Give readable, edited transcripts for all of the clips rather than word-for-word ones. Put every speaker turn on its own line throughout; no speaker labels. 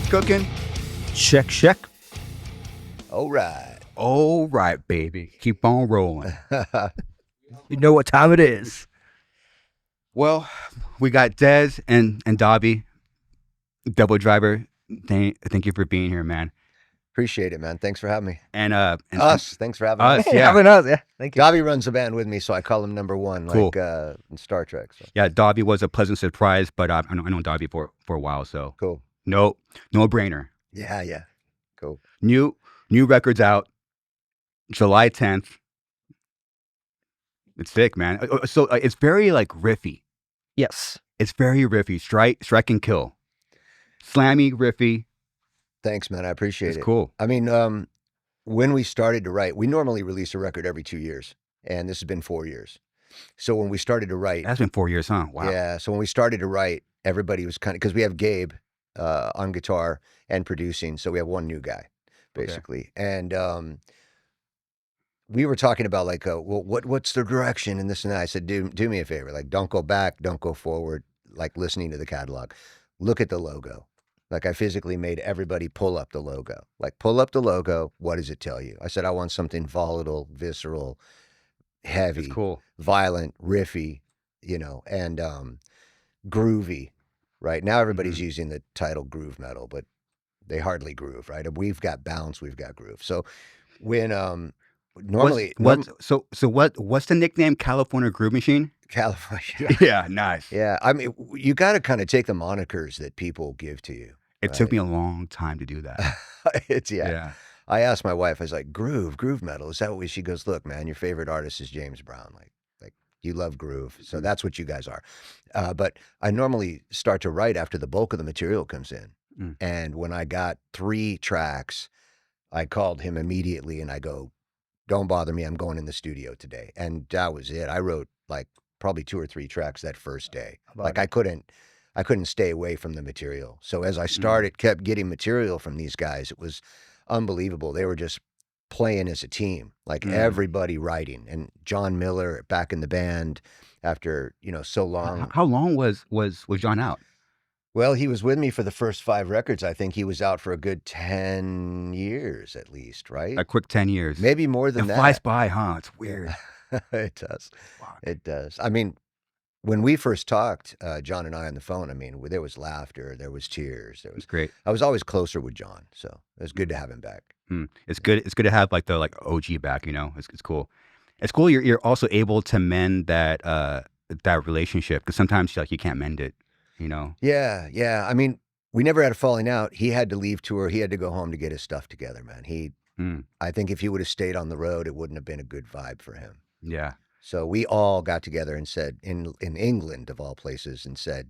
What's cooking?
Check, check.
All right.
All right, baby. Keep on rolling.
You know what time it is.
Well, we got Dez and Dobby, Devildriver. Thank you for being here, man.
Appreciate it, man. Thanks for having me.
And
Us. Thanks for having us.
Yeah.
Having us, yeah. Thank you.
Dobby runs the band with me, so I call him number one,
Cool.
like in Star Trek. So.
Yeah, Dobby was a pleasant surprise, but I know Dobby for a while, so
Cool.
no brainer.
Yeah. Cool.
New records out, July 10th. It's sick, man. So it's very like riffy.
Yes.
It's very riffy. Strike and kill. Slammy, riffy.
Thanks, man. I appreciate
It's
it.
cool.
I mean, when we started to write, we normally release a record every 2 years, and this has been 4 years. So when we started to write,
That's been 4 years, huh? Wow.
Yeah. So when we started to write, everybody was kind of, because we have Gabe on guitar and producing, so we have one new guy, basically. And we were talking about like, well, what's the direction and this and that. I said, do me a favor, like don't go back, don't go forward, like listening to the catalog. Look at the logo. Like I physically made everybody pull up the logo. Like pull up the logo. What does it tell you? I said, I want something volatile, visceral, heavy,
It's cool.
violent, riffy, and groovy. Right now, everybody's using the title groove metal, but they hardly groove. Right? We've got bounce, we've got groove. So when normally,
what's the nickname? California Groove Machine?
California.
Yeah, nice.
Yeah, I mean, you got to kind of take the monikers that people give to you.
It took me a long time to do that.
Yeah. I asked my wife, I was like, groove metal, is that what she goes, look, man, your favorite artist is James Brown. Like you love groove. So that's what you guys are. But I normally start to write after the bulk of the material comes in. And when I got 3 tracks, I called him immediately and I go, don't bother me. I'm going in the studio today. And that was it. I wrote like probably 2 or 3 tracks that first day. Like I couldn't stay away from the material. So as I kept getting material from these guys, it was unbelievable. They were just playing as a team, like everybody writing. And John Miller back in the band after, so long.
How long was John out?
Well, he was with me for the first 5 records. I think he was out for a good 10 years at least, right?
A quick 10 years.
Maybe more than that.
It flies by, huh? It's weird.
It does.
Fuck.
It does. I mean, when we first talked, John and I on the phone, I mean, there was laughter, there was tears.
It's great.
I was always closer with John, so it was good to have him back.
It's good. It's good to have like the OG back. It's cool. It's cool. You're also able to mend that relationship because sometimes you can't mend it.
Yeah. I mean, we never had a falling out. He had to leave tour. He had to go home to get his stuff together, man. I think if he would have stayed on the road, it wouldn't have been a good vibe for him.
Yeah.
So we all got together and said, in England of all places, and said,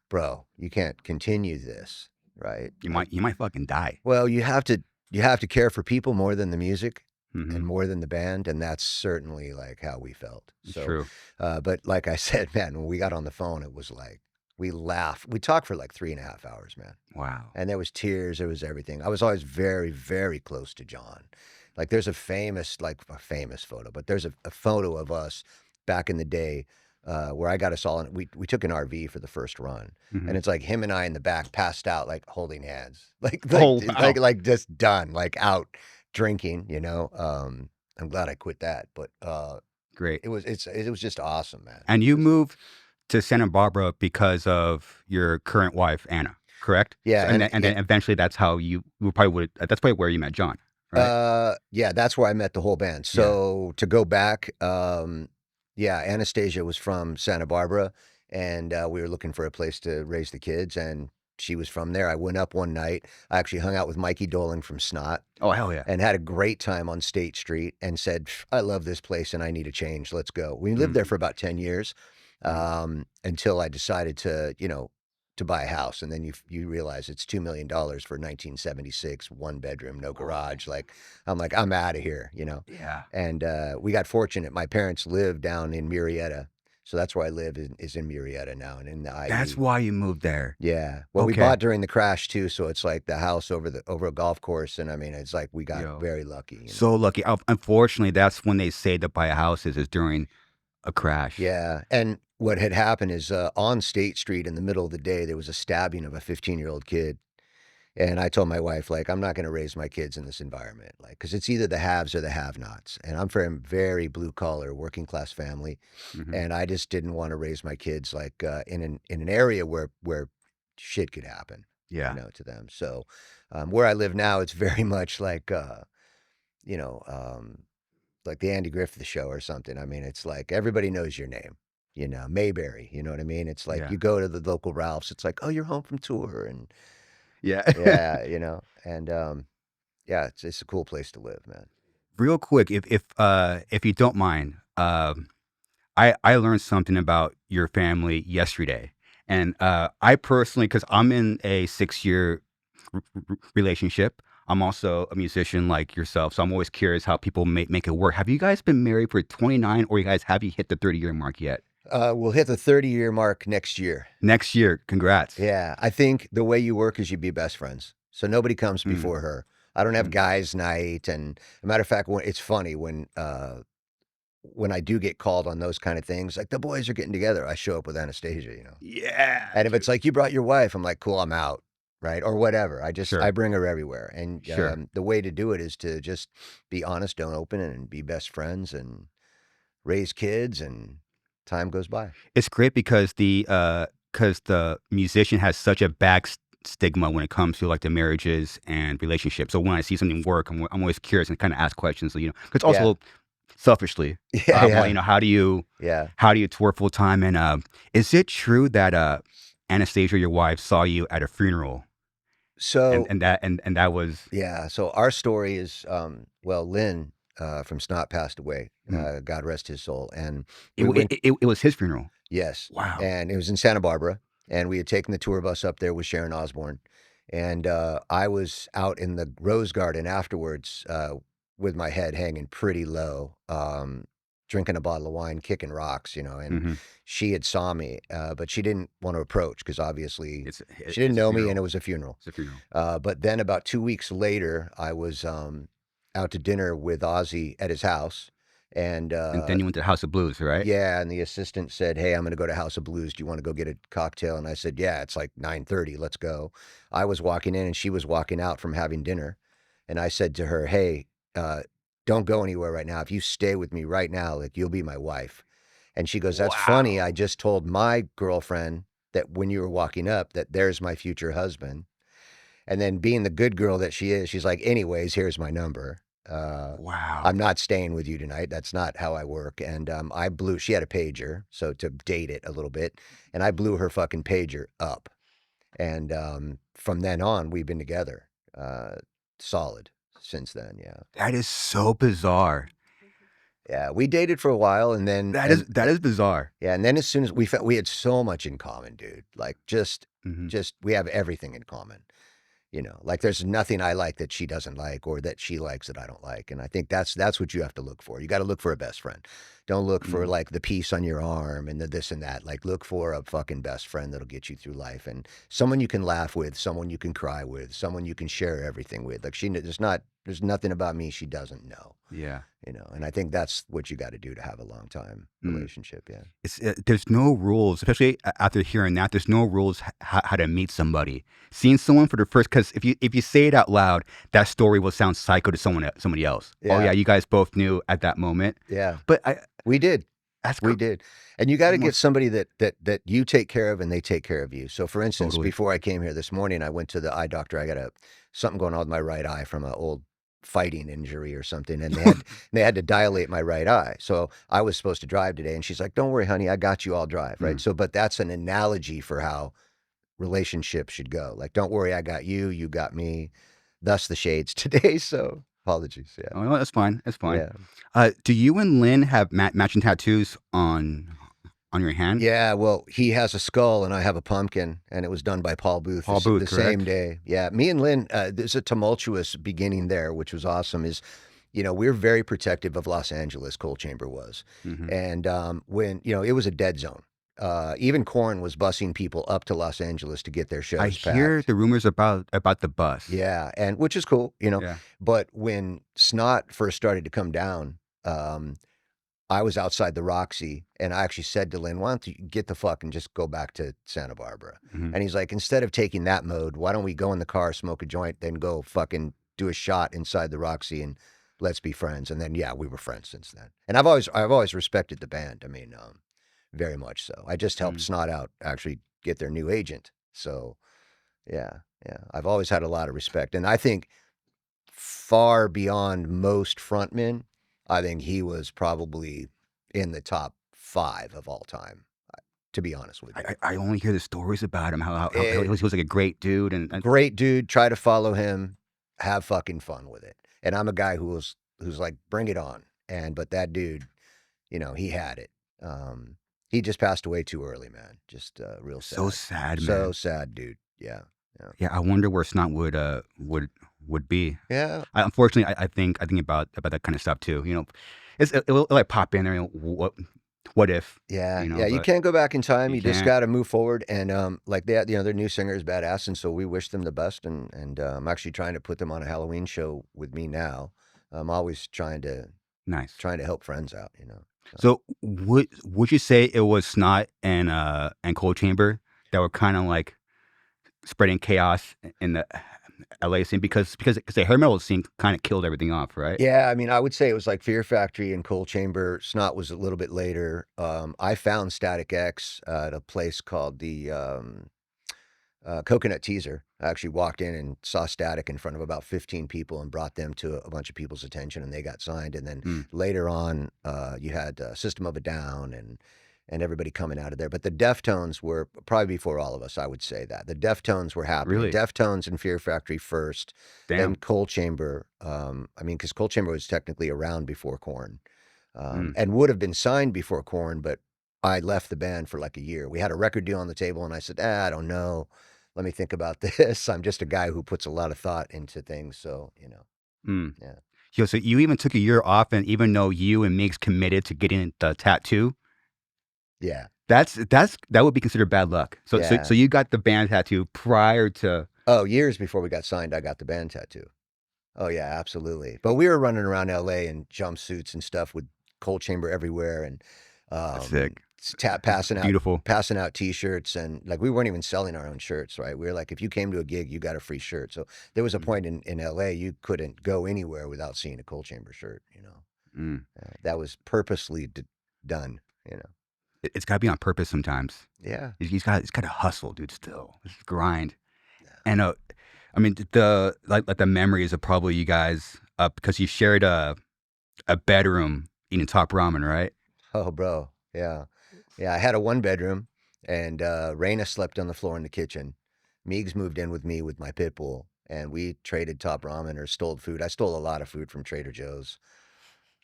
bro, you can't continue this, right?
You might fucking die.
Well, you have to care for people more than the music and more than the band, and that's certainly like how we felt.
It's true.
But like I said, man, when we got on the phone, it was like we laughed. We talked for like 3.5 hours, man.
Wow.
And there was tears, there was everything. I was always very, very close to John. Like there's a famous photo, but there's a photo of us back in the day where I got us all in. We took an RV for the first run, and it's like him and I in the back, passed out, like holding hands, like just done, like out drinking. I'm glad I quit that, but
Great.
It was just awesome, man.
And you moved to Santa Barbara because of your current wife, Anna, correct?
Yeah,
So, and then eventually that's how that's probably where you met John. Right?
Yeah, that's where I met the whole band. So to go back, Anastasia was from Santa Barbara, and we were looking for a place to raise the kids, and she was from there. I went up one night. I actually hung out with Mikey Dolan from Snot.
Oh, hell yeah.
And had a great time on State Street and said, I love this place and I need a change. Let's go. We lived there for about 10 years until I decided to buy a house. And then you realize it's $2 million for 1976, 1 bedroom, no garage. Like, I'm out of here,
Yeah.
And we got fortunate. My parents lived down in Murrieta. So that's where I live is in Murrieta now. And in the IE.
That's why you moved there.
Yeah. Well, we bought during the crash too. So it's like the house over a golf course. And I mean, it's like we got very lucky.
So lucky. Unfortunately, that's when they say to buy a house is during a crash.
Yeah. And what had happened is on State Street in the middle of the day, there was a stabbing of a 15-year-old kid And I told my wife, like, I'm not going to raise my kids in this environment, like, because it's either the haves or the have-nots. And I'm from a very blue-collar, working-class family, and I just didn't want to raise my kids like in an area where shit could happen,
Yeah.
to them. So where I live now, it's very much like you know, like the Andy Griffith Show or something. I mean, it's like everybody knows your name. Mayberry. You know what I mean? It's like
Yeah.
you go to the local Ralph's. It's like, oh, you're home from tour, and
Yeah.
yeah, and yeah, it's a cool place to live, man.
Real quick, if you don't mind, I learned something about your family yesterday, and I personally, because I'm in a 6-year relationship. I'm also a musician like yourself, so I'm always curious how people make it work. Have you guys been married for 29, or have you hit the 30-year mark yet?
We'll hit the 30-year mark next year.
Next year, congrats.
Yeah, I think the way you work is you be best friends. So nobody comes before her. I don't have guys' night, and a matter of fact, it's funny when I do get called on those kind of things, like the boys are getting together, I show up with Anastasia,
Yeah.
And if it's like you brought your wife, I'm like, cool, I'm out, right, or whatever.
Sure.
I bring her everywhere, and
Sure.
the way to do it is to just be honest, don't open it, and be best friends, and raise kids, and time goes by.
It's great because the musician has such a bad stigma when it comes to like the marriages and relationships. So when I see something work, I'm always curious and kind of ask questions. So, because also selfishly, how do you tour full time? And is it true that Anastasia, your wife, saw you at a funeral?
So
and that was
So our story is Lynn from Snot passed away. God rest his soul. And
it was his funeral.
Yes.
Wow.
And it was in Santa Barbara, and we had taken the tour bus up there with Sharon Osbourne, and I was out in the Rose Garden afterwards with my head hanging pretty low, drinking a bottle of wine, kicking rocks, and she had saw me, but she didn't want to approach because obviously she didn't know me, and it was a funeral.
It's a funeral.
But then about 2 weeks later, I was out to dinner with Ozzy at his house. And
then you went to House of Blues, right?
Yeah, and the assistant said, hey, I'm going to go to House of Blues. Do you want to go get a cocktail? And I said, yeah, it's like 9:30. Let's go. I was walking in, and she was walking out from having dinner. And I said to her, hey, don't go anywhere right now. If you stay with me right now, like, you'll be my wife. And she goes, that's funny. I just told my girlfriend that when you were walking up, that there's my future husband. And then being the good girl that she is, she's like, anyways, here's my number.
Wow.
I'm not staying with you tonight. That's not how I work. And she had a pager, so to date it a little bit, and I blew her fucking pager up. And from then on, we've been together solid since then. Yeah.
That is so bizarre.
Yeah, we dated for a while, and then
that is bizarre.
Yeah, and then as soon as we had so much in common, dude. Like just we have everything in common. Like there's nothing I like that she doesn't like, or that she likes that I don't like. And I think that's what you have to look for. You got to look for a best friend. Don't look for like the piece on your arm and the this and that. Like look for a fucking best friend that'll get you through life, and someone you can laugh with, someone you can cry with, someone you can share everything with. Like there's nothing about me she doesn't know.
Yeah.
And I think that's what you got to do to have a long time relationship. Yeah.
It's there's no rules, especially after hearing that. There's no rules how to meet somebody. Seeing someone for the first, because if you say it out loud, that story will sound psycho to somebody else. Yeah. Oh yeah, you guys both knew at that moment.
Yeah.
But
we did. We did. And you got to get somebody that you take care of and they take care of you. So for instance, before I came here this morning, I went to the eye doctor. I got something going on with my right eye from an old fighting injury or something, and they had to dilate my right eye. So I was supposed to drive today, and she's like, don't worry, honey, I got you, I'll drive. Right. So, but that's an analogy for how relationships should go. Like, don't worry, I got you, you got me, thus the shades today. So apologies. Yeah.
Oh, that's fine. That's fine. Yeah. Do you and Lynn have matching tattoos on your hand?
Yeah, well, he has a skull and I have a pumpkin, and it was done by Paul Booth the same day. Yeah, me and Lynn, there's a tumultuous beginning there, which was awesome. We're very protective of Los Angeles, Coal Chamber was. And when, it was a dead zone. Even Korn was busing people up to Los Angeles to get their shows packed.
I hear the rumors about the bus.
Yeah, and which is cool, Yeah. But when Snot first started to come down, I was outside the Roxy, and I actually said to Lynn, why don't you get the fuck and just go back to Santa Barbara?
Mhm.
And he's like, instead of taking that mode, why don't we go in the car, smoke a joint, then go fucking do a shot inside the Roxy and let's be friends. And then, yeah, we were friends since then. And I've always respected the band. I mean, very much so. I just helped Snot out actually get their new agent. So, yeah. I've always had a lot of respect. And I think far beyond most frontmen, I think he was probably in the top 5 of all time, to be honest with you.
I only hear the stories about him, how he was like a great dude. And
Great dude. Try to follow him. Have fucking fun with it. And I'm a guy who's like, bring it on. But that dude, he had it. He just passed away too early, man. Just real sad.
So sad, man.
So sad, dude. Yeah.
Yeah, I wonder where Snot would be.
Yeah.
Unfortunately, I think about that kind of stuff too. It will like pop in there. What if?
Yeah, you can't go back in time. You just
can't.
got to move forward. And like that, their new singer is badass, and so we wish them the best. And I'm actually trying to put them on a Halloween show with me now. I'm always trying to help friends out.
So would you say it was Snot and Cold Chamber that were kind of like spreading chaos in the LA scene because the hair metal scene kind of killed everything off, right?
Yeah, I mean, I would say it was like Fear Factory and Cold Chamber. Snot was a little bit later. I found Static X at a place called the Coconut Teaser. I actually walked in and saw Static in front of about 15 people and brought them to a bunch of people's attention, and they got signed. And then later on, you had System of a Down and everybody coming out of there. But the Deftones were probably before all of us, I would say that. The Deftones were happening.
Really?
Deftones and Fear Factory first, then Cold Chamber. Because Cold Chamber was technically around before Korn, and would have been signed before Korn, but I left the band for like a year. We had a record deal on the table, and I said, I don't know. Let me think about this. I'm just a guy who puts a lot of thought into things, so, yeah.
Yo, so you even took a year off, and even though you and Migs committed to getting the tattoo,
yeah,
that would be considered bad luck. So you got the band tattoo prior to.
Oh, years before we got signed, I got the band tattoo. Oh yeah, absolutely. But we were running around LA in jumpsuits and stuff with Cold Chamber everywhere, and
sick.
passing out T-shirts, and like we weren't even selling our own shirts, right? We were like, if you came to a gig, you got a free shirt. So there was a point in LA you couldn't go anywhere without seeing a Cold Chamber shirt. That was purposely done.
It's got to be on purpose sometimes.
Yeah,
he's got to hustle, dude. Still, this is grind. And I mean the the memories of probably you guys because you shared a bedroom eating top ramen, right?
Oh, bro, yeah. I had a 1-bedroom, and Raina slept on the floor in the kitchen. Meigs moved in with me with my pit bull, and we traded top ramen or stole food. I stole a lot of food from Trader Joe's.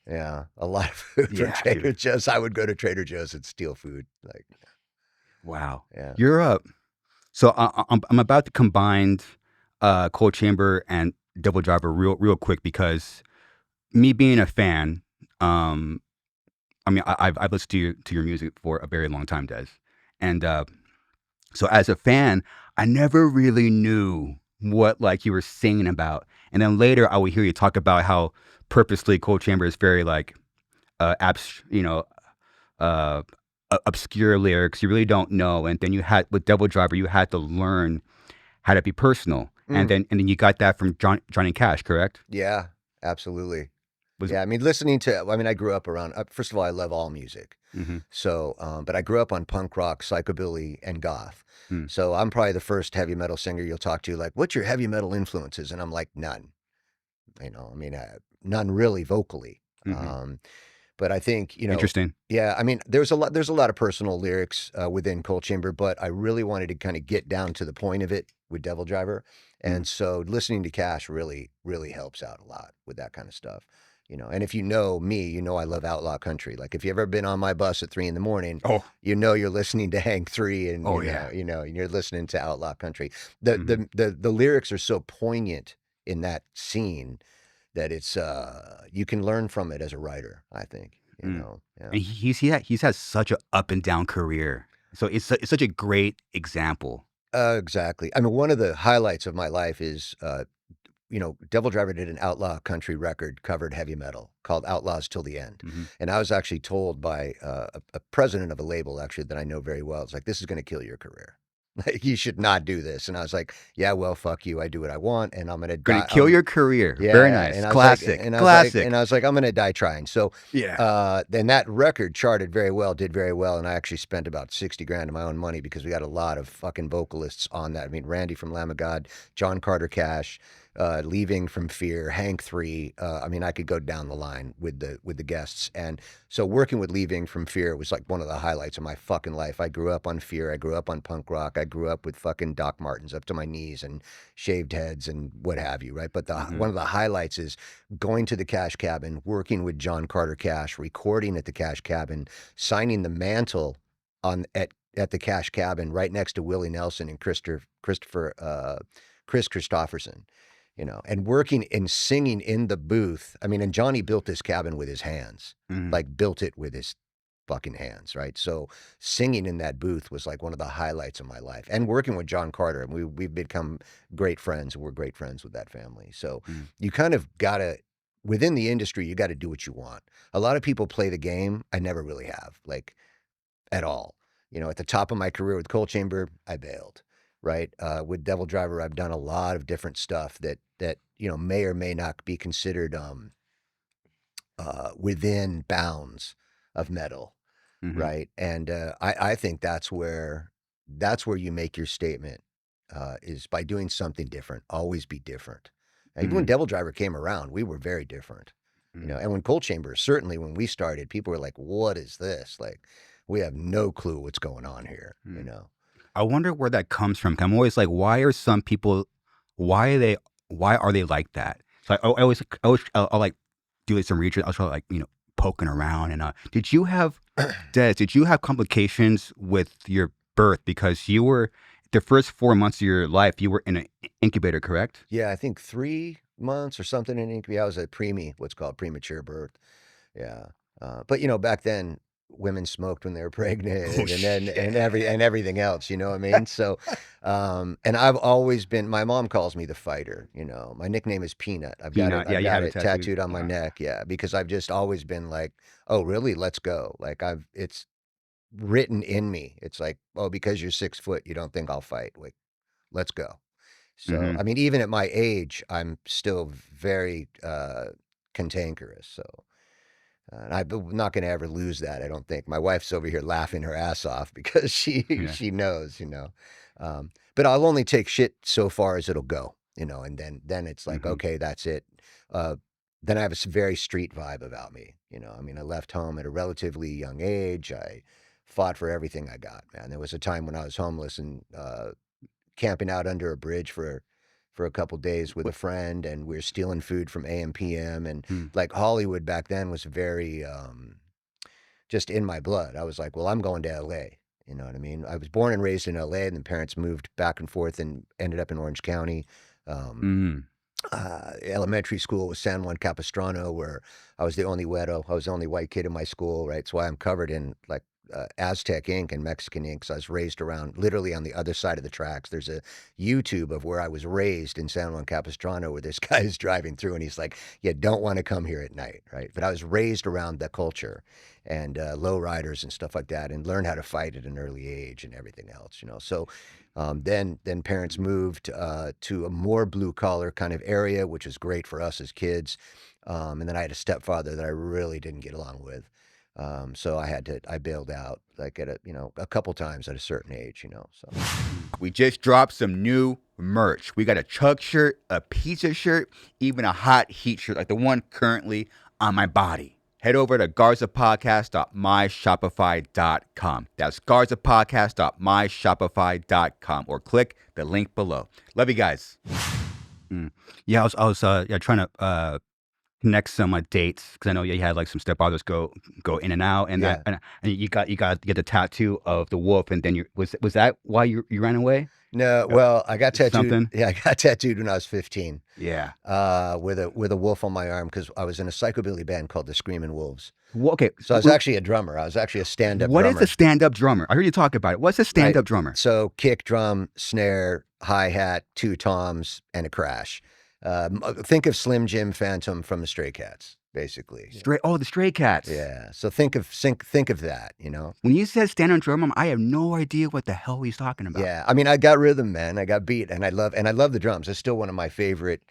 Yeah, a lot of food from Trader Joe's. I would go to Trader Joe's and steal food. Like,
wow.
Yeah.
You're up. So I'm about to combine Cold Chamber and Devildriver real quick because me being a fan, I mean I've listened to your music for a very long time, Des, and so as a fan, I never really knew what like you were singing about, and then later I would hear you talk about how purposely Cold Chamber is very like obscure lyrics you really don't know, and then you had with Devildriver you had to learn how to be personal, and then you got that from Johnny Cash, correct?
Yeah, absolutely. I mean, I grew up around. First of all, I love all music, so but I grew up on punk rock, psychobilly, and goth. So I'm probably the first heavy metal singer you'll talk to. Like, what's your heavy metal influences? And I'm like, none. None really vocally. But I think,
interesting.
Yeah, I mean, there's a lot of personal lyrics within Cold Chamber, but I really wanted to kind of get down to the point of it with Devildriver. And so listening to Cash really, really helps out a lot with that kind of stuff. And if you know me, I love outlaw country. Like if you've ever been on my bus at 3 a.m, you're listening to Hank 3 and you're listening to outlaw country. The lyrics are so poignant in that scene that it's you can learn from it as a writer, I think. Yeah.
And he's had such an up and down career, so it's such a great example.
Exactly. I mean, one of the highlights of my life is Devildriver did an outlaw country record covered heavy metal called Outlaws Till the End.
Mm-hmm.
And I was actually told by a president of a label, actually, that I know very well. It's like, this is going to kill your career. Like, you should not do this. And I was like, yeah, well, fuck you. I do what I want, and I'm gonna
Gonna kill your career.
Yeah,
Very nice.
and
Classic.
And
Classic.
I was like, I'm gonna die trying. So
yeah.
Then that record charted very well, did very well, and I actually spent about 60 grand of my own money because we got a lot of fucking vocalists on that. I mean, Randy from Lamb of God, John Carter Cash, Leaving from Fear, Hank 3. I mean, I could go down the line with the guests. And so working with Leaving from Fear was like one of the highlights of my fucking life. I grew up on Fear. I grew up on punk rock. I grew up with fucking Doc Martens up to my knees and shaved heads and what have you, right? But one of the highlights is going to the Cash Cabin, working with John Carter Cash, recording at the Cash Cabin, signing the mantle at the Cash Cabin right next to Willie Nelson and Chris Christopherson. And working and singing in the booth. I mean, and Johnny built this cabin with his hands, like built it with his fucking hands, right? So singing in that booth was like one of the highlights of my life. And working with John Carter, and we've become great friends, and we're great friends with that family. So you kind of gotta, within the industry, you got to do what you want. A lot of people play the game. I never really have, like, at all. At the top of my career with Coal Chamber, I bailed. Right. With Devildriver, I've done a lot of different stuff that may or may not be considered within bounds of metal. Right. And I think that's where you make your statement, is by doing something different. Always be different. Even when Devildriver came around, we were very different. And when Coal Chamber, certainly when we started, people were like, what is this? Like, we have no clue what's going on here,
I wonder where that comes from. I'm always like, why are some people, why are they like that? So I'll like do some research. I'll try like, poking around. And did you have complications with your birth? Because you were, the first 4 months of your life, you were in an incubator, correct?
Yeah, I think 3 months or something in incubator. I was a what's called premature birth. Yeah. But back then, women smoked when they were pregnant, and everything else, you know what I mean? So, and I've always been, my mom calls me the fighter, my nickname is Peanut. I've got it tattooed on my neck. Yeah. Because I've just always been like, oh, really? Let's go. Like it's written in me. It's like, oh, because you're 6 foot, you don't think I'll fight. Like, let's go. So, I mean, even at my age, I'm still very, cantankerous. So, and I'm not going to ever lose that, I don't think. My wife's over here laughing her ass off because she knows, But I'll only take shit so far as it'll go, and then it's like, okay, that's it. Then I have a very street vibe about me, I mean, I left home at a relatively young age. I fought for everything I got, man. There was a time when I was homeless and camping out under a bridge for a couple days with a friend, and we were stealing food from AM/PM, and like Hollywood back then was very just in my blood. I was like, well, I'm going to LA. You know what I mean? I was born and raised in LA, and then parents moved back and forth and ended up in Orange County. Elementary school was San Juan Capistrano, where I was the only güero. I was the only white kid in my school, right? That's why I'm covered in like Aztec ink and Mexican ink. So I was raised around literally on the other side of the tracks. There's a YouTube of where I was raised in San Juan Capistrano, where this guy is driving through and he's like, you don't want to come here at night, right? But I was raised around the culture and low riders and stuff like that, and learned how to fight at an early age and everything else, So then parents moved to a more blue collar kind of area, which was great for us as kids. And then I had a stepfather that I really didn't get along with. So I bailed out like at a couple times at a certain age, so.
We just dropped some new merch. We got a chug shirt, a pizza shirt, even a hot heat shirt like the one currently on my body. Head over to garzapodcast.myshopify.com. That's garzapodcast.myshopify.com, or click the link below. Love you guys. Yeah, I was trying to connect some dates, because I know you had like some stepfathers go in and out, and and you got to get the tattoo of the wolf, and then was that why you ran away?
No, well, I got tattooed.
Something?
Yeah, I got tattooed when I was 15.
Yeah.
With a wolf on my arm, because I was in a psychobilly band called the Screaming Wolves.
Well, okay.
So I was actually a drummer. I was actually a stand-up
What
drummer.
is a stand-up drummer? I heard you talk about it. What's a stand-up drummer?
So kick, drum, snare, hi-hat, 2 toms, and a crash. Think of Slim Jim Phantom from the Stray Cats, basically.
The Stray Cats.
Yeah. So think of that, you know?
When you said stand on drum, I have no idea what the hell he's talking about.
Yeah. I mean, I got rhythm, man. I got beat, and I love the drums. It's still one of my favorite.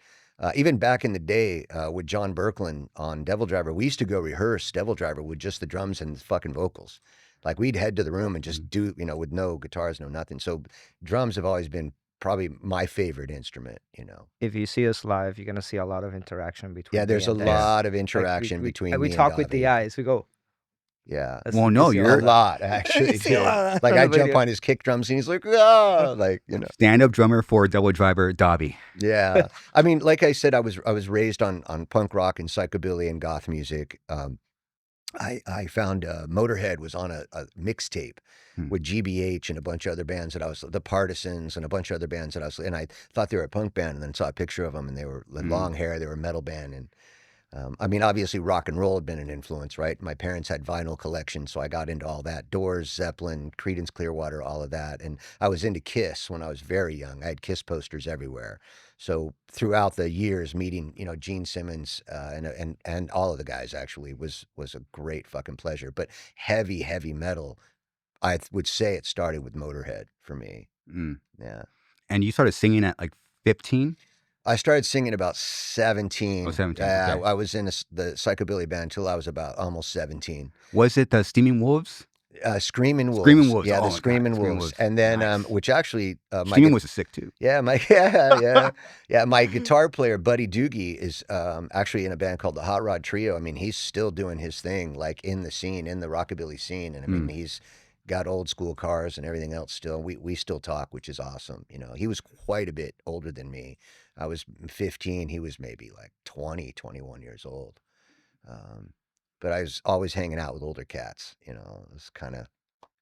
Even back in the day with John Berkland on Devildriver, we used to go rehearse Devildriver with just the drums and the fucking vocals. Like we'd head to the room and just do, you know, with no guitars, no nothing. So drums have always been probably my favorite instrument, you know.
If you see us live, you're gonna see a lot of interaction between.
Yeah, there's a
me and Des.
lot of interaction
we,
between
we
me
talk
and
with the
Gavi.
eyes. We go.
Yeah.
Well, no,
see
you're
A lot, actually.
See a
Too.
lot
Like
on
I
the
jump
video.
on his kick drums and he's like, ah, like, you know.
stand-up drummer for Devildriver, Dobby.
Yeah. I mean, like I said, I was raised on punk rock and psychobilly and goth music. I found Motorhead was on a mixtape with GBH and a bunch of other bands that I was, the Partisans and a bunch of other bands that I was, and I thought they were a punk band, and then saw a picture of them, and they were long hair, they were a metal band, and I mean, obviously rock and roll had been an influence, right? My parents had vinyl collections, so I got into all that. Doors, Zeppelin, Creedence Clearwater, all of that. And I was into Kiss when I was very young. I had Kiss posters everywhere. So throughout the years, meeting, you know, Gene Simmons and all of the guys actually was a great fucking pleasure. But heavy metal, I would say it started with Motorhead for me. Yeah.
And you started singing at like 15?
I started singing about 17.
Oh, 17,
Yeah,
okay.
I was in the psychobilly band until I was about almost 17.
Was it the Steaming Wolves?
Screaming Wolves.
Screaming Wolves.
Yeah,
Oh,
the
God,
Screaming
Screaming
Wolves.
Wolves.
And then,
Nice.
which actually,
Steaming Wolves is sick too.
yeah, my my guitar player Buddy Doogie is actually in a band called the Hot Rod Trio. I mean, he's still doing his thing, like in the scene, in the rockabilly scene, and I mean, he's got old school cars and everything else still. We still talk, which is awesome. You know, he was quite a bit older than me. I was 15. He was maybe like 20, 21 years old. But I was always hanging out with older cats. You know, it was kind of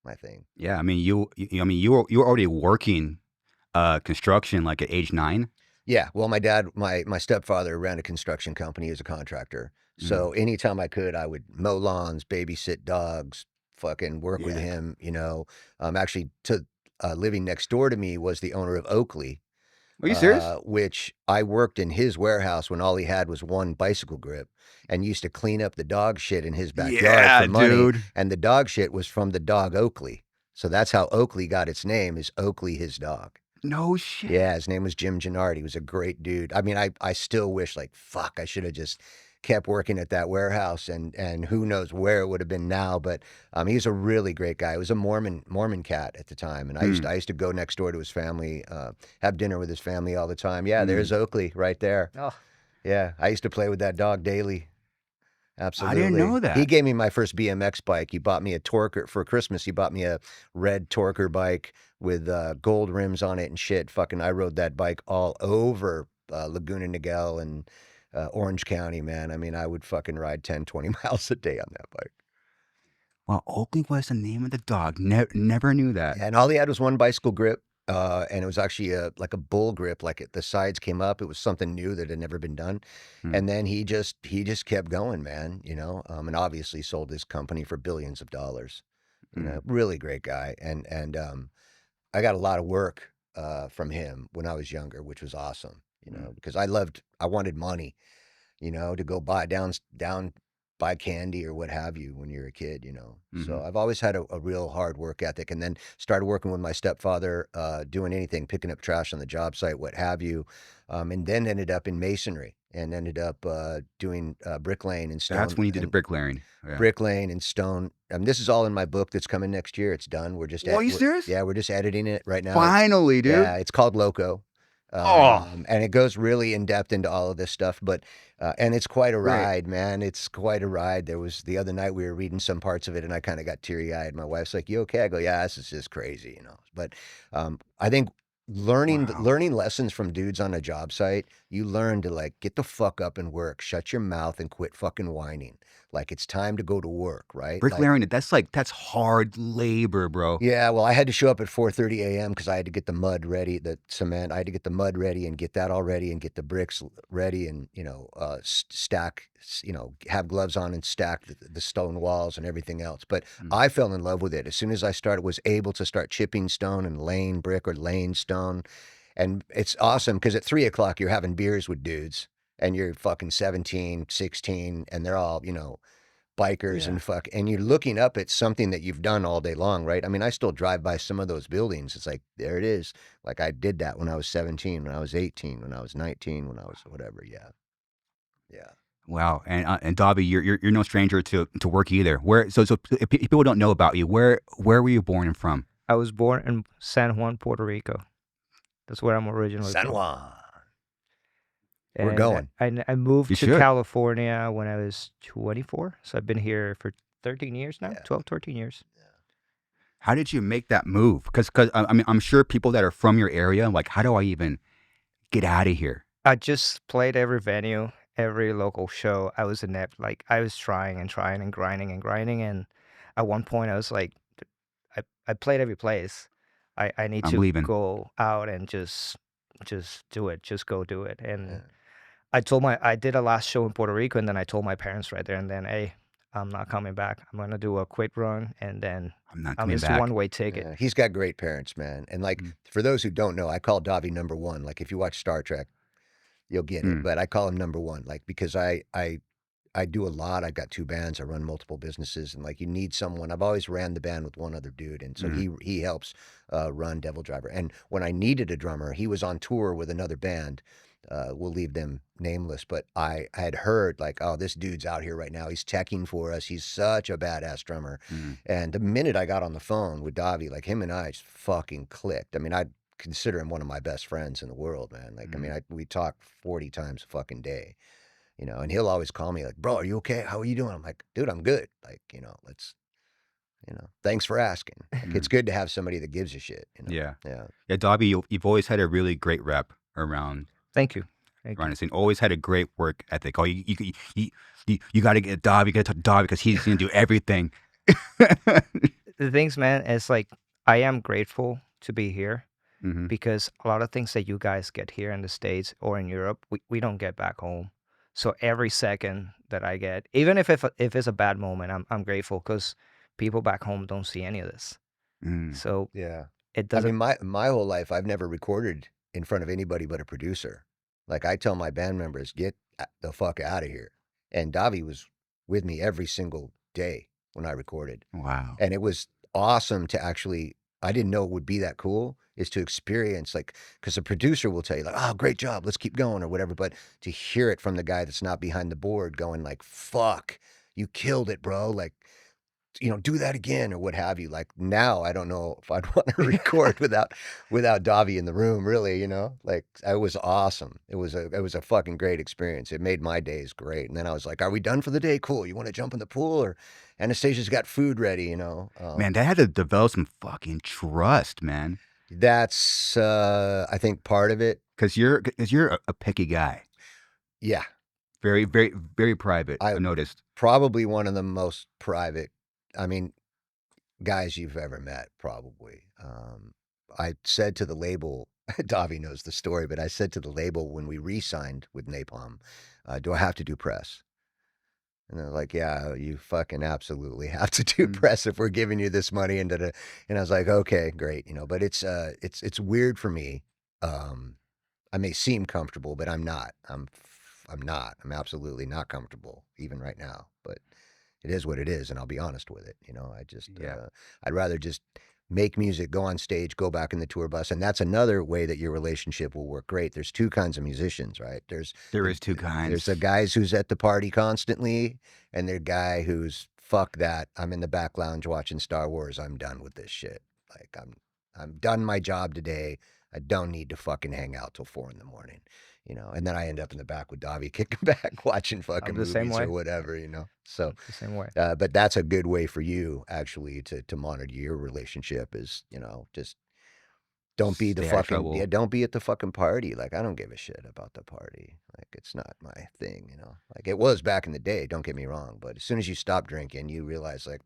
my thing.
Yeah, I mean, you were already working construction like at age 9.
Yeah. Well, my dad, my stepfather ran a construction company as a contractor. So anytime I could, I would mow lawns, babysit dogs, fucking work with him. You know, actually, living next door to me was the owner of Oakley.
Are you serious?
Which I worked in his warehouse when all he had was one bicycle grip, and used to clean up the dog shit in his backyard for money.
Dude.
And the dog shit was from the dog Oakley. So that's how Oakley got its name, is Oakley his dog.
No shit.
Yeah, his name was Jim Gennard. He was a great dude. I mean, I still wish, like, fuck, I should have just kept working at that warehouse, and who knows where it would have been now. But he's a really great guy. He was a Mormon cat at the time, and I used to go next door to his family, have dinner with his family all the time. Yeah, there's Oakley right there.
Oh,
Yeah, I used to play with that dog daily. Absolutely.
I didn't know that.
He gave me my first BMX bike. He bought me a Torker for Christmas. He bought me a red Torker bike with gold rims on it and shit. Fucking, I rode that bike all over Laguna Niguel and Orange County, man. I mean, I would fucking ride 10, 20 miles a day on that bike.
Well, Oakley was the name of the dog. Never knew that.
And all he had was one bicycle grip. And it was actually like a bull grip, like the sides came up. It was something new that had never been done. And then he just kept going, man, you know, and obviously sold his company for billions of dollars. You know, really great guy. And I got a lot of work from him when I was younger, which was awesome, you know, because I wanted money, you know, to go buy buy candy or what have you when you're a kid, you know. So I've always had a real hard work ethic, and then started working with my stepfather, doing anything, picking up trash on the job site, what have you, and then ended up in masonry and ended up doing bricklaying and stone.
That's when you did the bricklaying. Yeah.
Bricklaying and stone. This is all in my book that's coming next year. It's done. We're just
Are you serious?
Yeah, we're just editing it right now.
Finally, dude.
Yeah, it's called Loco. And it goes really in depth into all of this stuff, but and it's quite a ride, man. It's quite a ride. There was the other night we were reading some parts of it, and I kind of got teary eyed. My wife's like, "You okay?" I go, "Yeah, this is just crazy," you know. But I think learning lessons from dudes on a job site, you learn to, like, get the fuck up and work, shut your mouth, and quit fucking whining. Like, it's time to go to work, right?
Bricklaying, that's hard labor, bro.
Yeah, well, I had to show up at 4:30 a.m. because I had to get the mud ready, the cement. I had to get the mud ready and get that all ready and get the bricks ready and, you know, stack, you know, have gloves on and stack the stone walls and everything else. But I fell in love with it. As soon as I was able to start chipping stone and laying brick or laying stone, And it's awesome because at 3 o'clock you're having beers with dudes and you're fucking 17, 16, and they're all, bikers and you're looking up at something that you've done all day long, right? I mean, I still drive by some of those buildings. It's like, there it is. Like I did that when I was 17, when I was 18, when I was 19, when I was whatever. Yeah. Yeah.
Wow, and Dobby, you're no stranger to work either. So if people don't know about you, where were you born and from?
I was born in San Juan, Puerto Rico. That's where I'm originally
San
from.
Juan.
And
We're going.
I moved
You
to
should.
California when I was 24. So I've been here for 13 years now,
Yeah.
12, 13 years.
How did you make that move? Because I mean, I'm sure people that are from your area, like, how do I even get out of here?
I just played every venue, every local show. I was inept. Like I was trying and trying and grinding. And at one point I was like, I played every place. I need
I'm
to
leaving.
go out and just do it. Just go do it. And
Yeah.
I did a last show in Puerto Rico, and then I told my parents right there and then, hey, I'm not coming back. I'm gonna do a quick run, and then
I'm not coming
it's a
back.
one-way ticket.
Yeah, he's got great parents, man. And like, for those who don't know, I call Davi number one. Like if you watch Star Trek, you'll get it. But I call him number one, like because I do a lot. I've got 2 bands. I run multiple businesses, and like you need someone. I've always ran the band with one other dude, and so he helps run Devildriver. And when I needed a drummer, he was on tour with another band. We'll leave them nameless, but I had heard like, oh, this dude's out here right now. He's teching for us. He's such a badass drummer. And the minute I got on the phone with Davi, like him and I just fucking clicked. I mean, I consider him one of my best friends in the world, man. Like, I mean, we talk 40 times a fucking day. And he'll always call me like, bro, are you okay? How are you doing? I'm like, dude, I'm good. Like, let's, thanks for asking. Like, it's good to have somebody that gives a shit.
Yeah.
Yeah.
Yeah, Dobby, you've always had a really great rep around
Thank you.
the scene. Always had a great work ethic. Oh, you got to get Dobby. You got to talk to Dobby because he's gonna do everything.
The things, man, it's like I am grateful to be here because a lot of things that you guys get here in the States or in Europe, we don't get back home. So every second that I get, even if it's a bad moment, I'm grateful because people back home don't see any of this. So
Yeah.
it doesn't.
I mean, my whole life, I've never recorded in front of anybody but a producer. Like I tell my band members, get the fuck out of here. And Davi was with me every single day when I recorded.
Wow.
And it was awesome to actually, I didn't know it would be that cool, is to experience, like, because a producer will tell you like, oh, great job, let's keep going or whatever. But to hear it from the guy that's not behind the board going like, fuck, you killed it, bro. Like, do that again or what have you. Like now, I don't know if I'd want to record without Davi in the room, really, like it was awesome. It was a fucking great experience. It made my days great. And then I was like, are we done for the day? Cool. You want to jump in the pool or Anastasia's got food ready,
Man, that had to develop some fucking trust, man.
That's, I think part of it.
Cause you're a picky guy.
Yeah.
Very, very, very private. I noticed.
Probably one of the most private, guys you've ever met, probably. I said to the label, Davi knows the story, but I said to the label when we re-signed with Napalm, do I have to do press? And they're like, yeah, you fucking absolutely have to do press if we're giving you this money. And I was like, okay, great. But it's weird for me. I may seem comfortable, but I'm not. I'm not. I'm absolutely not comfortable even right now, but it is what it is, and I'll be honest with it. I just, I'd rather just make music, go on stage, go back in the tour bus, and that's another way that your relationship will work great. There's 2 kinds of musicians, right? There is 2 kinds. There's the guys who's at the party constantly, and there's a guy who's, fuck that, I'm in the back lounge watching Star Wars, I'm done with this shit. Like, I'm done my job today, I don't need to fucking hang out till 4 a.m. And then I end up in the back with Davi kicking back, watching fucking movies or whatever, So
the same way.
But that's a good way for you actually to monitor your relationship is, just don't be the fucking, don't be at the fucking party. Like, I don't give a shit about the party. Like, it's not my thing, Like, it was back in the day, don't get me wrong. But as soon as you stop drinking, you realize like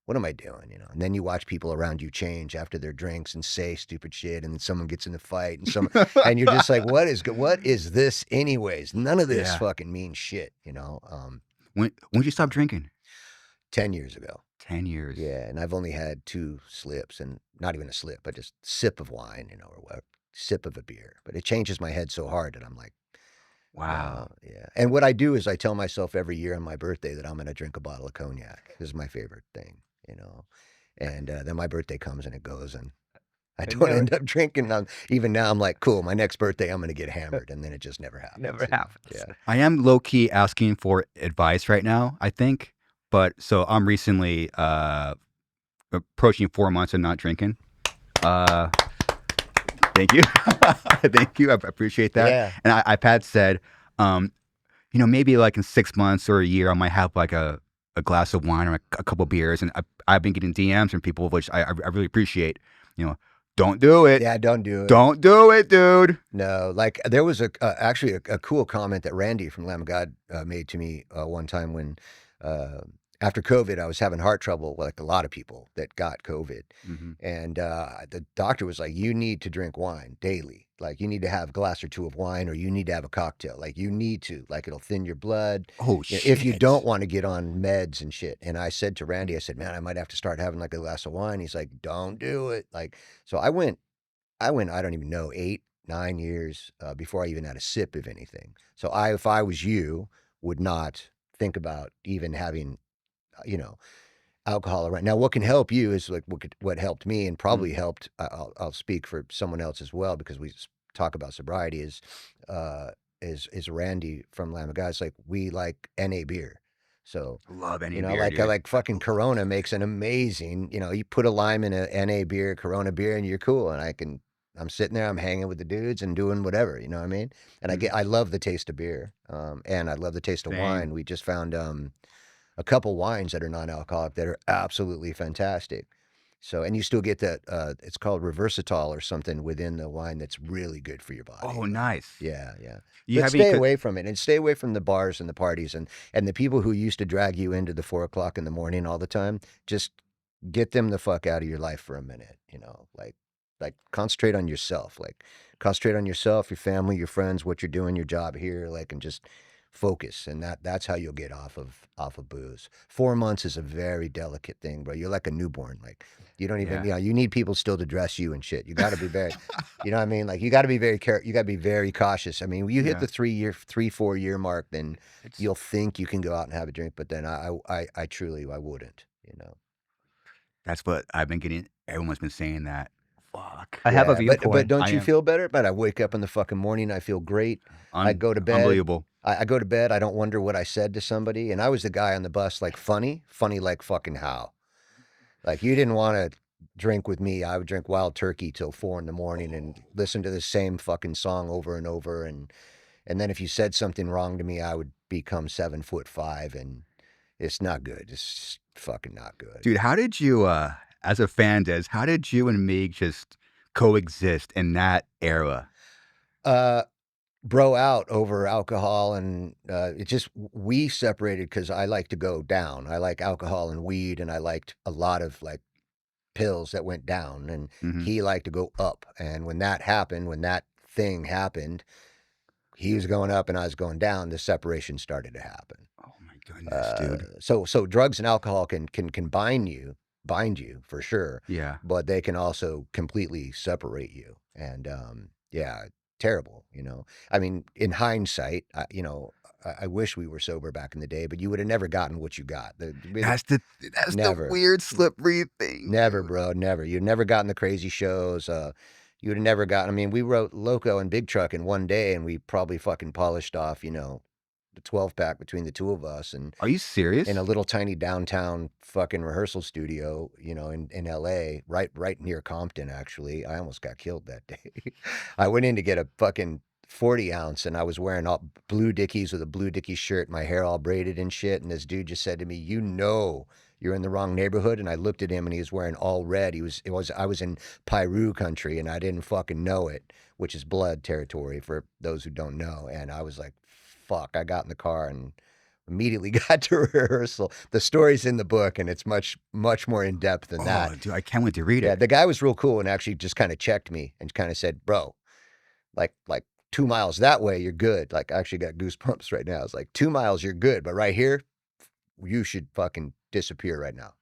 what am I doing? And then you watch people around you change after their drinks and say stupid shit, and then someone gets in a fight, and and you're just like, what is this anyways? None of this fucking means shit,
When did you stop drinking?
10 years ago.
10 years.
Yeah, and I've only had 2 slips, and not even a slip, but just sip of wine, you know, or what, sip of a beer. But it changes my head so hard that I'm like,
Wow.
yeah. And what I do is I tell myself every year on my birthday that I'm going to drink a bottle of cognac. This is my favorite thing, you know. And then my birthday comes and it goes, and I don't end up drinking. Even now, I'm like, cool, my next birthday, I'm going to get hammered. And then it just never happens.
Never happens.
Yeah.
I am low key asking for advice right now, I think. But so I'm recently approaching 4 months of not drinking. Thank you. Thank you. I appreciate that.
Yeah.
And I've had said, you know, maybe like in 6 months or a year, I might have like a glass of wine or a couple beers. And I've been getting DMs from people, which I really appreciate. You know, don't do it.
Yeah, don't do it.
Don't do it, dude.
No, like there was actually a cool comment that Randy from Lamb of God made to me one time when after COVID, I was having heart trouble, like a lot of people that got COVID.
Mm-hmm.
And the doctor was like, you need to drink wine daily. Like you need to have a glass or 2 of wine, or you need to have a cocktail. Like you need to, like it'll thin your blood.
Oh, shit.
If you don't want to get on meds and shit. And I said to Randy, I said, man, I might have to start having like a glass of wine. He's like, don't do it. Like, so I went, I don't even know, 8, 9 years before I even had a sip of anything. So if I was you, would not think about even having, you know, alcohol around. Now, what can help you is like what helped me and probably helped. I'll speak for someone else as well, because we talk about sobriety. Is Randy from Lamb of God? It's like we like NA beer. So
love NA
you know,
beer,
like fucking Corona makes an amazing. You know, you put a lime in a NA beer, Corona beer, and you're cool. And I'm sitting there, I'm hanging with the dudes and doing whatever. You know what I mean? And I love the taste of beer, and I love the taste of wine. We just found a couple wines that are non-alcoholic that are absolutely fantastic. So, and you still get that, it's called reversatile or something within the wine that's really good for your body.
Oh, nice.
Yeah, yeah.
But
stay away from it, and stay away from the bars and the parties and the people who used to drag you into the 4 o'clock in the morning all the time. Just get them the fuck out of your life for a minute, you know, like concentrate on yourself, your family, your friends, what you're doing, your job here, like, and just focus. And that's how you'll get off of booze. 4 months is a very delicate thing, bro. You're like a newborn. Like you don't even, you know, you need people still to dress you and shit. You got to be very, you know what I mean? Like you got to be very you got to be very cautious. I mean, when you hit the 3-4 year mark, then you'll think you can go out and have a drink, but then I truly, I wouldn't, you know.
That's what I've been getting. Everyone's been saying that. Fuck.
I have a viewpoint.
But don't you feel better? But I wake up in the fucking morning, I feel great. I go to bed.
Unbelievable.
I go to bed. I don't wonder what I said to somebody. And I was the guy on the bus, like funny like fucking how. Like you didn't want to drink with me. I would drink Wild Turkey till 4 in the morning and listen to the same fucking song over and over. And then if you said something wrong to me, I would become 7'5", and it's not good. It's fucking not good.
Dude, how did you, as a fan, how did you and Meeg just coexist in that era?
Bro out over alcohol, and we separated because I like to go down. I like alcohol and weed, and I liked a lot of like pills that went down, and he liked to go up. And when that happened, when that thing happened, he was going up and I was going down. The separation started to happen.
Oh my goodness, dude.
So drugs and alcohol can bind you for sure.
Yeah.
But they can also completely separate you. And terrible, you know. I mean, in hindsight, you know, I wish we were sober back in the day, but you would have never gotten what you got.
That's the weird slippery thing.
Never, bro, never. You'd never gotten the crazy shows. You would have never gotten. I mean, we wrote Loco and Big Truck in one day, and we probably fucking polished off, you know, the 12-pack between the two of us. And
are you serious?
In a little tiny downtown fucking rehearsal studio, you know, in LA, right near Compton, actually. I almost got killed that day. I went in to get a fucking 40 ounce, and I was wearing all blue Dickies with a blue Dickies shirt, my hair all braided and shit. And this dude just said to me, you know, you're in the wrong neighborhood. And I looked at him, and he was wearing all red. I was in Piru country, and I didn't fucking know it, which is blood territory for those who don't know. And I was like, fuck. I got in the car and immediately got to rehearsal. The story's in the book, and it's much, much more in depth than that.
Dude, I can't wait to read it.
Yeah, the guy was real cool and actually just kind of checked me and kind of said, bro, like 2 miles that way, you're good. Like, I actually got goosebumps right now. It's like 2 miles, you're good. But right here, you should fucking disappear right now.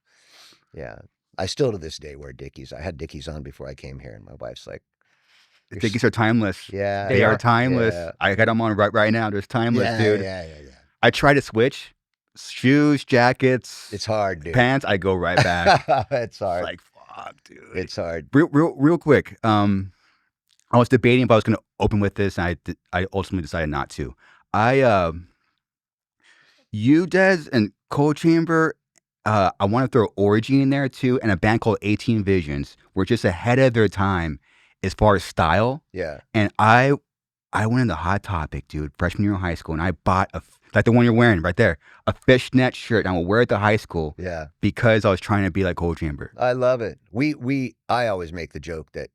Yeah. I still to this day wear Dickies. I had Dickies on before I came here, and my wife's like,
Dickies are timeless.
yeah,
They
They are
are.
timeless.
yeah,
I got them on right now. They're timeless, dude.
yeah.
I try to switch shoes, jackets,
It's hard, dude.
pants. I go right back.
It's hard.
It's like, fuck, dude.
It's hard.
Real quick. I was debating if I was going to open with this, and I ultimately decided not to. You, Des, and Cold Chamber, I want to throw Orgy in there too, and a band called 18 Visions were just ahead of their time as far as style.
Yeah.
And I went into Hot Topic, dude, freshman year in high school, and I bought like the one you're wearing right there, a fishnet shirt. And I will wear it to high school.
Yeah.
Because I was trying to be like Cold Chamber.
I love it. I always make the joke that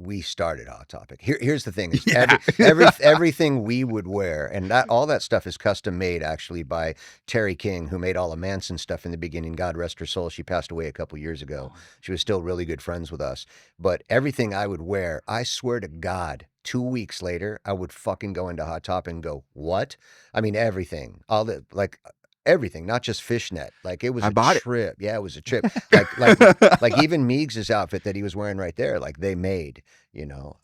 we started Hot Topic. Here's the thing: is everything we would wear, and all that stuff is custom made actually by Terry King, who made all of Manson stuff in the beginning. God rest her soul. She passed away a couple years ago. She was still really good friends with us. But everything I would wear, I swear to God, 2 weeks later, I would fucking go into Hot Topic and go, what? I mean, everything, everything, not just fishnet. Like it was a trip. Yeah, it was a trip. like even Meigs' outfit that he was wearing right there, like they made, you know.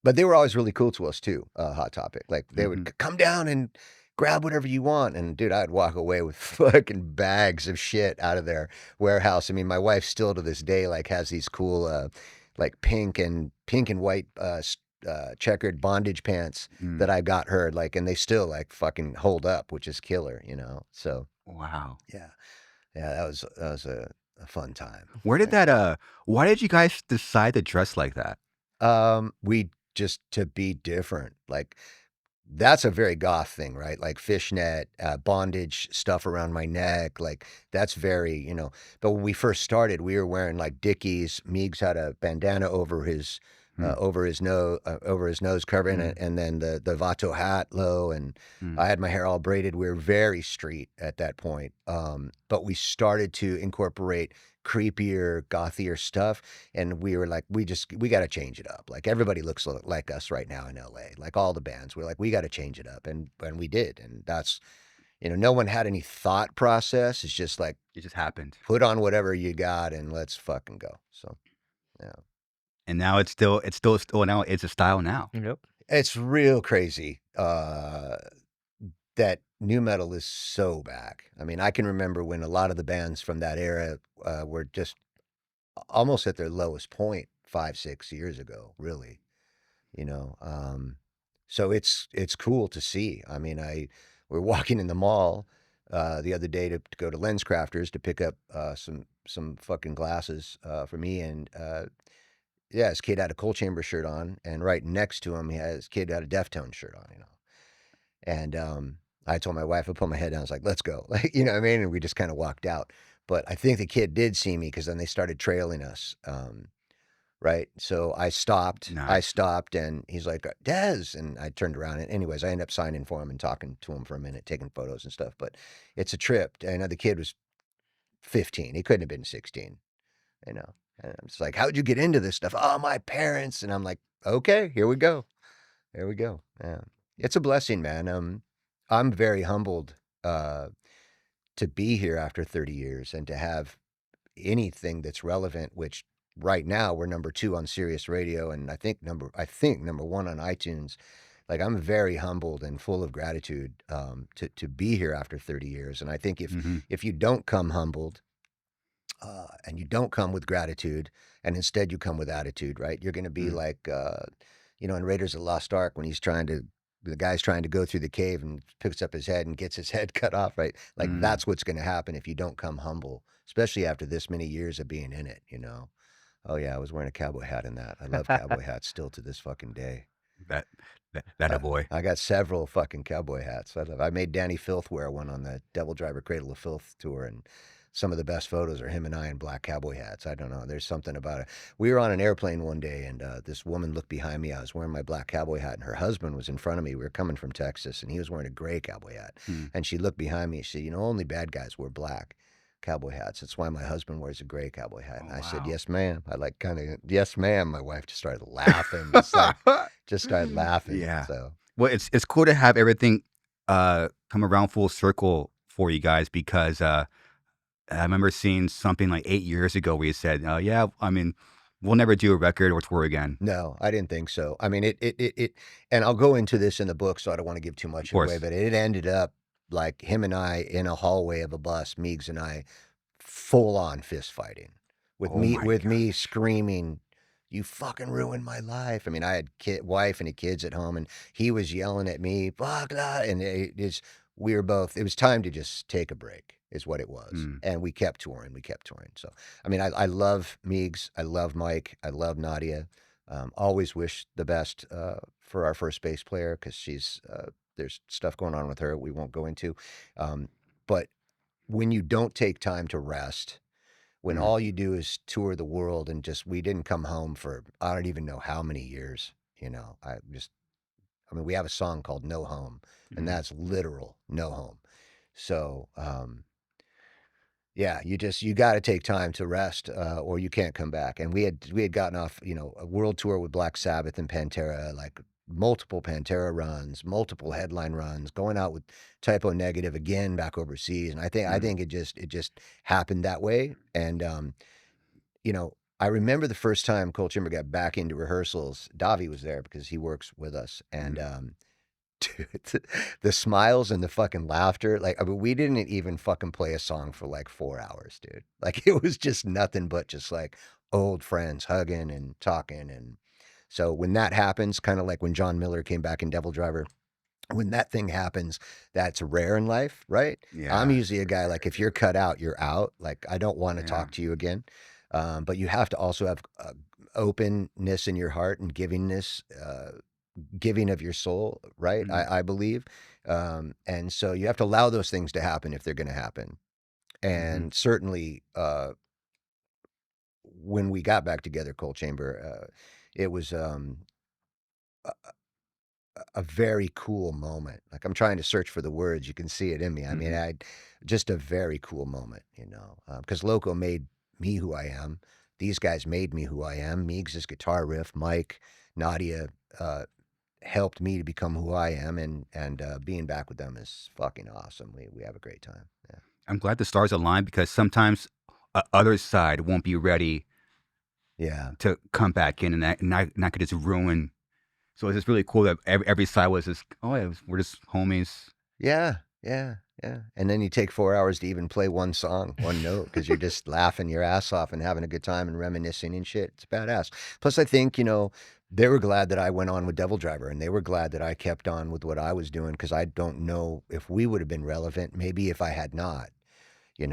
But they were always really cool to us too. Hot Topic, like they would come down and grab whatever you want, and dude, I'd walk away with fucking bags of shit out of their warehouse. I mean, my wife still to this day like has these cool like pink and white checkered bondage pants that I got her, like, and they still like fucking hold up, which is killer, you know. So
wow,
yeah, that was a fun time.
Where did that? Why did you guys decide to dress like that?
We just to be different, like. That's a very goth thing, right? Like fishnet, bondage stuff around my neck. Like that's very, you know, but when we first started, we were wearing like Dickies. Meigs had a bandana over his nose covering it, and then the Vato hat low, and I had my hair all braided. We were very street at that point. But we started to incorporate creepier, gothier stuff, and we were like, we got to change it up. Like everybody looks like us right now in LA. Like all the bands, we're like, we got to change it up, and we did, and that's, you know, no one had any thought process. It's just like
it just happened.
Put on whatever you got, and let's fucking go. So, yeah.
And now it's still now it's a style now.
Yep.
It's real crazy that new metal is so back. I mean, I can remember when a lot of the bands from that era were just almost at their lowest point 5-6 years ago, really, you know. So it's cool to see. I mean, we're walking in the mall the other day to go to Lens Crafters to pick up some fucking glasses for me, and yeah, his kid had a Cold Chamber shirt on, and right next to him, his kid had a Deftones shirt on, you know. And I told my wife, I put my head down, I was like, let's go. Like, you know what I mean? And we just kind of walked out. But I think the kid did see me, because then they started trailing us. Right. So I stopped.
Nice.
I stopped, and he's like, Des. And I turned around. And anyways, I ended up signing for him and talking to him for a minute, taking photos and stuff. But it's a trip. I know the kid was 15. He couldn't have been 16, you know. And I'm just like, how'd you get into this stuff? Oh, my parents. And I'm like, okay, here we go. There we go. Yeah. It's a blessing, man. I'm very humbled to be here after 30 years and to have anything that's relevant, which right now we're number 2 on Sirius Radio, and I think number 1 on iTunes. Like, I'm very humbled and full of gratitude to be here after 30 years. And I think if you don't come humbled, and you don't come with gratitude, and instead you come with attitude, right? You're going to be like, you know, in Raiders of the Lost Ark, when the guy's trying to go through the cave and picks up his head and gets his head cut off, right? Like that's what's going to happen if you don't come humble, especially after this many years of being in it, you know? Oh yeah, I was wearing a cowboy hat in that. I love cowboy hats still to this fucking day.
That a boy.
I got several fucking cowboy hats. I made Danny Filth wear one on the Devildriver Cradle of Filth tour, and some of the best photos are him and I in black cowboy hats. I don't know. There's something about it. We were on an airplane one day, and this woman looked behind me. I was wearing my black cowboy hat, and her husband was in front of me. We were coming from Texas, and he was wearing a gray cowboy hat. And she looked behind me, and she said, you know, only bad guys wear black cowboy hats. That's why my husband wears a gray cowboy hat. And I said, yes, ma'am. I like kind of, yes, ma'am. My wife just started laughing. just started laughing.
Yeah.
So.
Well, it's cool to have everything come around full circle for you guys, because I remember seeing something like 8 years ago where he said, "Yeah, I mean, we'll never do a record or tour again."
No, I didn't think so. I mean, and I'll go into this in the book, so I don't want to give too
Of
much away,
course.
but it ended up like him and I in a hallway of a bus, Meigs and I, full on fist fighting with
Oh my
me
gosh.
screaming, "You fucking ruined my life." I mean, I had wife and kids at home, and he was yelling at me, "Fuck that!" And we were both. It was time to just take a break, is what it was,
Mm,
and we kept touring. We kept touring. So, I mean, I love Meigs, I love Mike, I love Nadia. Always wish the best for our first bass player because she's there's stuff going on with her we won't go into, but when you don't take time to rest, when
mm,
all you do is tour the world and just we didn't come home for I don't even know how many years, I mean we have a song called No Home, and
mm,
that's literal no home. So yeah, you got to take time to rest, or you can't come back. And we had gotten off, a world tour with Black Sabbath and Pantera, like multiple Pantera runs, multiple headline runs, going out with Typo Negative again back overseas. And I
mm,
think it just happened that way. And I remember the first time Cold Chamber got back into rehearsals. Davi was there because he works with us, and
mm.
dude, the smiles and the fucking laughter. Like, I mean, we didn't even fucking play a song for like 4 hours, dude. Like, it was just nothing but just like old friends hugging and talking. And so when that happens, kind of like when John Miller came back in Devildriver, when that thing happens, that's rare in life, right? I'm
Yeah.
usually a guy like, if you're cut out, you're out. Like, I don't want to
Yeah.
talk to you again. But you have to also have openness in your heart and giving of your soul, right?
Mm,
I believe. And so you have to allow those things to happen if they're going to happen.
mhm,
And certainly, when we got back together, Cold Chamber, it was a, a very cool moment. Like I'm trying to search for the words. You can see it in me. I mean,
mhm.
just a very cool moment, because Loco made me who I am. These guys made me who I am. Meigs' guitar riff, Mike, Nadia, uh, helped me to become who I am, and being back with them is fucking awesome. We have a great time. Yeah.
I'm glad the stars align because sometimes other side won't be ready
Yeah.
to come back in, and that could just ruin. So it's just really cool that every side was just, oh yeah, we're just homies.
Yeah. Yeah. Yeah. And then you take 4 hours to even play one song, one note, because you're just laughing your ass off and having a good time and reminiscing and shit. It's badass. Plus, I think, they were glad that I went on with Devildriver, and they were glad that I kept on with what I was doing because I don't know if we would have been relevant, maybe if I had not,
I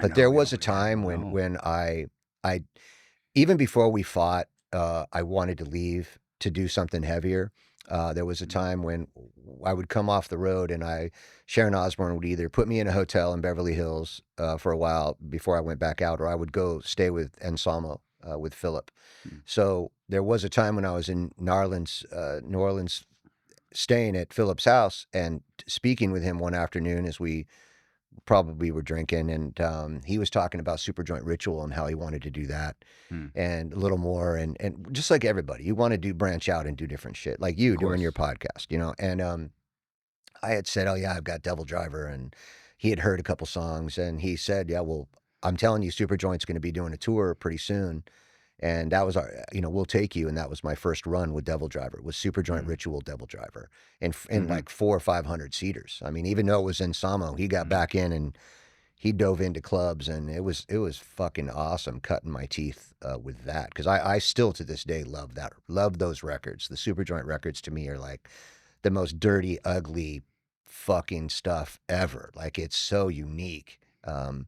But
know,
there was a
yeah, I
time
don't
when
know.
I even before we fought, I wanted to leave to do something heavier. There was a
Mm,
time when I would come off the road, and Sharon Osbourne would either put me in a hotel in Beverly Hills for a while before I went back out, or I would go stay with Anselmo, with Philip.
mm,
So there was a time when I was in New Orleans, staying at Philip's house and speaking with him one afternoon as we probably were drinking, and he was talking about Superjoint Ritual and how he wanted to do that
mm.
and a little more, and just like everybody, you want to do branch out and do different shit, like
Of
you doing your
course.
podcast, and I had said, oh yeah, I've got Devildriver, and he had heard a couple songs, and he said, yeah, well, I'm telling you, Superjoint's going to be doing a tour pretty soon. And that was we'll take you. And that was my first run with Devildriver, was Superjoint
Mm,
Ritual Devildriver, in
mhm,
like 400 or 500 seaters. I mean, even though it was in Samo, he got
mhm.
back in and he dove into clubs, and it was fucking awesome cutting my teeth with that, because I still to this day love those records. The Superjoint records to me are like the most dirty, ugly, fucking stuff ever. Like it's so unique, and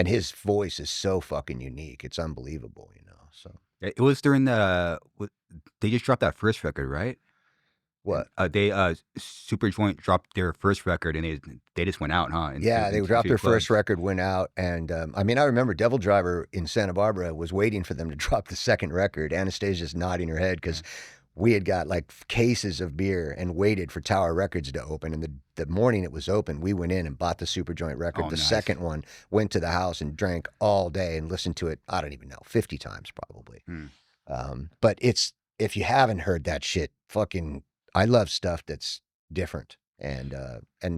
his voice is so fucking unique. It's unbelievable. So
It was during they just dropped that first record, right? And
what?
they Superjoint dropped their first record, and they just went out, huh?
Yeah, they dropped
Into
their first
clubs.
record, went out, and I mean, I remember Devildriver in Santa Barbara was waiting for them to drop the second record. Anastasia's nodding her head because
Yeah.
we had got like cases of beer and waited for Tower Records to open. And the morning it was open, we went in and bought the Superjoint record.
Oh,
The
nice.
second one, went to the house and drank all day and listened to it, I don't even know, 50 times probably.
Hmm.
But if you haven't heard that shit, fucking, I love stuff that's different and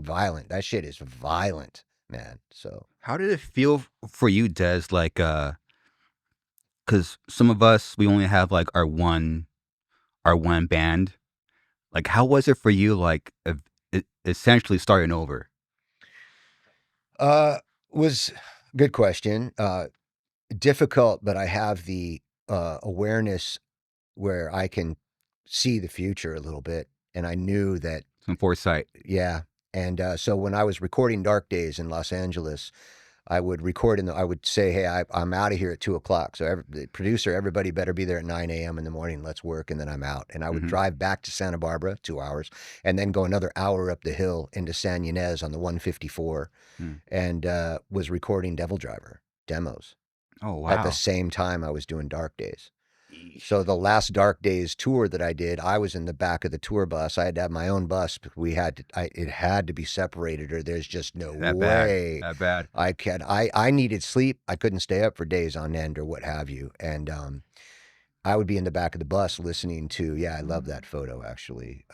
violent. That shit is violent, man. So
how did it feel for you, Des? Like, because some of us, we only have like our one band. Like, how was it for you? Like, essentially starting over.
was good question. Difficult, but I have the awareness where I can see the future a little bit, and I knew that
Some foresight.
yeah. And so when I was recording Dark Days in Los Angeles, I would record I would say, hey, I'm out of here at 2:00. So the producer, everybody better be there at 9 a.m. in the morning. Let's work. And then I'm out. And I would drive back to Santa Barbara, 2 hours, and then go another hour up the hill into San Ynez on the 154 and was recording Devildriver demos.
Oh, wow.
At the same time I was doing Dark Days. So the last Dark Days tour that I did, I was in the back of the tour bus. I had to have my own bus. It had to be separated, or there's just no way.
That bad.
I needed sleep. I couldn't stay up for days on end or what have you. And I would be in the back of the bus listening to. Yeah, I love that photo actually.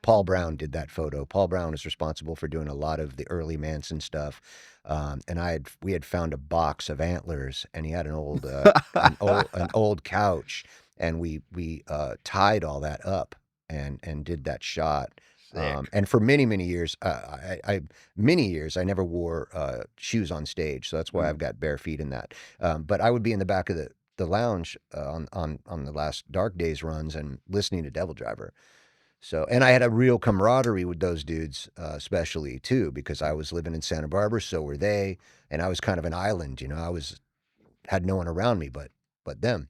Paul Brown did that photo. Paul Brown was responsible for doing a lot of the early Manson stuff. And we had found a box of antlers, and he had an old an old couch, and we tied all that up and did that shot. And for many years, I never wore shoes on stage, so that's why I've got bare feet in that. But I would be in the back of the lounge on the last Dark Days runs and listening to Devildriver. So, and I had a real camaraderie with those dudes, especially too, because I was living in Santa Barbara, so were they, and I was kind of an island, I had no one around me but them.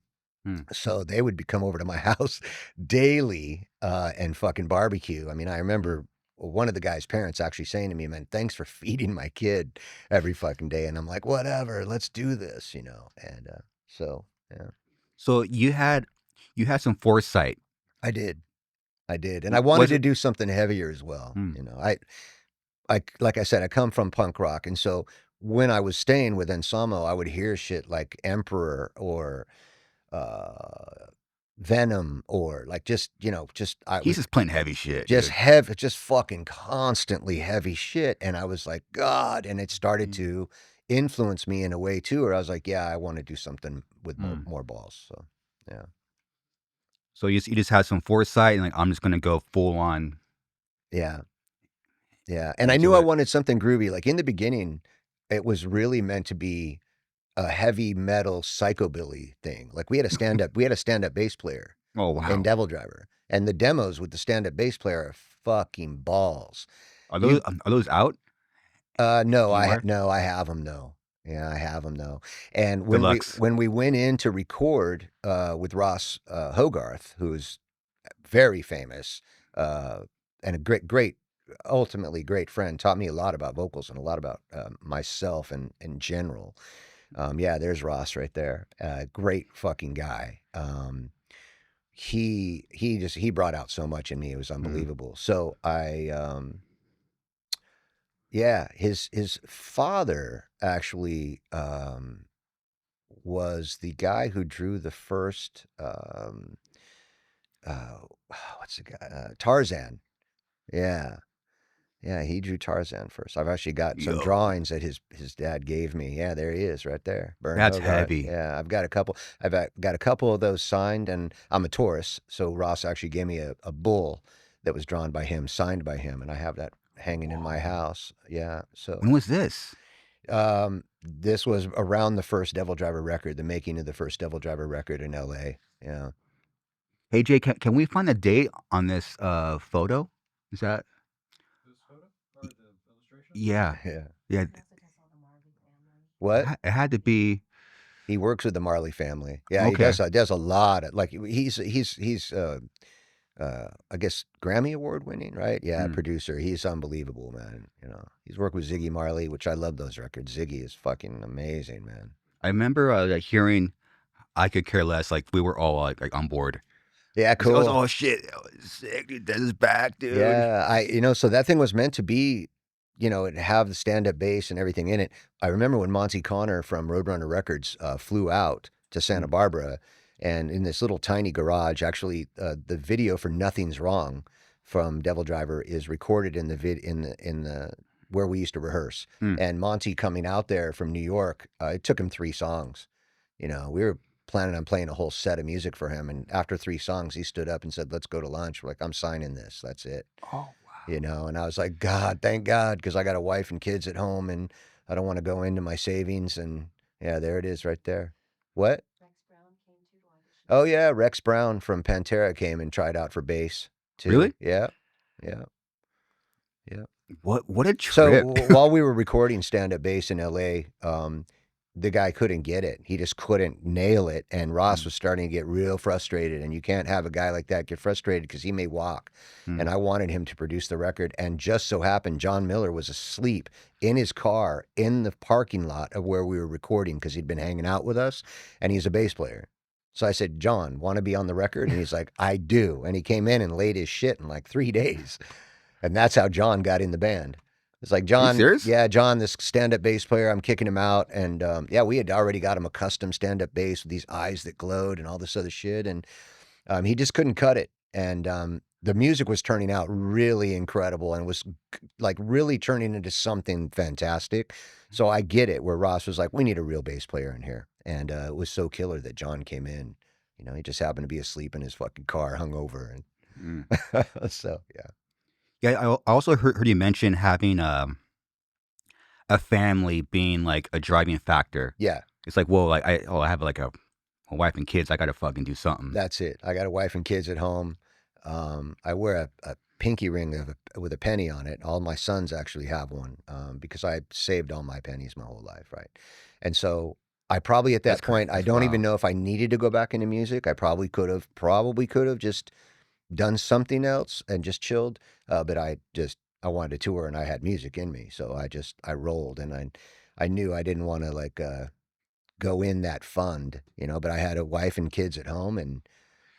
So they would come over to my house daily and fucking barbecue. I mean, I remember one of the guy's parents actually saying to me, "Man, thanks for feeding my kid every fucking day." And I'm like, "Whatever, let's do this," And so yeah.
So you had some foresight.
I did. And I wanted to do something heavier as well. I like I said, I come from punk rock. And so when I was staying with Anselmo, I would hear shit like Emperor or Venom or like he's
just playing heavy shit.
Just fucking constantly heavy shit. And I was like, God, and it started to influence me in a way too, where I was like, yeah, I want to do something with more balls. So yeah.
So you just had some foresight and like, I'm just going to go full on.
Yeah. Yeah. And I knew I wanted something groovy. Like in the beginning, it was really meant to be a heavy metal psychobilly thing. Like we had a stand-up bass player.
Oh, wow.
In Devildriver. And the demos with the stand-up bass player are fucking balls.
Are those out?
No, I have them though. Yeah, I have them though. And when we went in to record with Ross Hogarth, who's very famous and a great, ultimately great friend, taught me a lot about vocals and a lot about myself and in general. Yeah, there's Ross right there. Great fucking guy. He brought out so much in me. It was unbelievable. So yeah, his father actually was the guy who drew the first what's the guy? Tarzan. Yeah. Yeah, he drew Tarzan first. I've actually got some drawings that his dad gave me. Yeah, there he is right there.
That's heavy.
Yeah, I've got a couple of those signed, and I'm a Taurus, so Ross actually gave me a bull that was drawn by him, signed by him, and I have that hanging in my house. Yeah. So
when was this?
This was around the first Devildriver record, the making of the first Devildriver record in LA. Yeah.
Hey Jay, can we find a date on this photo? Is that
this photo or the illustration?
Yeah.
What?
It had to be.
He works with the Marley family. Yeah,
okay.
He does a lot of, like he's I guess Grammy Award winning, right? Yeah, producer. He's unbelievable, man. He's worked with Ziggy Marley, which I love those records. Ziggy is fucking amazing, man.
I remember hearing "I Could Care Less." Like we were all like on board.
Yeah, cool.
I was, oh shit, sick, dude. That is back, dude.
Yeah, so that thing was meant to be, it have the stand-up bass and everything in it. I remember when Monty Connor from Roadrunner Records flew out to Santa Barbara, and in this little tiny garage, actually, the video for "Nothing's Wrong" from Devildriver is recorded in the where we used to rehearse.
Mm.
And Monty coming out there from New York, it took him 3 songs. You know, we were planning on playing a whole set of music for him. And after 3 songs, he stood up and said, let's go to lunch. We're like, I'm signing this. That's it.
Oh, wow.
You know, and I was like, God, thank God, because I got a wife and kids at home and I don't want to go into my savings. And yeah, there it is right there. What? Oh, yeah. Rex Brown from Pantera came and tried out for bass, too.
Really?
Yeah. Yeah. Yeah.
What a trip.
So while we were recording stand-up bass in LA, the guy couldn't get it. He just couldn't nail it. And Ross was starting to get real frustrated. And you can't have a guy like that get frustrated because he may walk. And I wanted him to produce the record. And just so happened, John Miller was asleep in his car in the parking lot of where we were recording because he'd been hanging out with us. And he's a bass player. So I said, John, want to be on the record? And he's like, I do. And he came in and laid his shit in like 3 days. And that's how John got in the band. It's like, John, yeah, John, this stand-up bass player, I'm kicking him out. And yeah, we had already got him a custom stand-up bass with these eyes that glowed and all this other shit. And he just couldn't cut it. And the music was turning out really incredible and was like really turning into something fantastic. So I get it where Ross was like, we need a real bass player in here. And it was so killer that John came in. You know, he just happened to be asleep in his fucking car, hungover. And so, yeah.
Yeah, I also heard you mention having a family being like a driving factor.
Yeah.
It's like, whoa, like I have like a wife and kids. I got to fucking do something.
That's it. I got a wife and kids at home. I wear a pinky ring with a penny on it. All my sons actually have one because I saved all my pennies my whole life, right? And so I probably at that point, I don't even know if I needed to go back into music. I probably could have just done something else and just chilled. But I wanted to tour and I had music in me. So I rolled and I knew I didn't want to like go in that fund, you know, but I had a wife and kids at home. And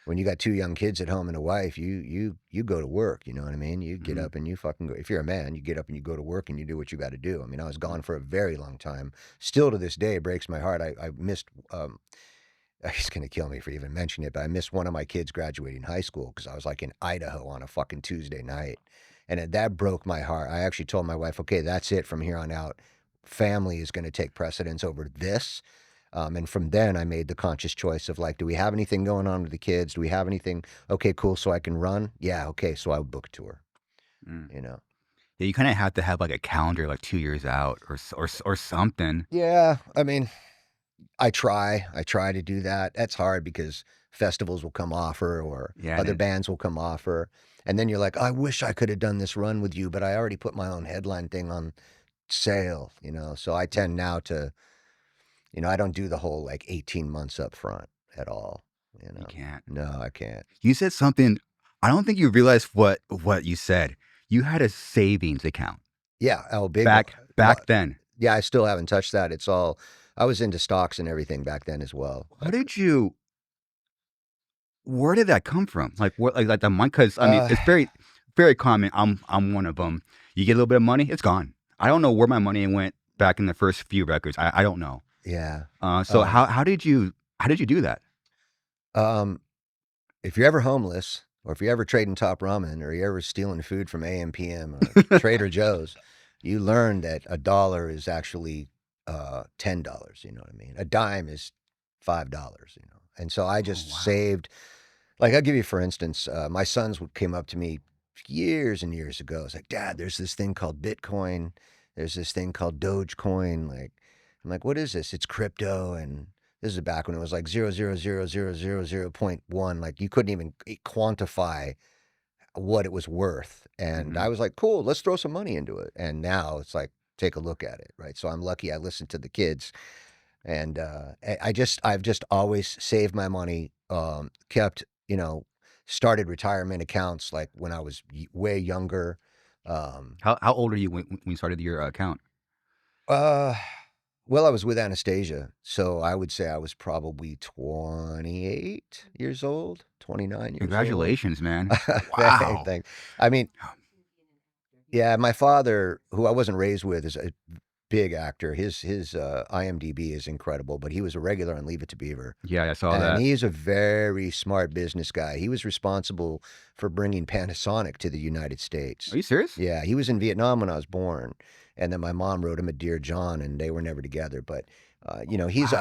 when you got 2 young kids at home and a wife, you go to work, you know what I mean? You get up and you fucking go. If you're a man, you get up and you go to work and you do what you got to do. I mean, I was gone for a very long time. Still to this day, it breaks my heart. I missed, he's going to kill me for even mentioning it, but I missed one of my kids graduating high school because I was like in Idaho on a fucking Tuesday night. And that broke my heart. I actually told my wife, okay, that's it from here on out. Family is going to take precedence over this. And from then I made the conscious choice of like, do we have anything going on with the kids? Do we have anything? Okay, cool. So I can run. Yeah. Okay. So I would book a tour, you know?
Yeah. You kind of have to have like a calendar, like 2 years out or something.
Yeah. I mean, I try to do that. That's hard because festivals will come offer or other bands will come offer. And then you're like, I wish I could have done this run with you, but I already put my own headline thing on sale, you know? So I tend now to, you know, I don't do the whole like 18 months up front at all. You know,
you can't.
No, I can't.
You said something. I don't think you realized what you said. You had a savings account.
Yeah. Oh, big.
Back then.
Yeah. I still haven't touched that. It's all, I was into stocks and everything back then as well.
Where did that come from? Like what, like the money? Because I mean, it's very, very common. I'm one of them. You get a little bit of money, it's gone. I don't know where my money went back in the first few records. I don't know.
Yeah.
So how did you do that?
If you're ever homeless, or if you're ever trading Top Ramen, or you're ever stealing food from AM PM or Trader Joe's, you learn that $1 is actually $10. You know what I mean? A dime is $5. You know, and so I just saved. Like I'll give you, for instance, my sons came up to me years and years ago. It's like, Dad, there's this thing called Bitcoin. There's this thing called Dogecoin. Like, I'm like, what is this? It's crypto. And this is back when it was like 0.00000.1. Like you couldn't even quantify what it was worth. And I was like, cool, let's throw some money into it. And now it's like, take a look at it. Right. So I'm lucky I listened to the kids. And I've just always saved my money, kept, you know, started retirement accounts like when I was way younger.
How old are you when you started your account?
Well, I was with Anastasia, so I would say I was probably 28 years old, 29 years
Congratulations,
old.
man.
Wow. Thanks. I mean, yeah, my father, who I wasn't raised with, is big actor. His IMDb is incredible, but he was a regular on Leave It to Beaver.
Yeah, I saw
and
that.
He's a very smart business guy. He was responsible for bringing Panasonic to the United States.
Are you serious?
Yeah, he was in Vietnam when I was born, and then my mom wrote him a Dear John, and they were never together. But he's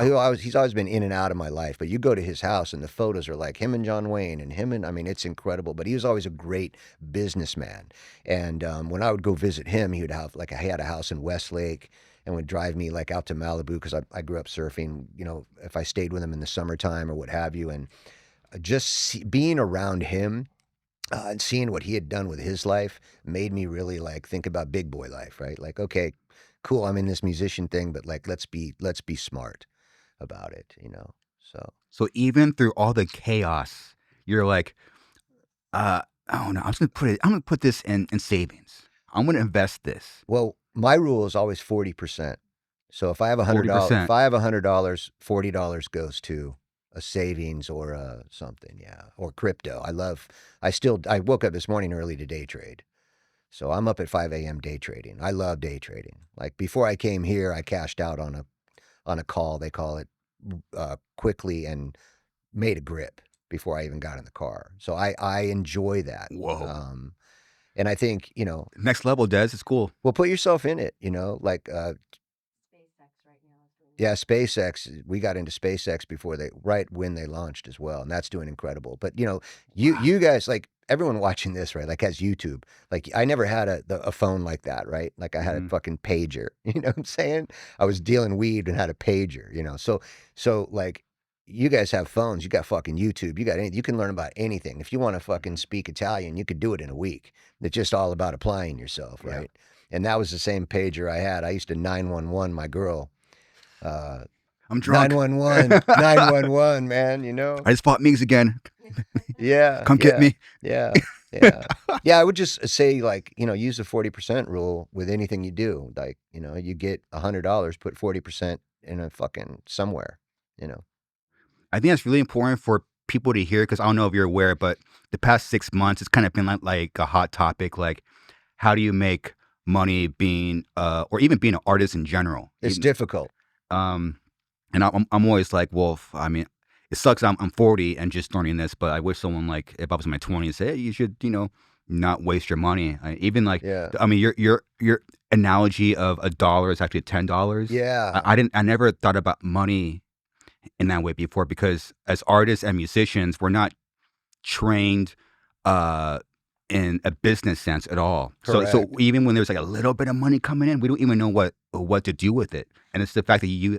always been in and out of my life. But you go to his house, and the photos are like him and John Wayne, and him and I mean, it's incredible. But he was always a great businessman. And when I would go visit him, he would have like he had a house in Westlake, and would drive me like out to Malibu because I grew up surfing. If I stayed with him in the summertime or what have you, and just being around him. And seeing what he had done with his life made me really like think about big boy life, right? Like, okay, cool, I'm in this musician thing, but like, let's be smart about it,
So even through all the chaos, you're like, oh no, I'm gonna put this in savings. I'm gonna invest this.
Well, my rule is always 40%. So if I have $100,
40%.
if I have $100, $40 goes to a savings or something, or crypto. I woke up this morning early to day trade. So I'm up at 5 a.m. day trading. I love day trading. Like before I came here, I cashed out on a call, they call it, quickly, and made a grip before I even got in the car. So I enjoy that.
Whoa.
And I think,
Next level, Des, it's cool.
well, put yourself in it, like yeah, SpaceX. We got into SpaceX right when they launched as well, and that's doing incredible. But you guys, like everyone watching this, right? Like has YouTube. Like I never had a phone like that, right? Like I had a fucking pager. You know what I'm saying? I was dealing weed and had a pager. So like you guys have phones. You got fucking YouTube. You got anything. You can learn about anything. If you want to fucking speak Italian, you could do it in a week. It's just all about applying yourself, right? Yeah. And that was the same pager I had. I used to 911 my girl.
I'm drunk.
911, 911, man.
I just fought Mings again.
Yeah.
Come get me.
Yeah. Yeah. I would just say, like, use the 40% rule with anything you do. Like, you get $100, put 40% in a fucking somewhere.
I think that's really important for people to hear, because I don't know if you're aware, but the past 6 months, it's kind of been like a hot topic. Like, how do you make money being, or even being an artist in general?
It's difficult.
And I'm always like, well, I mean, it sucks. I'm 40 and just learning this, but I wish someone, like, if I was in my 20s, say, hey, you should, not waste your money. Even like,
Yeah.
I mean, your analogy of $1 is actually $10.
Yeah.
I never thought about money in that way before, because as artists and musicians, we're not trained in a business sense at all. So even when there's like a little bit of money coming in, we don't even know what to do with it. And it's the fact that you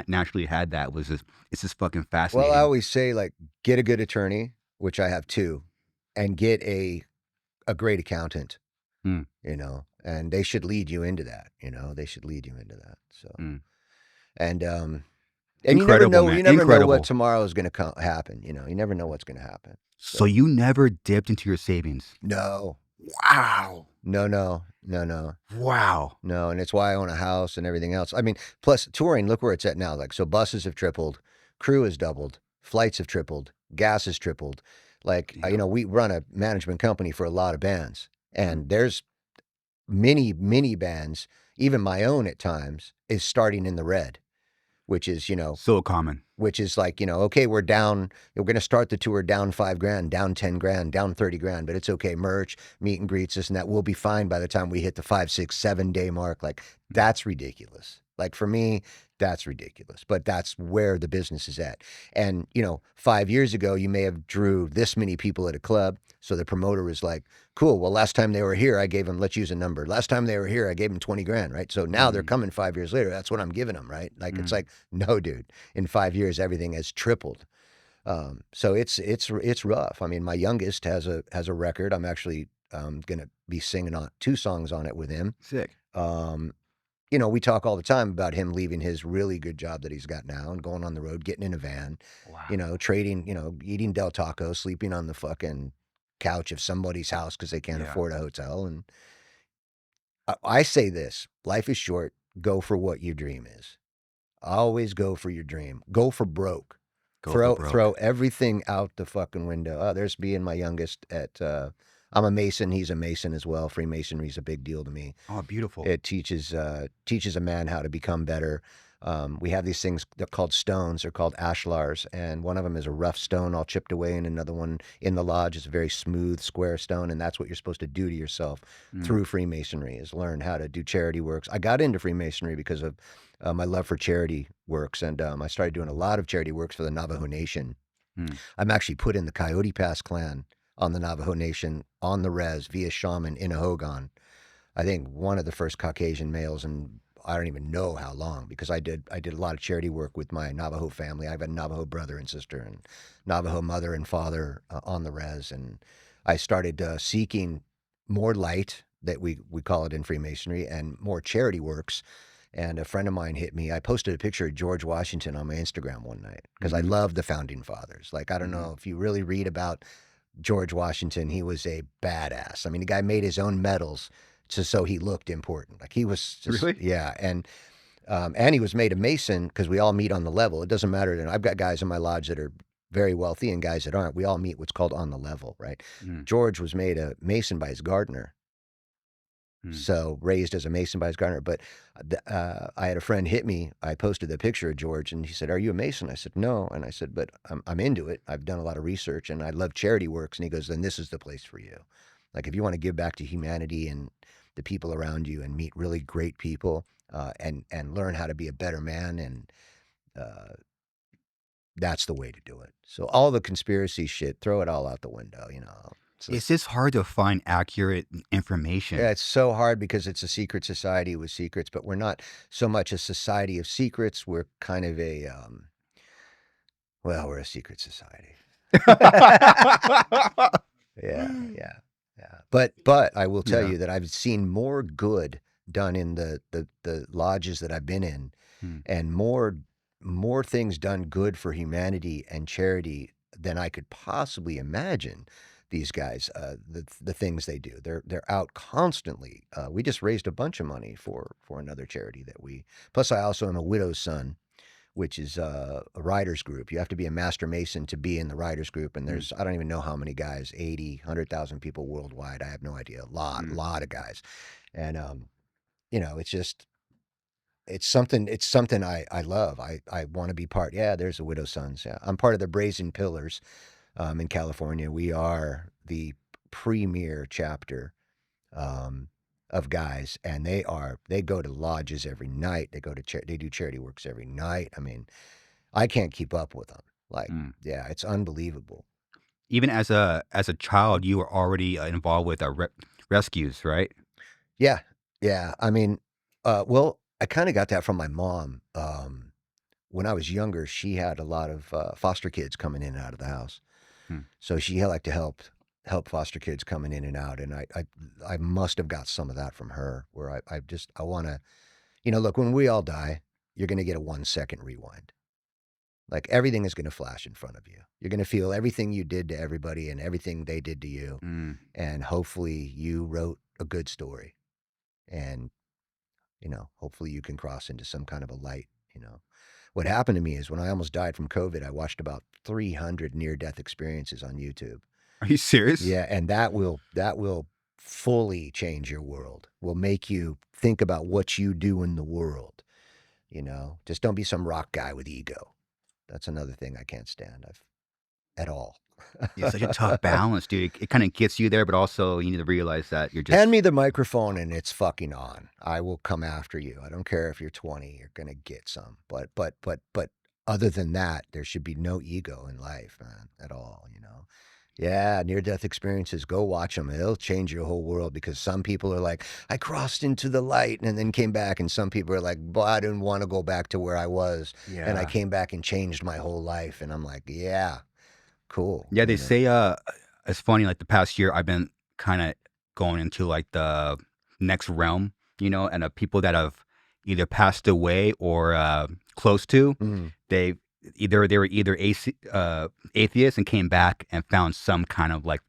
naturally had that it's just fucking fascinating.
Well, I always say, like, get a good attorney, which I have two, and get a great accountant. And they should lead you into that. They should lead you into that. So, and you never know. Man. You never know what tomorrow is going to happen. You never know what's going to happen.
So you never dipped into your savings?
No.
Wow.
No.
Wow.
No, and it's why I own a house and everything else. I mean, plus touring, look where it's at now. Like, so buses have tripled, crew has doubled, flights have tripled, gas has tripled. Like, we run a management company for a lot of bands, and there's many bands, even my own at times, is starting in the red, which is,
so common.
Which is like, okay, we're down, we're going to start the tour down $5,000, down $10,000, down $30,000, but it's okay. Merch, meet and greets, this and that. We'll be fine by the time we hit the 5, 6, 7 day mark. Like, that's ridiculous. Like, for me, that's ridiculous, but that's where the business is at. And, 5 years ago, you may have drew this many people at a club. So the promoter was like, cool. Well, last time they were here, I gave them, let's use a number. Last time they were here, I gave them $20,000, right? So now they're coming 5 years later. That's what I'm giving them, right? Like, it's like, no, dude, in 5 years, everything has tripled. So it's rough. I mean, my youngest has a record. I'm actually going to be singing on 2 songs on it with him.
Sick.
We talk all the time about him leaving his really good job that he's got now and going on the road, getting in a van, trading, eating Del Taco, sleeping on the fucking couch of somebody's house because they can't afford a hotel. And I say this, life is short. Go for what your dream is. Always go for your dream. Go for broke. Throw everything out the fucking window. Oh, there's me and my youngest at I'm a Mason. He's a Mason as well. Freemasonry is a big deal to me.
Oh, beautiful.
It teaches a man how to become better. We have these things, they're called stones. They're called ashlars, and one of them is a rough stone all chipped away, and another one in the lodge is a very smooth, square stone, and that's what you're supposed to do to yourself through Freemasonry, is learn how to do charity works. I got into Freemasonry because of my love for charity works, and I started doing a lot of charity works for the Navajo Nation. I'm actually put in the Coyote Pass clan on the Navajo Nation on the res via shaman in a Hogan. I think one of the first Caucasian males, and I don't even know how long, because I did a lot of charity work with my Navajo family. I have a Navajo brother and sister and Navajo mother and father on the res, and I started seeking more light, that we call it in Freemasonry, and more charity works. And a friend of mine hit me. I posted a picture of George Washington on my Instagram one night because I love the founding fathers. Like, I don't know if you really read about George Washington, he was a badass. I mean, the guy made his own medals so he looked important. Like, he was just,
Really?
yeah. And he was made a Mason, because we all meet on the level. It doesn't matter. And I've got guys in my lodge that are very wealthy and guys that aren't. We all meet what's called on the level, right? George was made a Mason by his gardener. So raised as a Mason by his gardener. But I had a friend hit me. I posted the picture of George, and he said, "Are you a Mason?" I said, "No." And I said, "But I'm into it. I've done a lot of research, and I love charity works." And he goes, "Then this is the place for you. Like, if you want to give back to humanity and the people around you and meet really great people and learn how to be a better man, and that's the way to do it." So all the conspiracy shit, throw it all out the window, you know.
It's just hard to find accurate information.
Yeah, it's so hard because it's a secret society with secrets, but we're not so much a society of secrets. We're kind of a, we're a secret society. Yeah. But I will tell you that I've seen more good done in the lodges that I've been in, and more things done good for humanity and charity than I could possibly imagine. These guys, the things they do, they're out constantly. We just raised a bunch of money for another charity that plus I also am a widow's son, which is a writers group. You have to be a master Mason to be in the writers group. And there's, I don't even know how many guys, 80, 100,000 people worldwide. I have no idea. A lot of guys. And, you know, it's something I love. I want to be part. Yeah, there's the Widow Sons. Yeah. I'm part of the Brazen Pillars. In California, we are the premier chapter of guys, and they go to lodges every night. They do charity works every night. I mean, I can't keep up with them. Like, yeah, it's unbelievable.
Even as a child, you were already involved with rescues, right?
Yeah. I mean, well, I kind of got that from my mom. When I was younger, she had a lot of foster kids coming in and out of the house. So she liked to help foster kids coming in and out. And I must have got some of that from her, where I want to, you know, look, when we all die, you're going to get a 1 second rewind. Like, everything is going to flash in front of you. You're going to feel everything you did to everybody and everything they did to you. And hopefully you wrote a good story, and, you know, hopefully you can cross into some kind of a light, you know. What happened to me is, when I almost died from COVID, I watched about 300 near-death experiences on YouTube.
Are you serious?
Yeah, and that will fully change your world. Will make you think about what you do in the world. You know, just don't be some rock guy with ego. That's another thing I can't stand at all.
It's such a tough balance, dude. It kind of gets you there, but also you need to realize that you're just...
Hand me the microphone and it's fucking on. I will come after you. I don't care if you're 20, you're going to get some. But other than that, there should be no ego in life, man, at all, you know. Yeah, near-death experiences, go watch them. It'll change your whole world, because some people are like, I crossed into the light and then came back, and some people are like, well, I didn't want to go back to where I was, and I came back and changed my whole life. And I'm like, yeah, cool.
Yeah, they say, it's funny, like the past year, I've been kind of going into like the next realm, you know, and people that have either passed away or close to, they were either atheists and came back and found some kind of like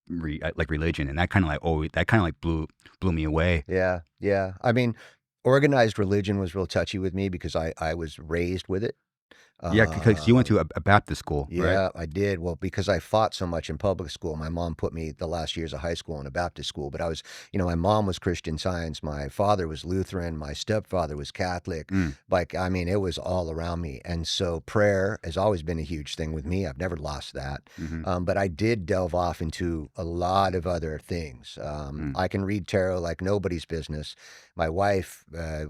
like religion, and that kind of like blew me away.
Yeah. I mean, organized religion was real touchy with me, because I was raised with it.
Yeah, because you went to a Baptist school, right?
Yeah, I did. Well, because I fought so much in public school, my mom put me the last years of high school in a Baptist school. But I was, my mom was Christian Science. My father was Lutheran. My stepfather was Catholic. Like, I mean, it was all around me. And so prayer has always been a huge thing with me. I've never lost that. But I did delve off into a lot of other things. I can read tarot like nobody's business. My wife,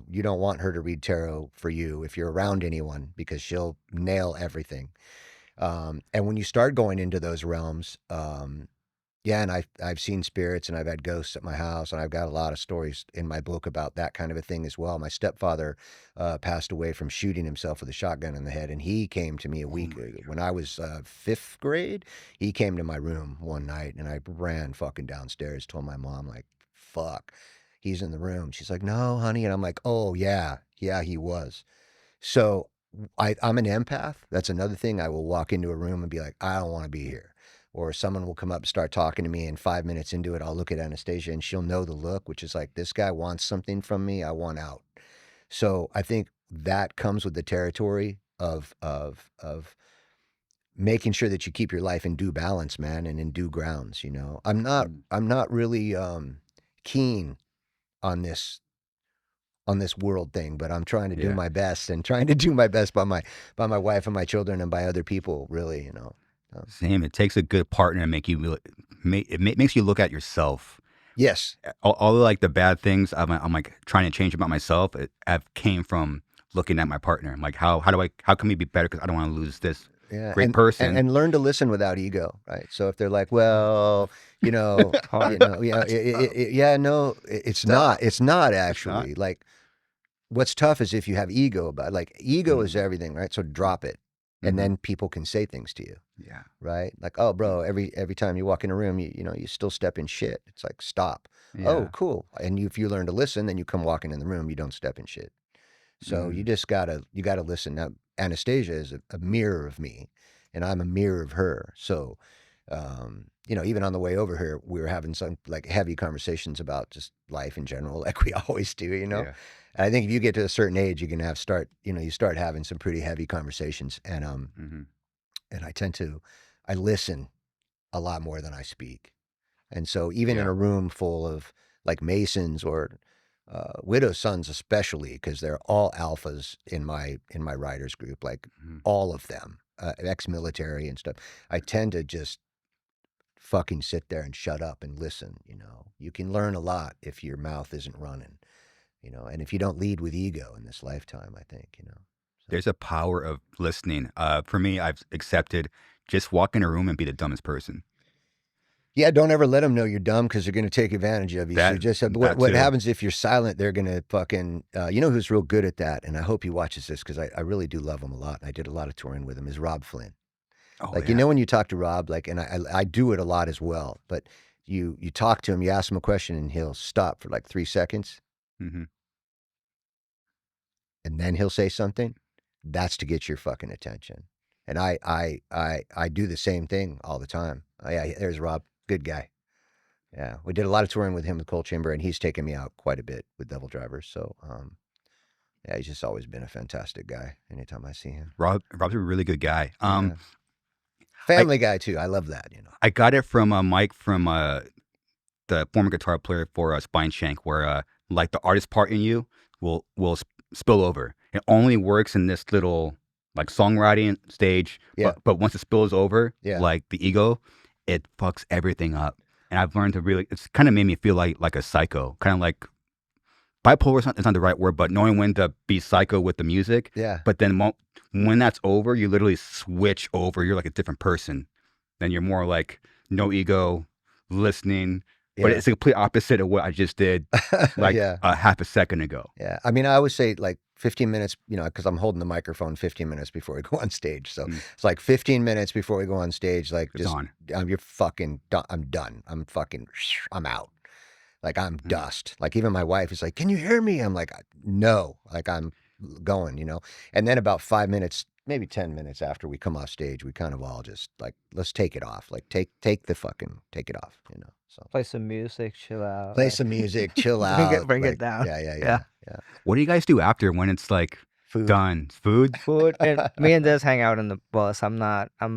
you don't want her to read tarot for you if you're around anyone, because she'll nail everything. And when you start going into those realms, yeah, and I've seen spirits and I've had ghosts at my house, and I've got a lot of stories in my book about that kind of a thing as well. My stepfather passed away from shooting himself with a shotgun in the head, and he came to me a week when I was 5th grade. He came to my room one night, and I ran fucking downstairs, told my mom, like, fuck, he's in the room. She's like, no, honey. And I'm like, oh, yeah, he was. So I'm an empath. That's another thing. I will walk into a room and be like, I don't want to be here. Or someone will come up and start talking to me, and 5 minutes into it, I'll look at Anastasia and she'll know the look, which is like, this guy wants something from me. I want out. So I think that comes with the territory of making sure that you keep your life in due balance, man, and in due grounds. I'm not really keen on this world thing, but I'm trying to do my best, and trying to do my best by my wife and my children and by other people, really,
Same. It takes a good partner to make you, it makes you look at yourself.
Yes.
All the, like, the bad things I'm like trying to change about myself, came from looking at my partner. I'm like, how can we be better? Because I don't want to lose this great person.
And learn to listen without ego, right? So if they're like, well, it's not actually. Like, what's tough is if you have ego about it. Like, ego is everything, right? So drop it. And then people can say things to you.
Yeah.
Right? Like, oh, bro, every time you walk in a room, you still step in shit. It's like, stop. Yeah. Oh, cool. And if you learn to listen, then you come walking in the room, you don't step in shit. So you just gotta listen. Now, Anastasia is a mirror of me, and I'm a mirror of her. So, even on the way over here, we were having some like heavy conversations about just life in general, like we always do, Yeah. And I think if you get to a certain age, you can you start having some pretty heavy conversations. And and I listen a lot more than I speak. And so even in a room full of like Masons or widows' sons, especially, because they're all alphas in my writers group, like all of them, ex-military and stuff, I tend to just fucking sit there and shut up and listen. You can learn a lot if your mouth isn't running. And if you don't lead with ego in this lifetime, I think, So.
There's a power of listening. For me, I've accepted just walk in a room and be the dumbest person.
Yeah, don't ever let them know you're dumb, because they're going to take advantage of you. So just what happens if you're silent, they're going to fucking, who's real good at that, and I hope he watches this, because I really do love him a lot, and I did a lot of touring with him, is Rob Flynn. Oh, like, when you talk to Rob, like, and I do it a lot as well, but you talk to him, you ask him a question, and he'll stop for like 3 seconds. And then he'll say something. That's to get your fucking attention. And I do the same thing all the time. Yeah, there's Rob, good guy. Yeah, we did a lot of touring with him with Cold Chamber, and he's taken me out quite a bit with Devildriver. So, yeah, he's just always been a fantastic guy. Anytime I see him,
Rob's a really good guy.
Family guy too. I love that.
I got it from Mike, from the former guitar player for Spine Shank, where like the artist part in you will spill over. It only works in this little like songwriting stage, but once it spills over, like the ego, it fucks everything up. And I've learned to really, it's kind of made me feel like a psycho, kind of like bipolar. It's not the right word, but knowing when to be psycho with the music.
Yeah.
But then when that's over, you literally switch over. You're like a different person. Then you're more like no ego, listening. But it's the complete opposite of what I just did like a half a second ago.
Yeah. I mean, I always say like 15 minutes, because I'm holding the microphone 15 minutes before we go on stage. So it's like 15 minutes before we go on stage, like
it's on.
You're fucking done. I'm done. I'm out. Like, I'm dust. Like, even my wife is like, can you hear me? I'm like, no, like, I'm going, And then about 5 minutes, maybe 10 minutes after we come off stage, we kind of all just like, let's take it off. Like, take it off, So
play some music, chill out.
Play some music, chill out.
Bring it down.
Yeah.
What do you guys do after, when it's like
Food.
Done. Food.
And me and Des hang out in the bus. I'm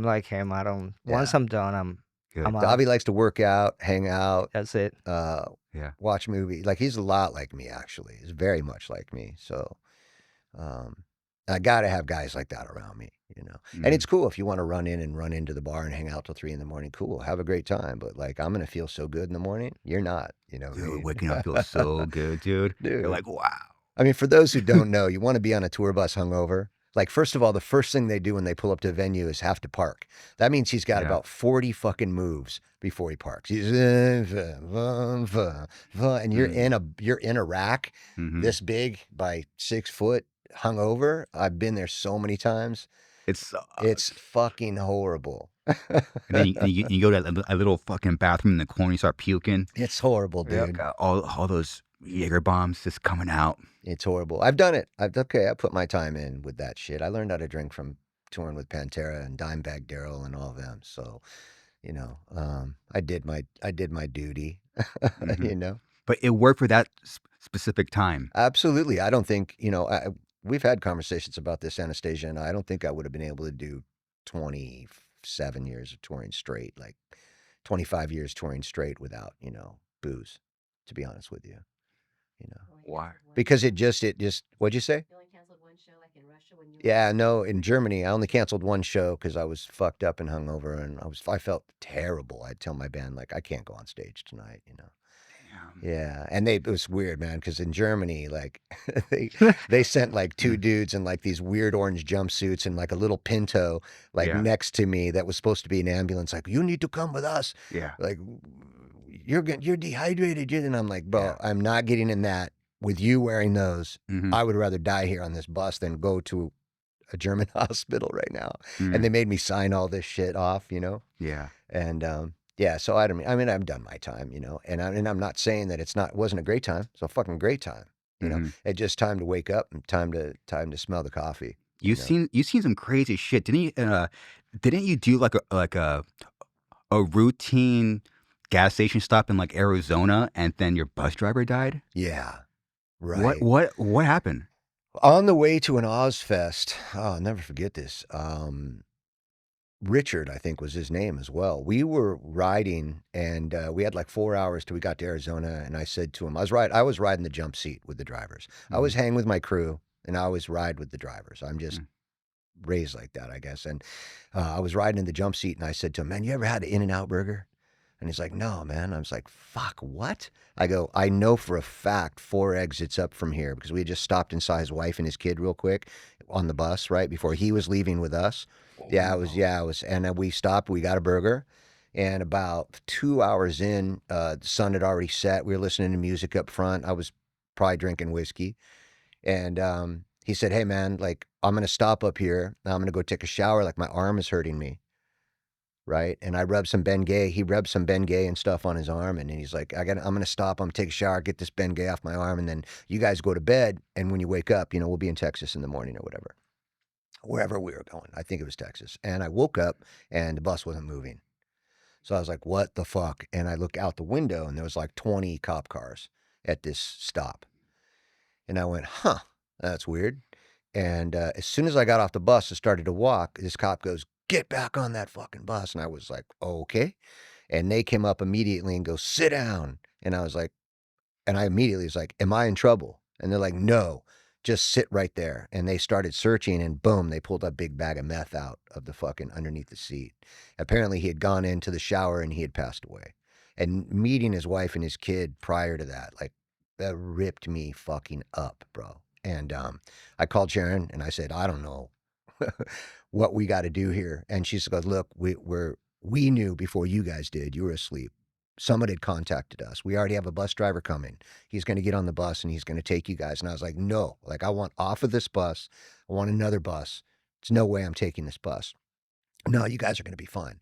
like him. I don't. Once
Yeah.
I'm done,
Good.
I'm out.
Davi likes to work out, hang out,
That's it.
Yeah.
watch movie. Like he's a lot like me, actually. He's very much like me. So I got to have guys like that around me, you know. And it's cool if you want to run into the bar and hang out till 3 a.m. Cool, have a great time. But like, I'm gonna feel so good in the morning. You're not, you know.
Dude, waking up feels so good, dude. You're like, wow.
I mean, for those who don't know, you want to be on a tour bus hungover. Like, first of all, the first thing they do when they pull up to a venue is have to park. That means he's got about 40 fucking moves before he parks. He's and you're in a rack this big by 6 foot, hungover. I've been there so many times.
It's
fucking horrible.
And then you go to a little fucking bathroom in the corner, you start puking.
It's horrible, dude.
Got all those Jaeger bombs just coming out.
It's horrible. I've done it. I put my time in with that shit. I learned how to drink from touring with Pantera and Dimebag Darrell and all of them. So, you know, I did my duty. You know.
But it worked for that specific time.
Absolutely. I don't think, you know, we've had conversations about this, Anastasia, and I don't think I would have been able to do 27 years of touring straight, like 25 years touring straight without, you know, booze, to be honest with you. You know.
Why?
Because it just what'd you say?
You only canceled one show, like in Russia when you.
Yeah, no, in Germany, I only canceled one show because I was fucked up and hungover, and I felt terrible. I'd tell my band, like, I can't go on stage tonight, you know.
Damn.
Yeah, and it was weird, man, because in Germany, like, they sent like 2 dudes in like these weird orange jumpsuits and like a little Pinto, like next to me that was supposed to be an ambulance. Like, you need to come with us.
Yeah.
Like, you're dehydrated. And I'm like, bro, I'm not getting in that with you wearing those. I would rather die here on this bus than go to a German hospital right now. And they made me sign all this shit off, you know?
Yeah.
And, yeah, so I mean, I've done my time, you know, and I'm not saying that it wasn't a great time. It's a fucking great time, you know. It's just time to wake up and time to smell the coffee.
You've seen some crazy shit, didn't you do like a routine gas station stop in like Arizona, and then your bus driver died?
Yeah, right.
What happened?
On the way to an Ozfest, I'll never forget this. Richard, I think, was his name as well. We were riding, and we had like 4 hours till we got to Arizona. And I said to him, I was riding the jump seat with the drivers. I always hang with my crew, and I always ride with the drivers. I'm just raised like that, I guess. And I was riding in the jump seat, and I said to him, man, you ever had an In-N-Out burger? And he's like, no, man. I was like, fuck, what? I go, I know for a fact 4 exits up from here, because we had just stopped and saw his wife and his kid real quick on the bus, right before he was leaving with us. Yeah, it was. And we stopped, we got a burger. And about 2 hours in, the sun had already set. We were listening to music up front. I was probably drinking whiskey. And he said, hey, man, like, I'm going to stop up here. I'm going to go take a shower. Like, my arm is hurting me. Right. And I rubbed some Bengay. He rubbed some Bengay and stuff on his arm. And he's like, I'm going to stop. I'm going to take a shower, get this Bengay off my arm. And then you guys go to bed. And when you wake up, you know, we'll be in Texas in the morning or whatever. Wherever we were going. I think it was Texas. And I woke up and the bus wasn't moving. So I was like, what the fuck? And I look out the window and there was like 20 cop cars at this stop. And I went, huh, that's weird. And as soon as I got off the bus and started to walk, this cop goes, get back on that fucking bus. And I was like, okay. And they came up immediately and go, sit down. And I was like, and I immediately was like, am I in trouble? And they're like, no. Just sit right there. And they started searching, and boom, they pulled a big bag of meth out of the fucking underneath the seat. Apparently he had gone into the shower and he had passed away. And meeting his wife and his kid prior to that, like, that ripped me fucking up, bro. And I called Sharon and I said, I don't know what we got to do here. And she goes, look, we knew before you guys did. You were asleep. Somebody had contacted us. We already have a bus driver coming. He's going to get on the bus and he's going to take you guys. And I was like, no, like, I want off of this bus. I want another bus. There's no way I'm taking this bus. No, you guys are going to be fine.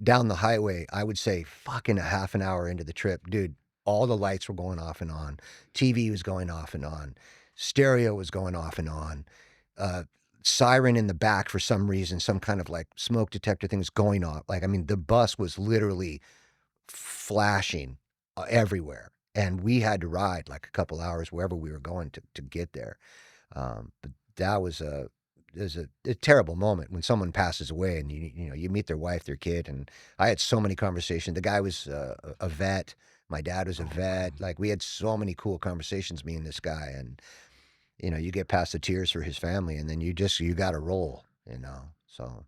Down the highway, I would say fucking a half an hour into the trip, dude, all the lights were going off and on. TV was going off and on. Stereo was going off and on. Siren in the back for some reason, some kind of like smoke detector thing was going off. Like, I mean, the bus was literally flashing everywhere, and we had to ride like a couple hours wherever we were going to get there. But that was a terrible moment when someone passes away and you meet their wife, their kid, and I had so many conversations. The guy was a vet. My dad was a vet. Like we had so many cool conversations, me and this guy, and you get past the tears for his family, and then you got to roll, So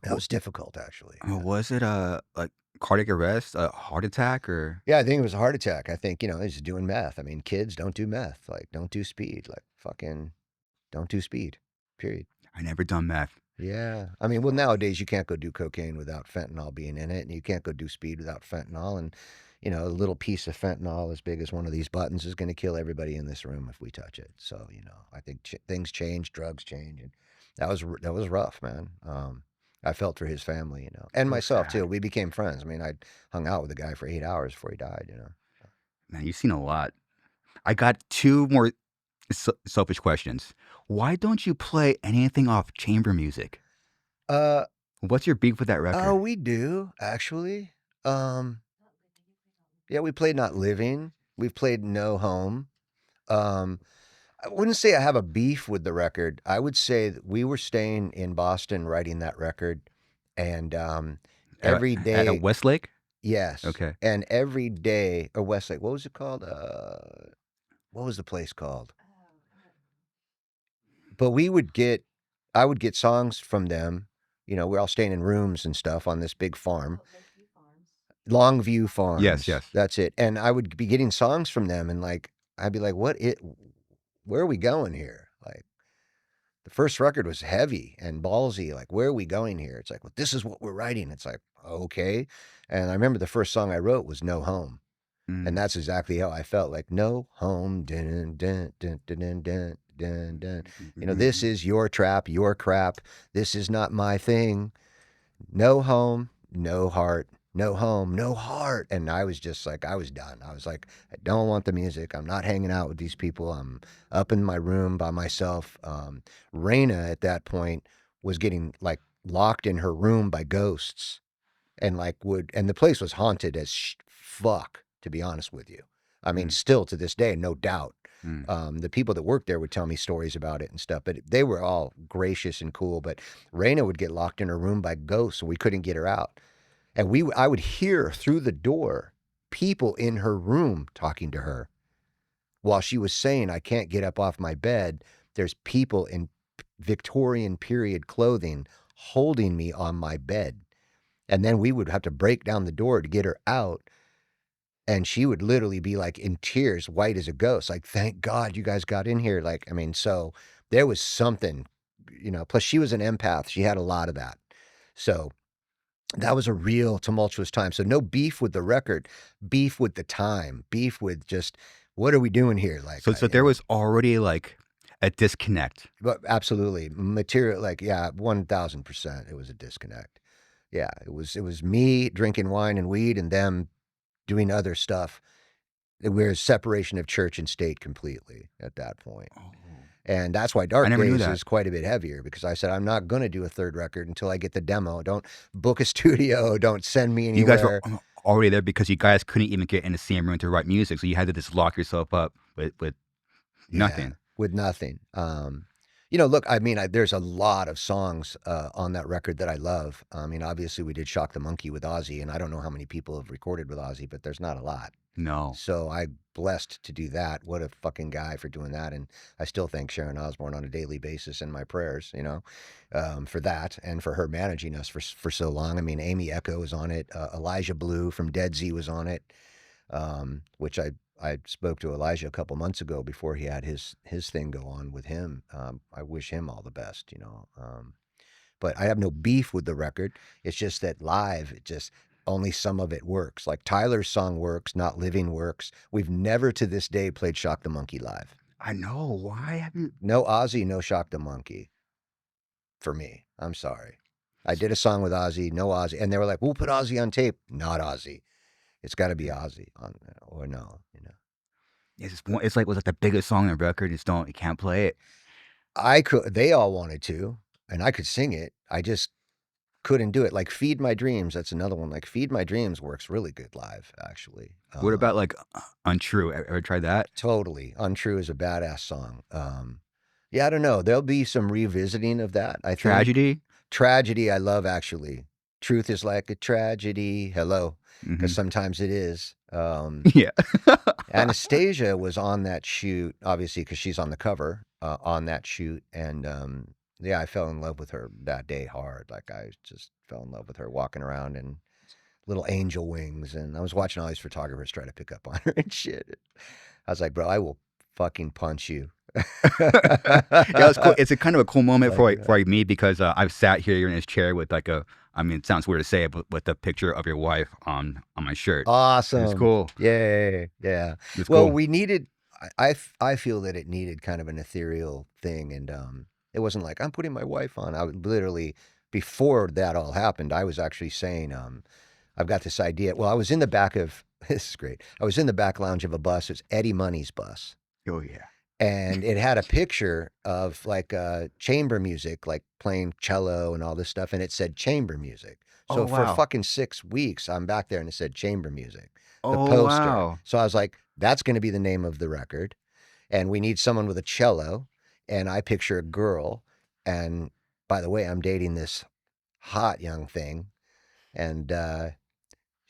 that was difficult, actually.
Was it like cardiac arrest, a heart attack, or?
Yeah, I think it was a heart attack. I think he's doing meth. I mean, kids don't do meth. Like, don't do speed. Like, fucking, don't do speed. Period.
I never done meth.
Yeah, I mean, well, nowadays you can't go do cocaine without fentanyl being in it, and you can't go do speed without fentanyl. And a little piece of fentanyl as big as one of these buttons is going to kill everybody in this room if we touch it. So I think things change, drugs change, and that was rough, man. I felt for his family, and myself too. We became friends. I mean, I hung out with the guy for 8 hours before he died.
Man, you've seen a lot. I got 2 more selfish questions. Why don't you play anything off chamber music? What's your beef with that record?
Oh, we do actually. Yeah, we played Not Living. We've played No Home. I wouldn't say I have a beef with the record. I would say that we were staying in Boston writing that record, and every day
at Westlake.
Yes.
Okay.
And every day, or Westlake. What was it called? What was the place called? But I would get songs from them. We're all staying in rooms and stuff on this big farm. Longview Farms.
Yes.
That's it. And I would be getting songs from them, and I'd be like, where are we going here? Like, the first record was heavy and ballsy. Like, where are we going here? It's like, well, this is what we're writing. It's like, okay. And I remember the first song I wrote was No Home. And that's exactly how I felt. Like, no home. Dun, dun, dun, dun, dun, dun, dun, dun. This is your trap, your crap. This is not my thing. No home, no heart. No home, no heart. And I was just like, I was done. I was like, I don't want the music. I'm not hanging out with these people. I'm up in my room by myself. Raina at that point was getting like locked in her room by ghosts, and and the place was haunted as fuck, to be honest with you. I mean, still to this day, no doubt. The people that worked there would tell me stories about it and stuff, but they were all gracious and cool. But Raina would get locked in her room by ghosts, and we couldn't get her out. And I would hear through the door people in her room talking to her while she was saying, I can't get up off my bed. There's people in Victorian period clothing holding me on my bed. And then we would have to break down the door to get her out. And she would literally be like in tears, white as a ghost. Like, thank God you guys got in here. Like, I mean, so there was something, plus she was an empath. She had a lot of that. So that was a real tumultuous time. So no beef with the record, beef with the time, beef with just, what are we doing here? Like,
so there was already like a disconnect.
But absolutely, material, like, yeah, 1000%. It was a disconnect. Yeah, it was me drinking wine and weed, and them doing other stuff. We're a separation of church and state completely at that point. Oh. And that's why Dark Days is quite a bit heavier, because I said, I'm not going to do a third record until I get the demo. Don't book a studio. Don't send me anywhere.
You guys were already there because you guys couldn't even get in the same room to write music. So you had to just lock yourself up with nothing.
Yeah, with nothing. Look, I mean, there's a lot of songs on that record that I love. I mean, obviously we did Shock the Monkey with Ozzy, and I don't know how many people have recorded with Ozzy, but there's not a lot.
No.
So I'm blessed to do that. What a fucking guy for doing that. And I still thank Sharon Osbourne on a daily basis in my prayers, for that, and for her managing us for so long. I mean, Amy Echo was on it. Elijah Blue from Dead Z was on it, which I spoke to Elijah a couple months ago before he had his thing go on with him. I wish him all the best, but I have no beef with the record. It's just that live, only some of it works. Like Tyler's song works, Not Living works. We've never to this day played Shock the Monkey live.
I know. Why have you?
No Ozzy, no Shock the Monkey. For me, I'm sorry. I did a song with Ozzy, no Ozzy, and they were like, "We'll put Ozzy on tape." Not Ozzy. It's got to be Ozzy on, or no,
It's like, was like the biggest song on the record. You can't play it.
I could. They all wanted to, and I could sing it. I just couldn't do it. Like Feed My Dreams, that's another one. Like Feed My Dreams works really good live, actually.
What about like Untrue? Ever tried that?
Totally. Untrue is a badass song. Yeah, I don't know. There'll be some revisiting of that. I think.
Tragedy.
Tragedy, I love actually. Truth is like a tragedy. Hello, because sometimes it is.
Yeah.
Anastasia was on that shoot, obviously, because she's on the cover on that shoot, and yeah, I fell in love with her that day hard. Like I just fell in love with her walking around and little angel wings, and I was watching all these photographers try to pick up on her and shit. I was like, bro, I will fucking punch you.
Yeah, it's cool. It's a kind of a cool moment for me because I've sat here in this chair with like I mean, it sounds weird to say, but with a picture of your wife on my shirt.
Awesome.
It's cool.
Yeah.
It's
well,
cool.
we needed. I feel that it needed kind of an ethereal thing, and it wasn't like I'm putting my wife on. I would literally before that all happened, I was actually saying, I've got this idea. Well, I was in the back of this is great. I was in the back lounge of a bus. It's Eddie Money's bus.
Oh yeah.
And it had a picture of like chamber music, like playing cello and all this stuff, and it said chamber music. So for fucking 6 weeks, I'm back there and it said chamber music. The poster.
Wow.
So I was like, that's going to be the name of the record. And we need someone with a cello. And I picture a girl. And by the way, I'm dating this hot young thing. And,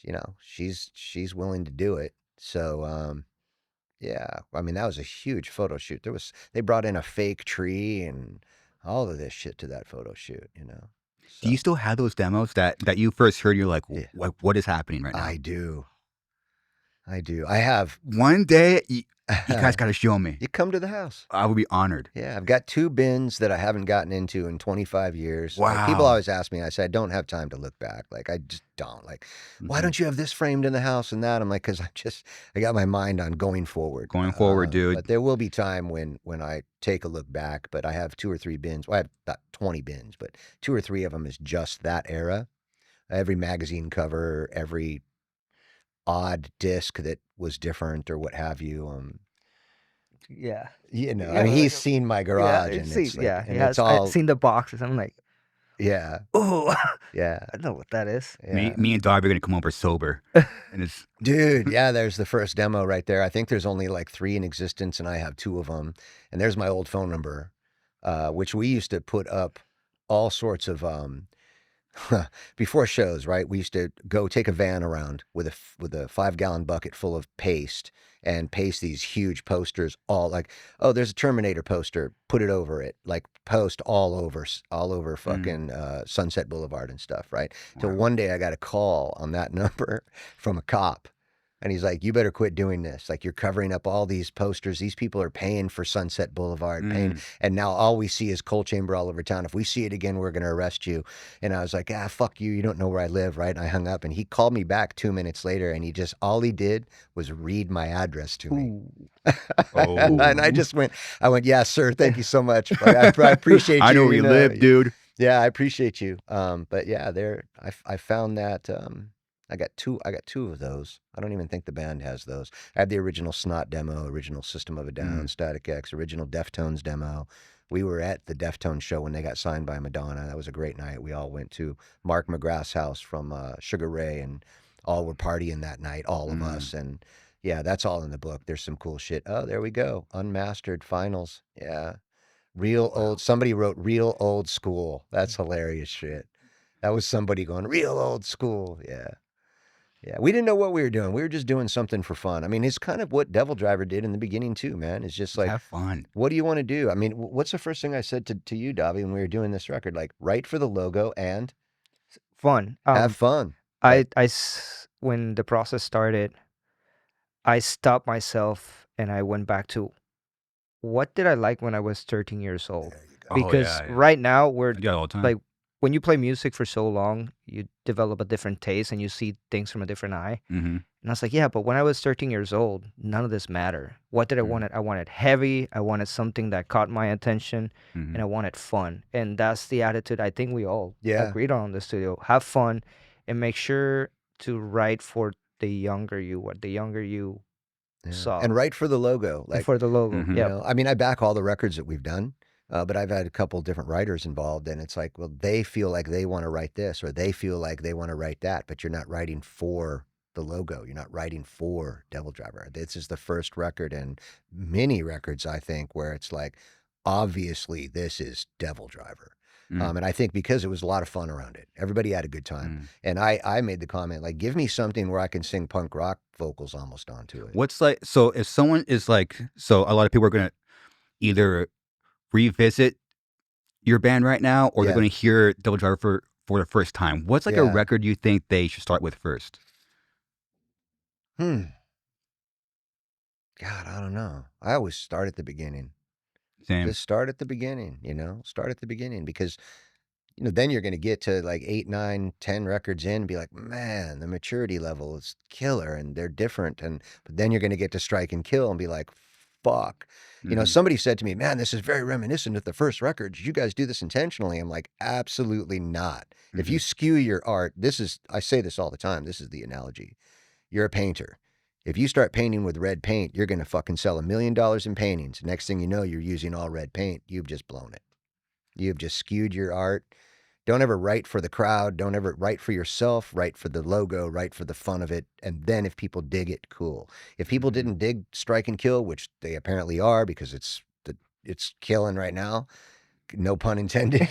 you know, she's willing to do it. So, yeah, I mean, that was a huge photo shoot. They brought in a fake tree and all of this shit to that photo shoot, you know. So,
Do you still have those demos that you first heard? You're like, what is happening right now?
I do. I have.
One day, you guys got to show me.
You come to the house.
I would be honored.
Yeah, I've got 2 bins that I haven't gotten into in 25 years.
Wow.
Like, people always ask me, I say, I don't have time to look back. Like, I just don't. Like, why don't you have this framed in the house and that? I'm like, because I got my mind on going forward.
Going forward, dude.
But there will be time when I take a look back, but I have 2 or 3 bins. Well, I have about 20 bins, but 2 or 3 of them is just that era. Every magazine cover, every odd disc that was different or what have you.
Yeah.
You know,
Yeah,
I mean, he's
like,
seen my garage, and it's like, and it's all,
I've seen the boxes. I'm like,
yeah,
oh,
yeah,
I know what that is.
yeah.
Me and Darby are gonna come over sober, and it's
Dude, yeah, there's the first demo right there. I think there's only like 3 in existence, and I have 2 of them. And there's my old phone number, which we used to put up all sorts of before shows, right? We used to go take a van around with a 5-gallon bucket full of paste and paste these huge posters, all like, oh, there's a Terminator poster, put it over it, like post all over fucking Sunset Boulevard and stuff, right? Till one day I got a call on that number from a cop. And he's like, you better quit doing this. Like, you're covering up all these posters. These people are paying for Sunset Boulevard, paying. And now all we see is Coal Chamber all over town. If we see it again, we're going to arrest you. And I was like, fuck you. You don't know where I live, right? And I hung up. And he called me back 2 minutes later. And all he did was read my address to me. And I just went, yeah, sir. Thank you so much. Like, I appreciate you.
I know where you live, dude.
Yeah, I appreciate you. But yeah, I found that, I got two of those. I don't even think the band has those. I had the original Snot demo, original System of a Down, Static X, original Deftones demo. We were at the Deftones show when they got signed by Madonna. That was a great night. We all went to Mark McGrath's house from Sugar Ray, and all were partying that night, all of us. And yeah, that's all in the book. There's some cool shit. Oh, there we go. Unmastered finals. Yeah. Real old. Somebody wrote real old school. That's hilarious shit. That was somebody going, real old school. Yeah. Yeah, we didn't know what we were doing. We were just doing something for fun. I mean, it's kind of what Devildriver did in the beginning too, man. It's just like,
have fun.
What do you want to do? I mean, what's the first thing I said to you, Davi, when we were doing this record? Like, write for the logo and
Fun.
have fun.
When the process started, I stopped myself and I went back to what did I like when I was 13 years old? Because right now we're
all the time.
like, when you play music for so long, you develop a different taste and you see things from a different eye. And I was like, yeah, but when I was 13 years old, none of this mattered. What did I want? I wanted heavy. I wanted something that caught my attention, and I wanted fun. And that's the attitude I think we all agreed on in the studio. Have fun and make sure to write for the younger you, what the younger you saw.
And write for the logo. Like,
and for the logo,
you know, I mean, I back all the records that we've done. But I've had a couple different writers involved, and it's like, well, they feel like they want to write this, or they feel like they want to write that, but you're not writing for the logo. You're not writing for Devildriver. This is the first record in many records, I think, where it's like, obviously this is Devildriver. And I think because it was a lot of fun around it, everybody had a good time. And I made the comment, like, give me something where I can sing punk rock vocals almost onto it.
What's like, so if someone is like, so a lot of people are going to either revisit your band right now, or they're going to hear Devildriver for the first time. What's like a record you think they should start with first?
God, I don't know. I always start at the beginning.
Same.
Just start at the beginning, you know, start at the beginning, because, you know, then you're going to get to like 8, 9, 10 records in and be like, man, the maturity level is killer and they're different. But then you're going to get to Strike and Kill and be like, fuck. You know, somebody said to me, man, this is very reminiscent of the first record. Did you guys do this intentionally? I'm like, absolutely not. If you skew your art, I say this all the time. This is the analogy. You're a painter. If you start painting with red paint, you're going to fucking sell $1 million in paintings. Next thing you know, you're using all red paint. You've just blown it. You've just skewed your art. Don't ever write for the crowd. Don't ever write for yourself. Write for the logo. Write for the fun of it. And then if people dig it, cool. If people didn't dig Strike and Kill, which they apparently are because it's killing right now, no pun intended.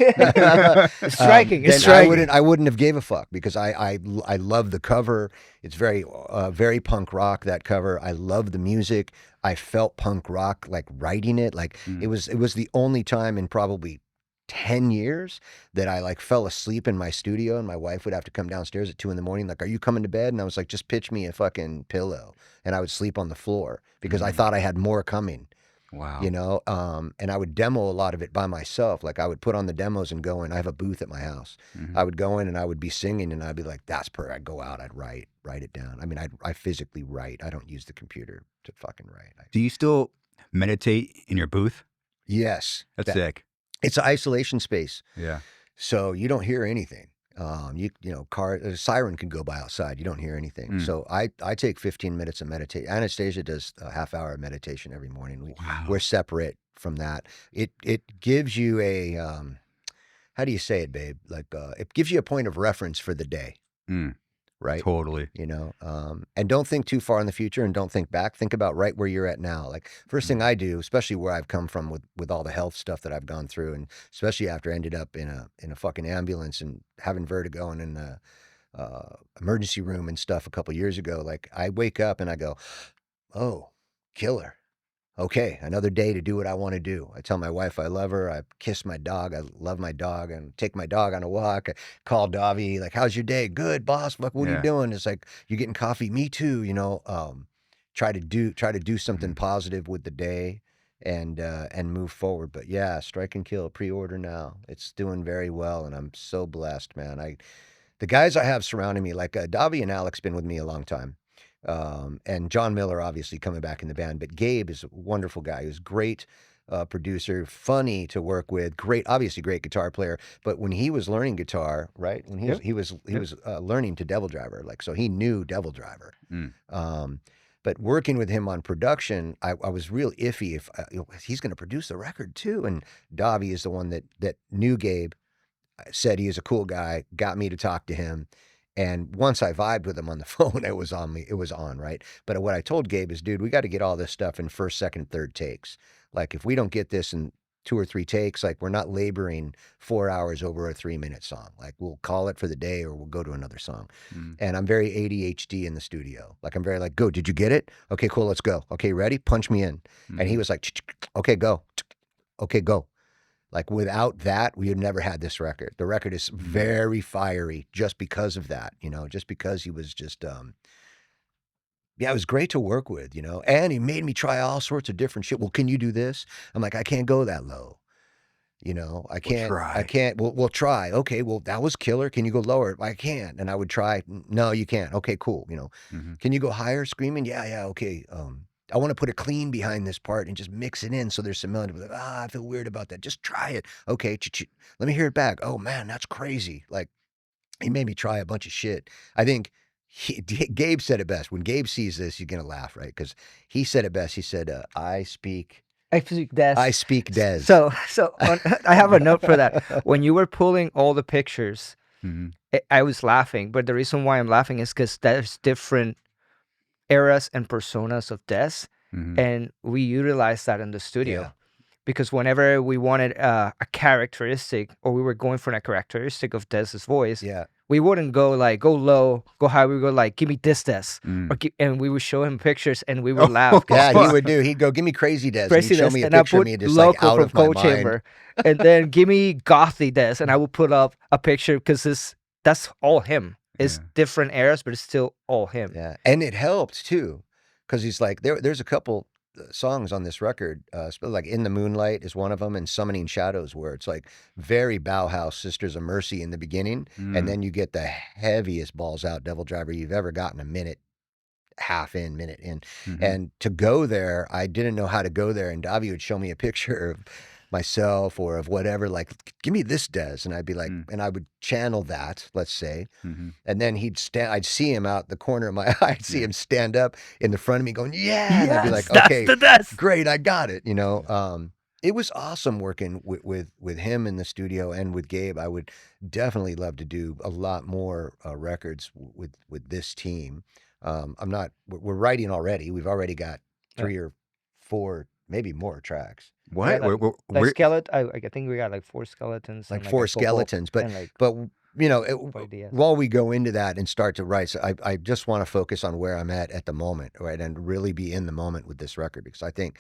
Striking.
I wouldn't have gave a fuck, because I love the cover. It's very very punk rock, that cover. I love the music. I felt punk rock like writing it. Like it was the only time in probably 10 years that I like fell asleep in my studio, and my wife would have to come downstairs at 2 a.m. like, are you coming to bed? And I was like, just pitch me a fucking pillow, and I would sleep on the floor because I thought I had more coming.
Wow.
You know, and I would demo a lot of it by myself. Like I would put on the demos and go in. I have a booth at my house. I would go in and I would be singing, and I'd be like, that's I'd go out, I'd write it down. I mean, I physically write. I don't use the computer to fucking write.
Do you still meditate in your booth?
Yes.
That's sick.
It's an isolation space.
Yeah.
So you don't hear anything. You know, a siren could go by outside. You don't hear anything. So I take 15 minutes of meditation. Anastasia does a half-hour of meditation every morning. We're separate from that. It gives you a, how do you say it, babe? Like, it gives you a point of reference for the day. Right?
Totally.
You know, and don't think too far in the future, and don't think back. Think about right where you're at now. Like, first thing I do, especially where I've come from with all the health stuff that I've gone through, and especially after I ended up in a fucking ambulance and having vertigo and in the emergency room and stuff a couple years ago, like I wake up and I go, oh, killer. Okay, another day to do what I want to do. I tell my wife I love her. I kiss my dog. I love my dog, and take my dog on a walk. I call Davi, like, how's your day? Good, boss. What are you doing? It's like, you getting coffee? Me too. You know, try to do something positive with the day, and move forward. But yeah, Strike and Kill, pre-order now. It's doing very well, and I'm so blessed, man. The guys I have surrounding me, like Davi and Alex, been with me a long time. And John Miller, obviously, coming back in the band. But Gabe is a wonderful guy. He was a great producer, funny to work with, obviously great guitar player. But when he was learning guitar, right, when he was learning to Devildriver, like, so he knew Devildriver. But working with him on production, I was real iffy if he's going to produce the record too. And Davi is the one that knew Gabe, said he is a cool guy, got me to talk to him. And once I vibed with him on the phone, it was on me. It was on, right? But what I told Gabe is, dude, we got to get all this stuff in first, second, third takes. Like, if we don't get this in 2 or 3 takes, like, we're not laboring 4 hours over a 3-minute song. Like, we'll call it for the day, or we'll go to another song. And I'm very ADHD in the studio. Like, I'm very like, go, did you get it? Okay, cool, let's go. Okay, ready? Punch me in. And he was like, okay, go. Okay, go. Like, without that, we had never had this record. The record is very fiery just because of that, you know, just because he was just, it was great to work with, you know, and he made me try all sorts of different shit. Well, can you do this? I'm like, I can't go that low. You know, I can't, we'll try. Okay, well, that was killer. Can you go lower? I can't. And I would try. No, you can't. Okay, cool. You know, can you go higher screaming? Yeah. Okay. I want to put a clean behind this part and just mix it in so there's some melody. Like, I feel weird about that. Just try it. Okay, let me hear it back. Oh man, that's crazy. Like, he made me try a bunch of shit. I think Gabe said it best. When Gabe sees this, he's gonna laugh, right? Because he said it best. He said, I speak Des.
So I have a note for that. When you were pulling all the pictures, I was laughing. But the reason why I'm laughing is because there's different eras and personas of Des, and we utilize that in the studio. because whenever we wanted a characteristic, or we were going for a characteristic of Dez's voice,
Yeah.
we wouldn't go like go low, go high. We would go like, give me this Des, and we would show him pictures, and we would laugh.
Yeah, he would do. He'd go, give me Crazy Des.
Crazy
and he'd show
Des,
me a
and I
picture of
put
me just like
Loco
out
from
of my
Cold
mind.
Chamber, and then give me Gothy Des, and I would put up a picture because that's all him. It's different eras, but it's still all him.
Yeah, and it helped too, because he's like there's a couple songs on this record, like In the Moonlight is one of them, and Summoning Shadows, where it's like very Bauhaus, Sisters of Mercy in the beginning, and then you get the heaviest balls out Devildriver you've ever gotten a minute in. And to go there, I didn't know how to go there, and Davi would show me a picture of myself or of whatever, like, give me this Des, and I'd be like, and I would channel that, let's say, and then I'd see him out the corner of my eye, I'd see him stand up in the front of me going, and I'd be like, okay, great, I got it, It was awesome working with him in the studio and with Gabe. I would definitely love to do a lot more records with this team. We're writing already. We've already got 3 or 4, maybe more tracks.
What?
Yeah, like skeleton. I think we got like 4 skeletons.
Like 4 skeletons, but while we go into that and start to write, so I just want to focus on where I'm at the moment, right, and really be in the moment with this record, because I think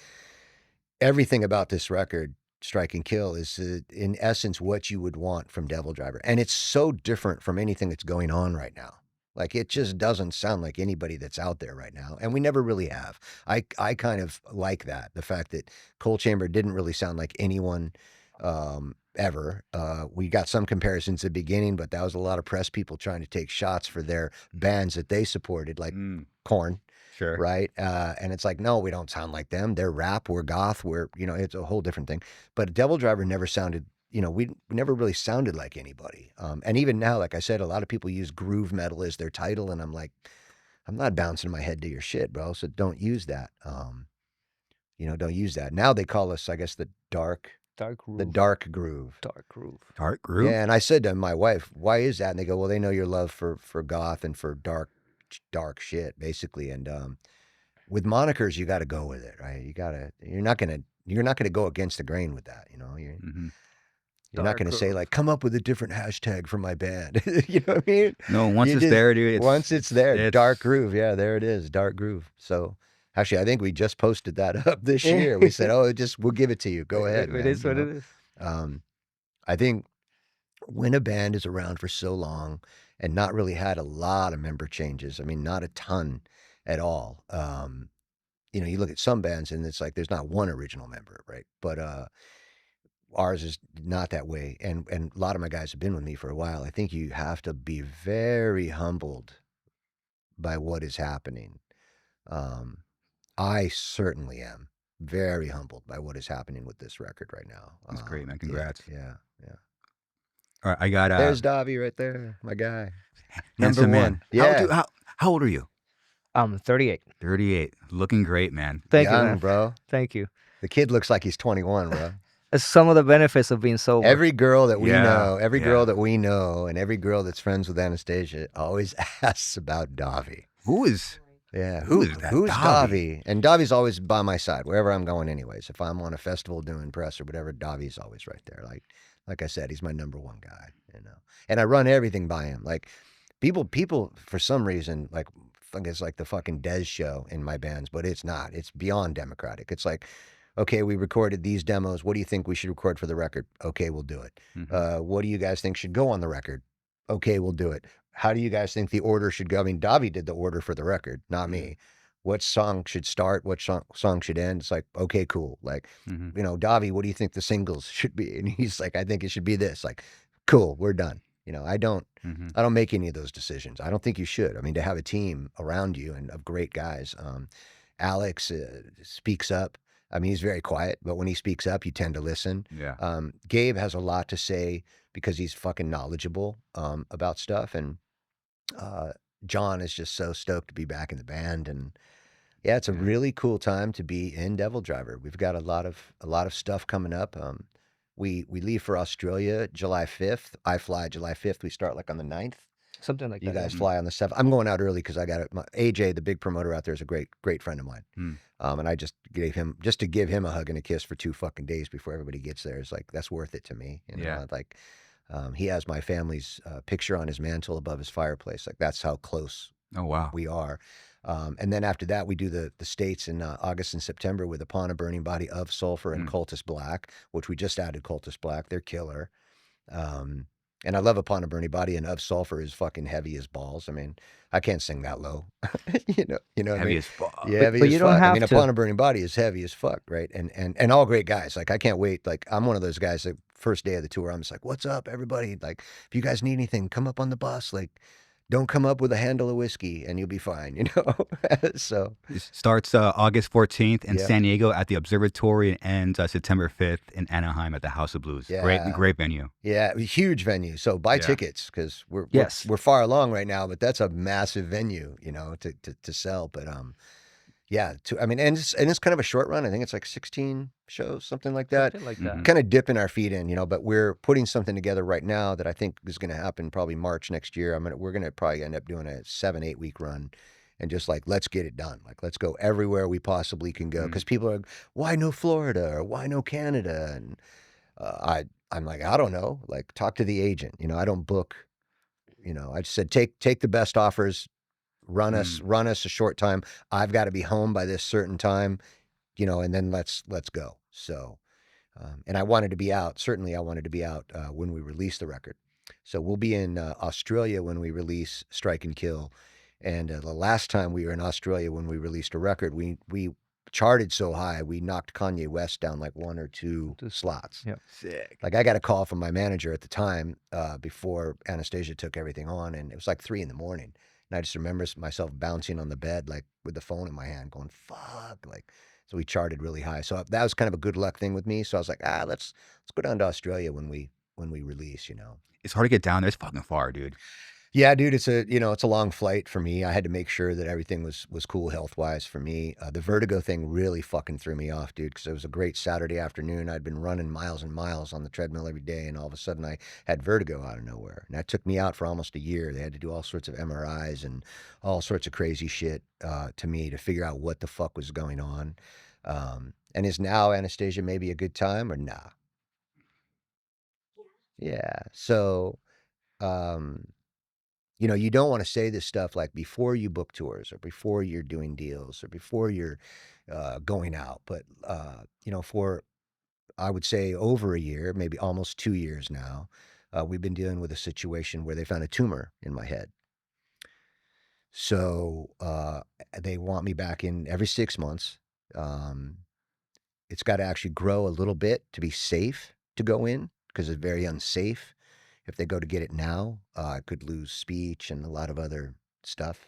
everything about this record, Strike and Kill, is in essence what you would want from Devildriver, and it's so different from anything that's going on right now. Like, it just doesn't sound like anybody that's out there right now. And we never really have. I kind of like that. The fact that Cold Chamber didn't really sound like anyone ever. We got some comparisons at the beginning, but that was a lot of press people trying to take shots for their bands that they supported, like Korn.
Sure.
Right. And it's like, no, we don't sound like them. They're rap, we're goth, it's a whole different thing. But Devildriver never sounded, we never really sounded like anybody. And even now, like I said, a lot of people use groove metal as their title. And I'm like, I'm not bouncing my head to your shit, bro. So don't use that. Don't use that. Now they call us, I guess, the dark groove. The dark groove.
Dark groove.
Dark groove?
Yeah. And I said to my wife, why is that? And they go, well, they know your love for goth and for dark shit, basically. And with monikers, you got to go with it, right? You're not gonna go against the grain with that. You're not going to say, like, come up with a different hashtag for my band. You know what I mean?
No, once it's there, dude.
Once it's there, Dark Groove. Yeah, there it is, Dark Groove. So, actually, I think we just posted that up this year. We said, we'll give it to you. Go ahead, man.
It is what it is.
I think when a band is around for so long and not really had a lot of member changes, I mean, not a ton at all. You look at some bands and it's like there's not one original member, right? But ours is not that way, and a lot of my guys have been with me for a while. I think you have to be very humbled by what is happening. I certainly am very humbled by what is happening with this record right now.
That's great, man. Congrats.
Yeah.
All right, I got
there's Davi right there, my guy.
Number one.
Yeah.
How old are you?
38.
38. Looking great, man.
Thank you,
Young,
man.
bro.
Thank you.
The kid looks like he's 21, bro.
It's some of the benefits of being sober.
Every girl that we know, and every girl that's friends with Anastasia always asks about Davi.
Who's
that?
Who's
Davi? And Davi's always by my side wherever I'm going anyways. If I'm on a festival doing press or whatever, Davi's always right there. Like I said, he's my number one guy, And I run everything by him. Like people for some reason, like, think it's like the fucking Dez show in my bands, but it's not. It's beyond democratic. It's like, okay, we recorded these demos. What do you think we should record for the record? Okay, we'll do it. What do you guys think should go on the record? Okay, we'll do it. How do you guys think the order should go? I mean, Davi did the order for the record, not me. What song should start? What song should end? It's like, okay, cool. Like, Davi, what do you think the singles should be? And he's like, I think it should be this. Like, cool, we're done. I don't make any of those decisions. I don't think you should. I mean, to have a team around you and of great guys. Alex speaks up. I mean, he's very quiet, but when he speaks up, you tend to listen.
Yeah.
Gabe has a lot to say because he's fucking knowledgeable about stuff. And John is just so stoked to be back in the band. And yeah, it's a really cool time to be in Devildriver. We've got a lot of stuff coming up. We leave for Australia July 5th. I fly July 5th. We start like on the 9th.
Something like
You
that.
guys
Yeah.
fly on the 7th. I'm going out early because I got it. AJ, the big promoter out there, is a great friend of mine. And I just gave him, just to give him a hug and a kiss for 2 fucking days before everybody gets there. It's like, that's worth it to me. You know, like, he has my family's picture on his mantle above his fireplace. Like, that's how close we are. And then after that, we do the States in August and September with Upon a Burning Body, Of Sulfur, and Cultist Black, which we just added Cultist Black. They're killer. And I love Upon a Burning Body, and Of Sulfur is fucking heavy as balls. I mean, I can't sing that low. you know what I mean?
As fuck.
Yeah,
But
heavy
you
as
don't
fuck. I
have
mean,
to.
Upon a Burning Body is heavy as fuck, right? And all great guys. Like, I can't wait. Like, I'm one of those guys that first day of the tour, I'm just like, what's up, everybody? Like, if you guys need anything, come up on the bus. Like, don't come up with a handle of whiskey and you'll be fine, you know? So
it starts August 14th in
Yeah.
San Diego at the Observatory and ends September 5th in Anaheim at the House of Blues.
Yeah.
Great venue.
Yeah, huge venue. So buy tickets because we're far along right now, but that's a massive venue, you know, to sell. But yeah, I mean, and it's kind of a short run. I think it's like 16 shows, something like that.
Something like that.
Kind of dipping our feet in, you know. But we're putting something together right now that I think is going to happen probably March next year. We're going to probably end up doing a 7-8 week run. And just like, let's get it done. Like, let's go everywhere we possibly can go. Because people are, why no Florida or why no Canada? And I'm like, I don't know. Like, talk to the agent. You know, I don't book. You know, I just said take the best offers, run us a short time. I've got to be home by this certain time, you know, and then let's go. So, and I wanted to be out. Certainly, I wanted to be out when we release the record. So we'll be in Australia when we release Strike and Kill. And the last time we were in Australia when we released a record, we charted so high, we knocked Kanye West down like 1 or 2 slots.
Yeah.
Sick.
Like, I got a call from my manager at the time before Anastasia took everything on, and it was like 3 a.m. And I just remember myself bouncing on the bed, like with the phone in my hand going, fuck. Like, so we charted really high. So that was kind of a good luck thing with me. So I was like, let's go down to Australia when we release, you know.
It's hard to get down there. It's fucking far, dude.
Yeah, dude, it's a long flight for me. I had to make sure that everything was cool health-wise for me. The vertigo thing really fucking threw me off, dude, because it was a great Saturday afternoon. I'd been running miles and miles on the treadmill every day, and all of a sudden I had vertigo out of nowhere. And that took me out for almost a year. They had to do all sorts of MRIs and all sorts of crazy shit to me to figure out what the fuck was going on. And is now Anastasia maybe a good time or nah? Yeah. So, you know, you don't want to say this stuff like before you book tours or before you're doing deals or before you're going out. But, you know, for, I would say, over a year, maybe almost 2 years now, we've been dealing with a situation where they found a tumor in my head. So they want me back in every 6 months. It's got to actually grow a little bit to be safe to go in because it's very unsafe. If they go to get it now, I could lose speech and a lot of other stuff.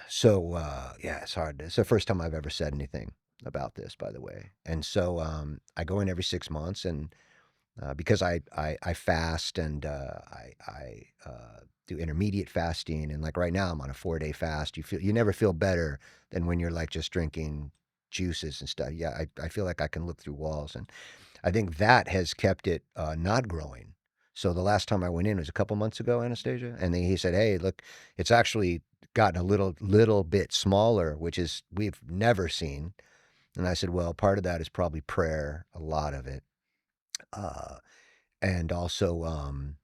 So, yeah, it's hard. It's the first time I've ever said anything about this, by the way. And so I go in every 6 months, and because I fast and I do intermediate fasting, and like right now I'm on a 4-day fast. You never feel better than when you're like just drinking juices and stuff. Yeah, I feel like I can look through walls, and I think that has kept it not growing. So the last time I went in was a couple months ago, Anastasia, and he said, "Hey, look, it's actually gotten a little bit smaller, which is we've never seen." And I said, "Well, part of that is probably prayer, a lot of it, and also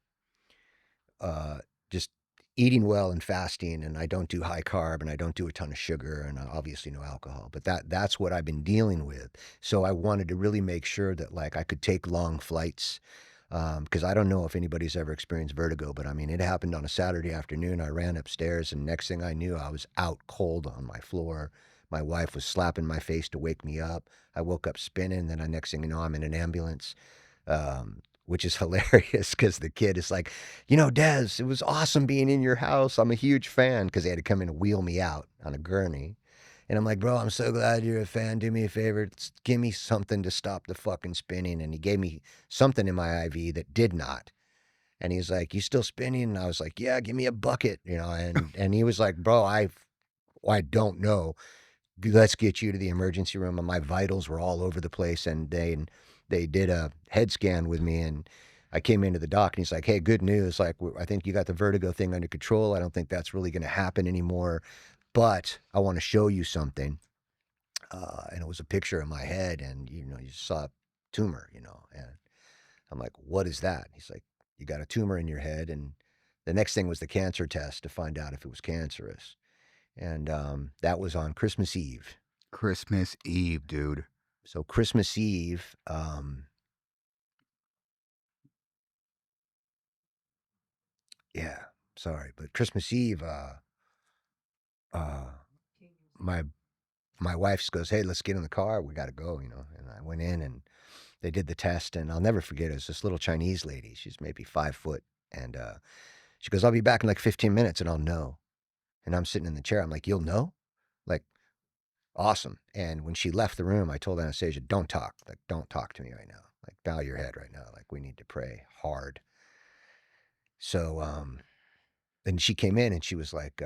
just eating well and fasting. And I don't do high carb, and I don't do a ton of sugar, and obviously no alcohol. But that's what I've been dealing with. So I wanted to really make sure that like I could take long flights." Because I don't know if anybody's ever experienced vertigo, but I mean, it happened on a Saturday afternoon. I ran upstairs, and next thing I knew, I was out cold on my floor. My wife was slapping my face to wake me up. I woke up spinning. Then next thing you know, I'm in an ambulance, which is hilarious because the kid is like, you know, Des, it was awesome being in your house. I'm a huge fan, because they had to come in and wheel me out on a gurney. And I'm like, bro, I'm so glad you're a fan. Do me a favor. Give me something to stop the fucking spinning. And he gave me something in my IV that did not. And he's like, you still spinning? And I was like, yeah, give me a bucket, you know. And he was like, bro, I don't know. Let's get you to the emergency room. And my vitals were all over the place. And they did a head scan with me. And I came into the doc and he's like, hey, good news. Like, I think you got the vertigo thing under control. I don't think that's really going to happen anymore, but I want to show you something. And it was a picture of my head, and, you saw a tumor, and I'm like, what is that? He's like, you got a tumor in your head. And the next thing was the cancer test to find out if it was cancerous. And that was on Christmas Eve.
Christmas Eve, dude.
So Christmas Eve, yeah, sorry, but Christmas Eve, my wife goes, hey, let's get in the car. We got to go, And I went in and they did the test, and I'll never forget it. It was this little Chinese lady. She's maybe 5 foot. And she goes, I'll be back in like 15 minutes and I'll know. And I'm sitting in the chair. I'm like, you'll know? Like, awesome. And when she left the room, I told Anastasia, don't talk. Like, don't talk to me right now. Like, bow your head right now. Like, we need to pray hard. So, and she came in and she was like,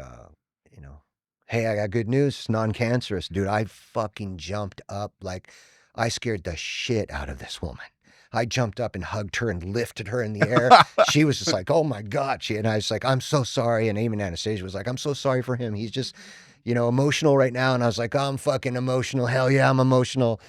hey, I got good news. It's non-cancerous. Dude, I fucking jumped up. Like, I scared the shit out of this woman. I jumped up and hugged her and lifted her in the air. She was just like, oh my God. And I was like, I'm so sorry. And even Anastasia was like, I'm so sorry for him. He's just, emotional right now. And I was like, I'm fucking emotional. Hell yeah, I'm emotional.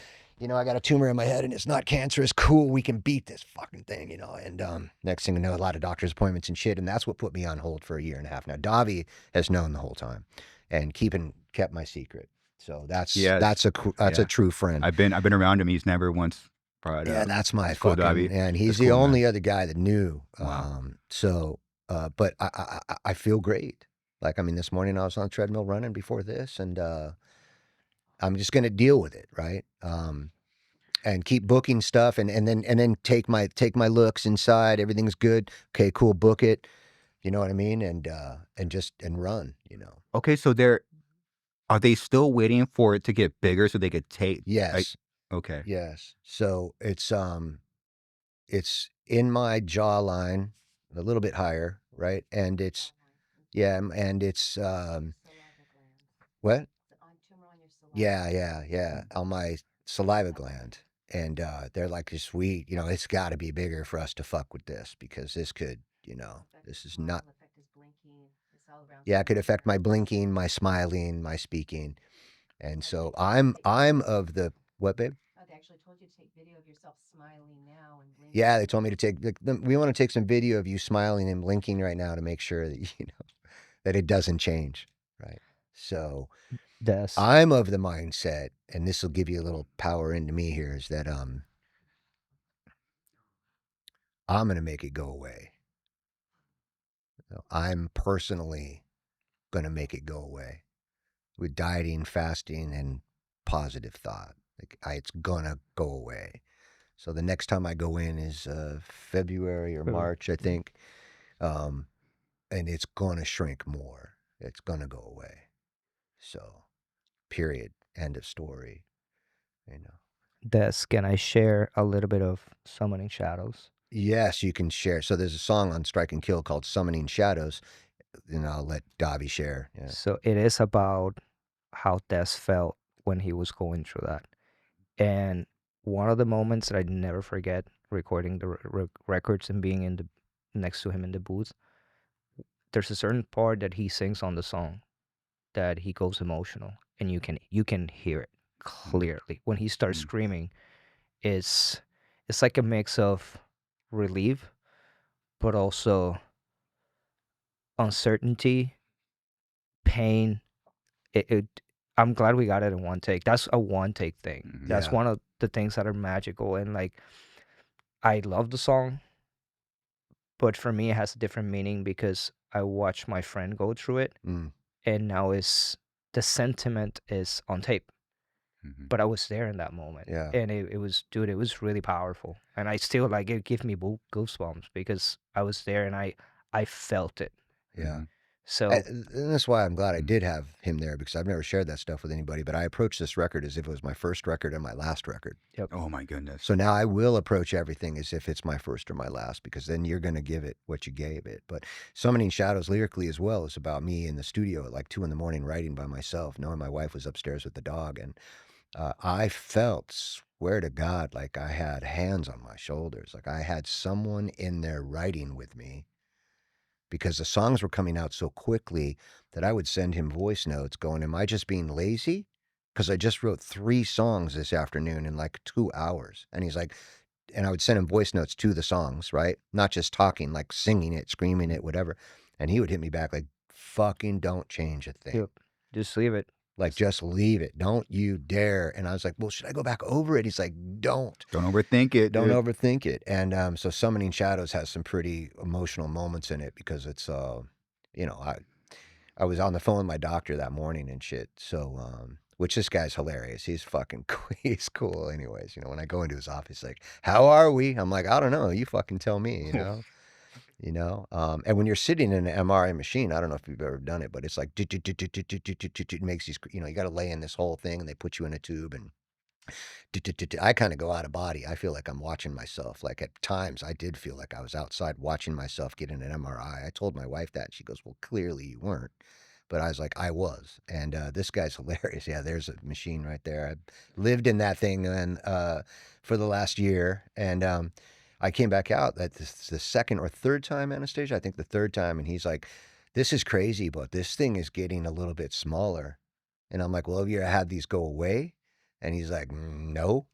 I got a tumor in my head and it's not cancerous. Cool, we can beat this fucking thing, And next thing I know, a lot of doctor's appointments and shit. And that's what put me on hold for 1.5 years. Now, Davi has known the whole time and kept my secret. So that's a true friend.
I've been around him. He's never once brought
Yeah,
up.
that's my
cool,
fucking,
Davi.
and he's
That's
the
cool,
only
man.
other guy that knew.
Wow.
But I feel great. Like, I mean, this morning I was on the treadmill running before this, and I'm just going to deal with it, right? And keep booking stuff, and then take my looks inside. Everything's good. Okay, cool. Book it. You know what I mean? And run.
Okay, so are they still waiting for it to get bigger so they could take?
Yes.
Okay.
Yes. So it's in my jawline, a little bit higher, right? And it's what? Yeah, on my saliva gland. And they're like, sweet, it's got to be bigger for us to fuck with this, because this could, this is not. Yeah, it could affect my blinking, my smiling, my speaking. And so I'm of the, what, babe?
Oh, they actually told you to take video of yourself smiling now and blinking.
Yeah, they told me to take, we want to take some video of you smiling and blinking right now to make sure that, that it doesn't change, right? So I'm of the mindset, and this will give you a little power into me here, is that I'm going to make it go away. I'm personally going to make it go away with dieting, fasting, and positive thought. Like, it's going to go away. So the next time I go in is February or March, I think. And it's going to shrink more. It's going to go away. So, period. End of story.
Can I share a little bit of Summoning Shadows?
Yes, you can share. So there's a song on Strike and Kill called Summoning Shadows. And I'll let Davi share. Yeah.
So it is about how Des felt when he was going through that. And one of the moments that I never forget, recording the records and being next to him in the booth, there's a certain part that he sings on the song that he goes emotional, and you can hear it clearly. When he starts screaming, it's like a mix of relief, but also uncertainty, pain. I'm glad we got it in one take. That's a one take thing. That's one of the things that are magical. And like, I love the song, but for me, it has a different meaning because I watched my friend go through it, and now the sentiment is on tape. But I was there in that moment, and it was, dude, it was really powerful. And I still, like, it gives me goosebumps because I was there and I felt it.
Yeah.
So
and that's why I'm glad I did have him there, because I've never shared that stuff with anybody. But I approached this record as if it was my first record and my last record.
Yep.
Oh my goodness.
So now I will approach everything as if it's my first or my last, because then you're going to give it what you gave it. But Summoning Shadows lyrically as well is about me in the studio at like 2 a.m. writing by myself, knowing my wife was upstairs with the dog. And I felt, swear to God, like I had hands on my shoulders. Like I had someone in there writing with me, because the songs were coming out so quickly that I would send him voice notes going, am I just being lazy? Because I just wrote 3 songs this afternoon in like 2 hours. And he's like, and I would send him voice notes to the songs, right? Not just talking, like singing it, screaming it, whatever. And he would hit me back like, fucking don't change a thing.
Yep. Just leave it.
Like, just leave it. Don't you dare. And I was like, well, should I go back over it? He's like, don't.
Don't overthink it.
Don't
dude.
overthink it. And so Summoning Shadows has some pretty emotional moments in it, because it's, you know, I was on the phone with my doctor that morning and shit. So, which this guy's hilarious. He's fucking he's cool anyways. You know, when I go into his office, like, how are we? I'm like, I don't know. You fucking tell me, you know? You know, and when you're sitting in an MRI machine, I don't know if you've ever done it, but it's like, it makes these, you know, you got to lay in this whole thing and they put you in a tube and I kind of go out of body. I feel like I'm watching myself. Like at times I did feel like I was outside watching myself get in an MRI. I told my wife that. She goes, well, clearly you weren't. But I was like, I was. And this guy's hilarious. Yeah, there's a machine right there. I lived in that thing and for the last year. And I came back out at the second or third time, Anastasia, I think the third time. And he's like, this is crazy, but this thing is getting a little bit smaller. And I'm like, well, have you ever had these go away? And he's like, no.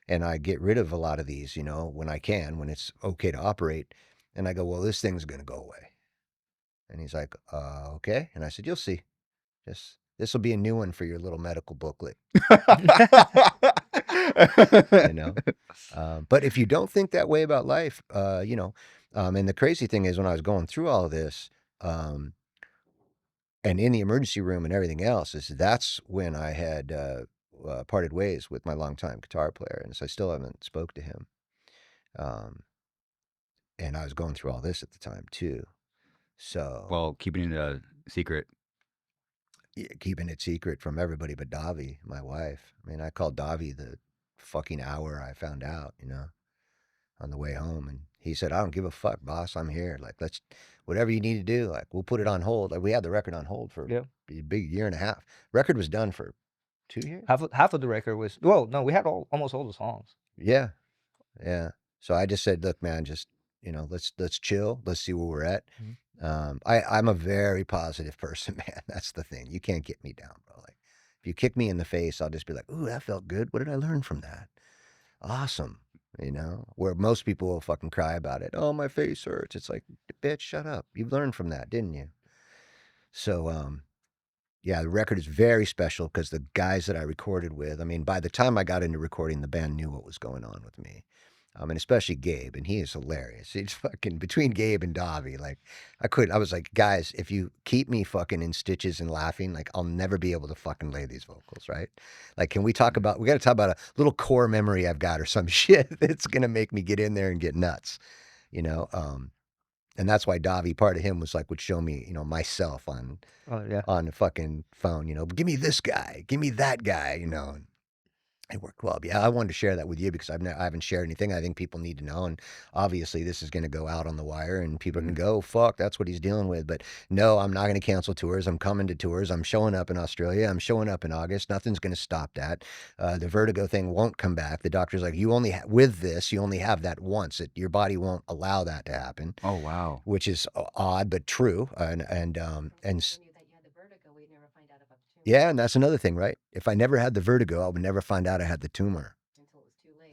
And I get rid of a lot of these, you know, when I can, when it's okay to operate. And I go, well, this thing's going to go away. And he's like, okay. And I said, you'll see. This will be a new one for your little medical booklet. You know? But if you don't think that way about life, you know, and the crazy thing is when I was going through all of this, and in the emergency room and everything else, is that's when I had parted ways with my longtime guitar player. And so I still haven't spoke to him. And I was going through all this at the time too. So,
well, keeping it a secret.
Yeah, keeping it secret from everybody but Davi, my wife. I mean, I called Davi the fucking hour I found out, you know, on the way home. And he said, I don't give a fuck, boss. I'm here. Like, let's, whatever you need to do, like, we'll put it on hold. Like, we had the record on hold for a big year and a half. Record was done for 2 years.
Half of the record was, well, no, we had almost all the songs.
Yeah. Yeah. So I just said, look, man, just, you know, let's chill. Let's see where we're at.
Mhm.
I'm a very positive person, man. That's the thing. You can't get me down, bro. Like, if you kick me in the face, I'll just be like, ooh, that felt good. What did I learn from that? Awesome. You know, where most people will fucking cry about it. Oh, my face hurts. It's like, bitch, shut up. You learned from that, didn't you? So, yeah, the record is very special because the guys that I recorded with, I mean, by the time I got into recording, the band knew what was going on with me. And especially Gabe, and he is hilarious. He's fucking, between Gabe and Davi, like, I was like, guys, if you keep me fucking in stitches and laughing, like, I'll never be able to fucking lay these vocals, right? Like, can we talk about, we got to talk about a little core memory I've got or some shit that's going to make me get in there and get nuts, you know? And that's why Davi, part of him was like, would show me, you know, myself on the fucking phone, you know, give me this guy, give me that guy, you know. It worked well. Yeah, I wanted to share that with you because I haven't shared anything. I think people need to know. And obviously, this is going to go out on the wire and people can go, fuck, that's what he's dealing with. But no, I'm not going to cancel tours. I'm coming to tours. I'm showing up in Australia. I'm showing up in August. Nothing's going to stop that. The vertigo thing won't come back. The doctor's like, you only, with this, you only have that once. Your body won't allow that to happen.
Oh, wow.
Which is odd, but true. Yeah, and that's another thing, right? If I never had the vertigo, I would never find out I had the tumor.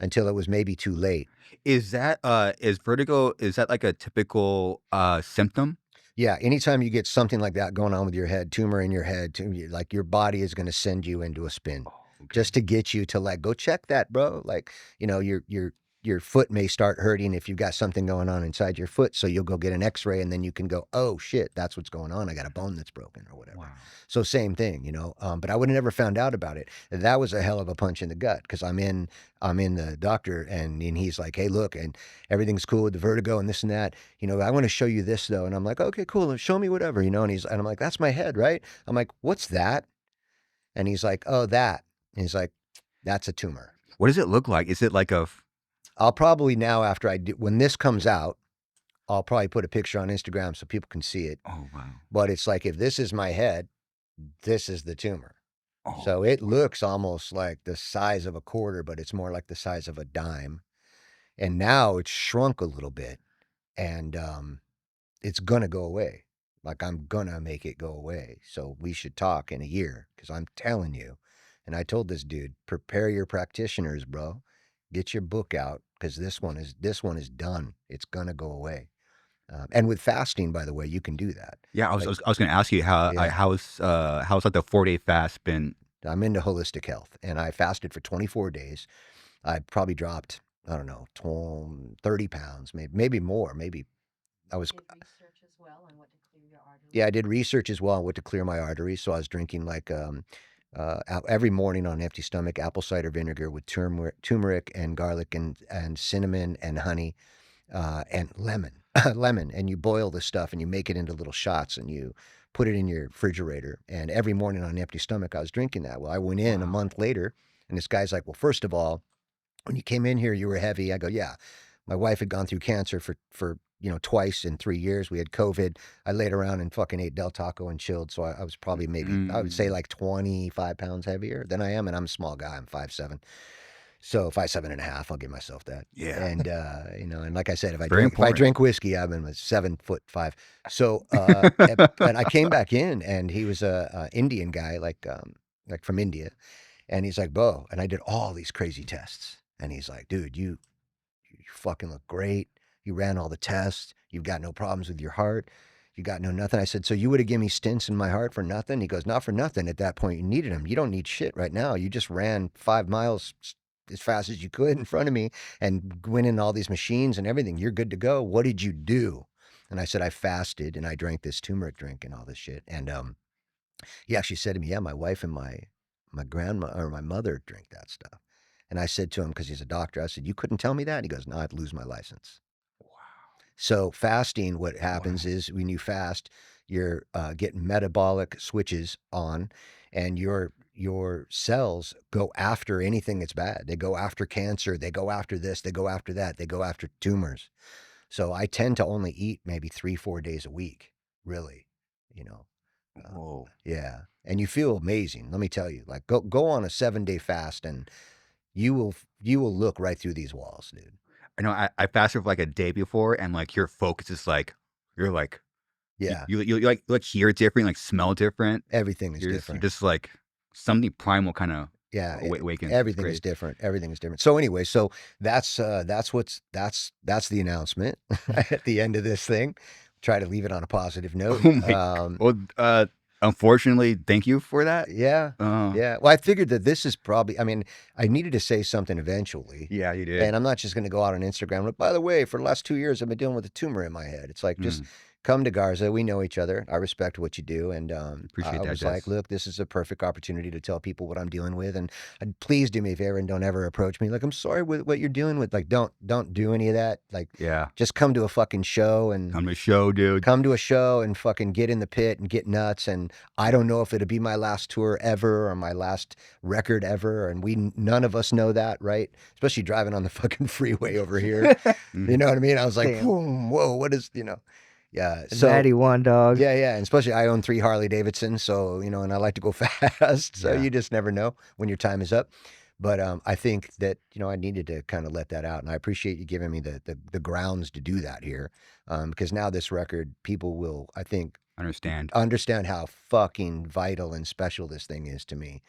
Until it was maybe too late.
Is that is vertigo, is that like a typical symptom?
Yeah, anytime you get something like that going on with your head, tumor in your head, like your body is going to send you into a spin.
Oh, okay.
Just to get you to like, go check that, bro. Like, you know, your foot may start hurting if you've got something going on inside your foot. So you'll go get an x-ray and then you can go, oh shit, that's what's going on. I got a bone that's broken or whatever.
Wow.
So same thing, you know, but I would have never found out about it. That was a hell of a punch in the gut because I'm in the doctor and he's like, hey, look, and everything's cool with the vertigo and this and that, you know, I want to show you this though. And I'm like, okay, cool. Show me whatever, you know, and I'm like, that's my head, right? I'm like, what's that? And he's like, oh, that. And he's like, that's a tumor.
What does it look like? Is it like a...
I'll probably now, after I do, when this comes out, I'll probably put a picture on Instagram so people can see it.
Oh, wow.
But it's like, if this is my head, this is the tumor. So it looks almost like the size of a quarter, but it's more like the size of a dime. And now it's shrunk a little bit, and it's gonna go away. Like, I'm gonna make it go away. So we should talk in a year, because I'm telling you. And I told this dude, prepare your practitioners, bro. Get your book out, because this one is done. It's gonna go away. And with fasting, by the way, you can do that.
Yeah, I was going to ask you how's like the 4-day fast been?
I'm into holistic health, and I fasted for 24 days. I probably dropped, I don't know, 30 pounds, maybe more. Maybe I was.
Did research as well on what to clear your arteries.
Yeah, I did research as well on what to clear my arteries. So I was drinking like every morning on an empty stomach, apple cider vinegar with turmeric and garlic and cinnamon and honey and lemon. Lemon. And you boil this stuff and you make it into little shots and you put it in your refrigerator. And every morning on an empty stomach, I was drinking that. Well, I went in a month later, and this guy's like, well, first of all, when you came in here, you were heavy. I go, yeah. My wife had gone through cancer for twice in 3 years. We had COVID. I laid around and fucking ate Del Taco and chilled. So I was probably maybe, I would say like 25 pounds heavier than I am. And I'm a small guy. I'm 5'7". So 5'7.5", I'll give myself that.
Yeah.
And, and like I said, if I
Very
drink whiskey, I'm 7'5". So, and I came back in, and he was a Indian guy, like from India. And he's like, Bo, and I did all these crazy tests. And he's like, dude, you fucking look great. You ran all the tests. You've got no problems with your heart. You got no nothing. I said, so you would have given me stents in my heart for nothing? He goes, not for nothing. At that point, you needed them. You don't need shit right now. You just ran 5 miles as fast as you could in front of me and went in all these machines and everything. You're good to go. What did you do? And I said, I fasted and I drank this turmeric drink and all this shit. And he actually said to me, yeah, my wife and my grandma or my mother drink that stuff. And I said to him, because he's a doctor, I said, you couldn't tell me that? And he goes, no, I'd lose my license. Wow. So fasting, what happens is when you fast, you're getting metabolic switches on, and your cells go after anything that's bad. They go after cancer. They go after this. They go after that. They go after tumors. So I tend to only eat maybe 3-4 days a week, really,
Whoa.
Yeah. And you feel amazing. Let me tell you, like go on a 7-day fast and you will look right through these walls, dude.
I know I fasted for like a day before, and like your focus is like, you're like,
yeah,
you like hear different, like smell different.
Everything is different.
You're just like something primal kind of awakens.
Everything is different. Everything is different. So anyway, so that's the announcement at the end of this thing. Try to leave it on a positive note.
Oh my well, unfortunately, thank you for that.
Yeah. Yeah. Well, I figured that this is probably, I mean, I needed to say something eventually.
Yeah, you did.
And I'm not just going to go out on Instagram. But by the way, for the last 2 years, I've been dealing with a tumor in my head. It's like, just come to Garza. We know each other. I respect what you do. And
appreciate that.
I was like, look, this is a perfect opportunity to tell people what I'm dealing with. And please do me a favor and don't ever approach me. Like, I'm sorry with what you're dealing with. Like, don't do any of that. Like, just come to a fucking show and
come to a show, dude.
Come to a show and fucking get in the pit and get nuts. And I don't know if it'll be my last tour ever or my last record ever. And none of us know that, right? Especially driving on the fucking freeway over here. You know what I mean? I was like, whoa, what is, Yeah. So
91, dog.
Yeah. And especially I own 3 Harley Davidsons. So, and I like to go fast. So you just never know when your time is up. But I think that, I needed to kind of let that out. And I appreciate you giving me the grounds to do that here. Because now this record, people will, I think, understand how fucking vital and special this thing is to me.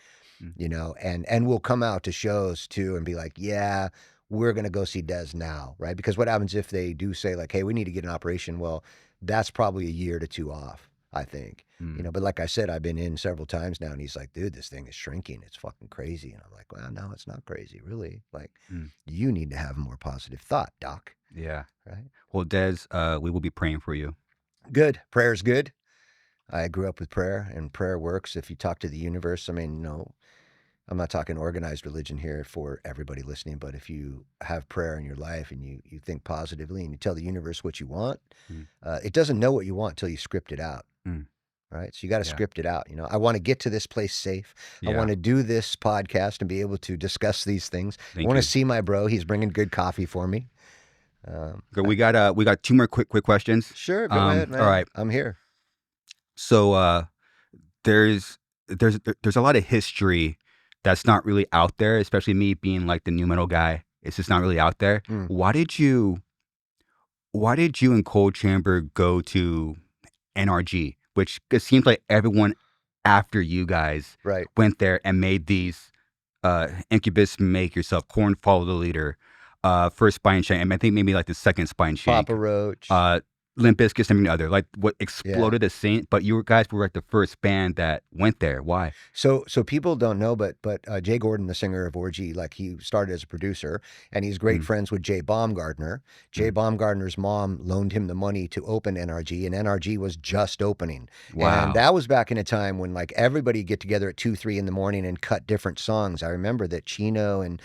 And we'll come out to shows too and be like, yeah, we're going to go see Des now, right? Because what happens if they do say like, hey, we need to get an operation? Well, that's probably a year to 2 off, I think. But like I said, I've been in several times now, and he's like, dude, this thing is shrinking. It's fucking crazy. And I'm like, well, no, it's not crazy, really. Like, you need to have more positive thought, doc.
Yeah.
Right?
Well, Des, we will be praying for you.
Good. Prayer's good. I grew up with prayer, and prayer works. If you talk to the universe, I mean, I'm not talking organized religion here for everybody listening, but if you have prayer in your life and you think positively and you tell the universe what you want, it doesn't know what you want until you script it out. Right? So you got to script it out. I want to get to this place safe. I want to do this podcast and be able to discuss these things. I want to see my bro. He's bringing good coffee for me.
We got 2 more quick questions.
Sure. Go ahead, man.
All right.
I'm here.
So there's there's a lot of history that's not really out there, especially me being like the new metal guy. It's just not really out there. Why did you and Cold Chamber go to NRG, which it seems like everyone after you guys went there and made these Incubus Make Yourself, Corn Follow the Leader, first Spine Shank, and I think maybe like the second Spine Shank.
Papa Roach.
Limp Bizkit and other, like what exploded the scene, but you guys were like the first band that went there. Why?
So people don't know, but Jay Gordon, the singer of Orgy, like he started as a producer, and he's great friends with Jay Baumgartner. Jay Baumgartner's mom loaned him the money to open NRG, and NRG was just opening.
Wow.
And that was back in a time when like everybody get together at 2, 3 in the morning and cut different songs. I remember that Chino and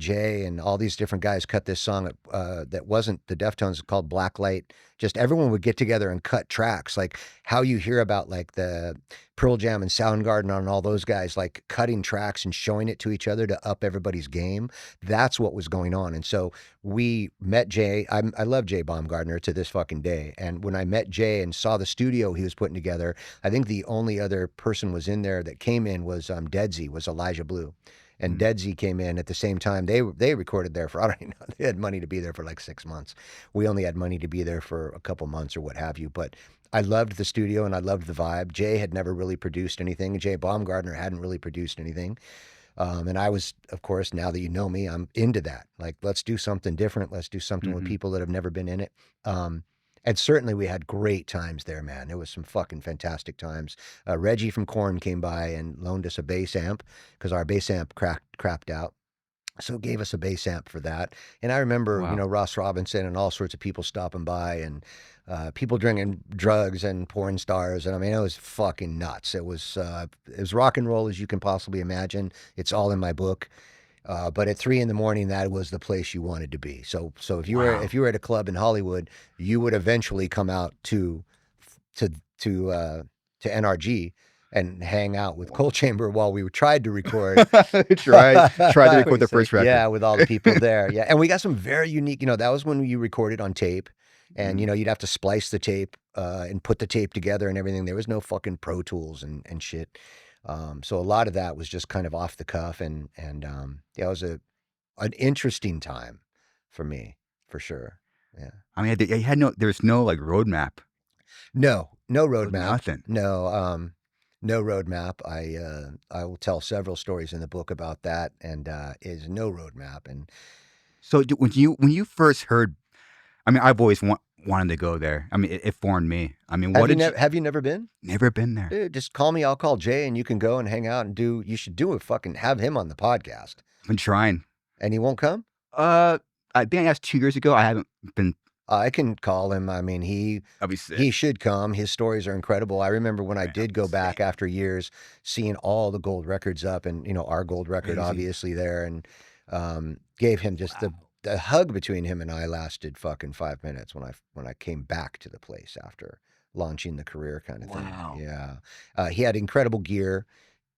Jay and all these different guys cut this song that wasn't the Deftones, called Blacklight. Just everyone would get together and cut tracks, like how you hear about like the Pearl Jam and Soundgarden and all those guys, like cutting tracks and showing it to each other to up everybody's game. That's what was going on. And so we met Jay. I love Jay Baumgartner to this fucking day. And when I met Jay and saw the studio he was putting together, I think the only other person was in there that came in was Deadsy, was Elijah Blue. And Deadsy came in at the same time. They recorded there for, I don't even know, they had money to be there for like 6 months. We only had money to be there for a couple months or what have you. But I loved the studio and I loved the vibe. Jay had never really produced anything. Jay Baumgartner hadn't really produced anything. And I was, of course, now that you know me, I'm into that. Like, let's do something different. Let's do something with people that have never been in it. And certainly we had great times there, man. There was some fucking fantastic times. Reggie from Korn came by and loaned us a bass amp because our bass amp crapped out. So gave us a bass amp for that. And I remember, Ross Robinson and all sorts of people stopping by and people drinking drugs and porn stars. And I mean, it was fucking nuts. It was rock and roll as you can possibly imagine. It's all in my book. But at 3 a.m, that was the place you wanted to be. So if you were at a club in Hollywood, you would eventually come out to NRG and hang out with Cold Chamber while we tried to record.
tried to record the first record.
Yeah, with all the people there. Yeah, and we got some very unique. That was when you recorded on tape, and you'd have to splice the tape and put the tape together and everything. There was no fucking Pro Tools and shit. So a lot of that was just kind of off the cuff, and it was an interesting time for me, for sure. Yeah.
I mean, there's no like roadmap.
No roadmap.
Nothing.
No roadmap. I will tell several stories in the book about that, and is no roadmap. And
so when you first heard, I mean, I've always wanted to go there. I mean, it formed me. I mean,
have you never been?
Never been there.
Dude, just call me. I'll call Jay, and you can go and hang out and you should have him on the podcast.
I've been trying.
And he won't come?
I think I asked 2 years ago. I haven't been.
I can call him. I mean, he should come. His stories are incredible. I remember when I did go back after years, seeing all the gold records up, and our gold record obviously there, and gave him just the hug between him and I lasted fucking 5 minutes when I came back to the place after launching the career kind of thing.
Wow.
Yeah. He had incredible gear,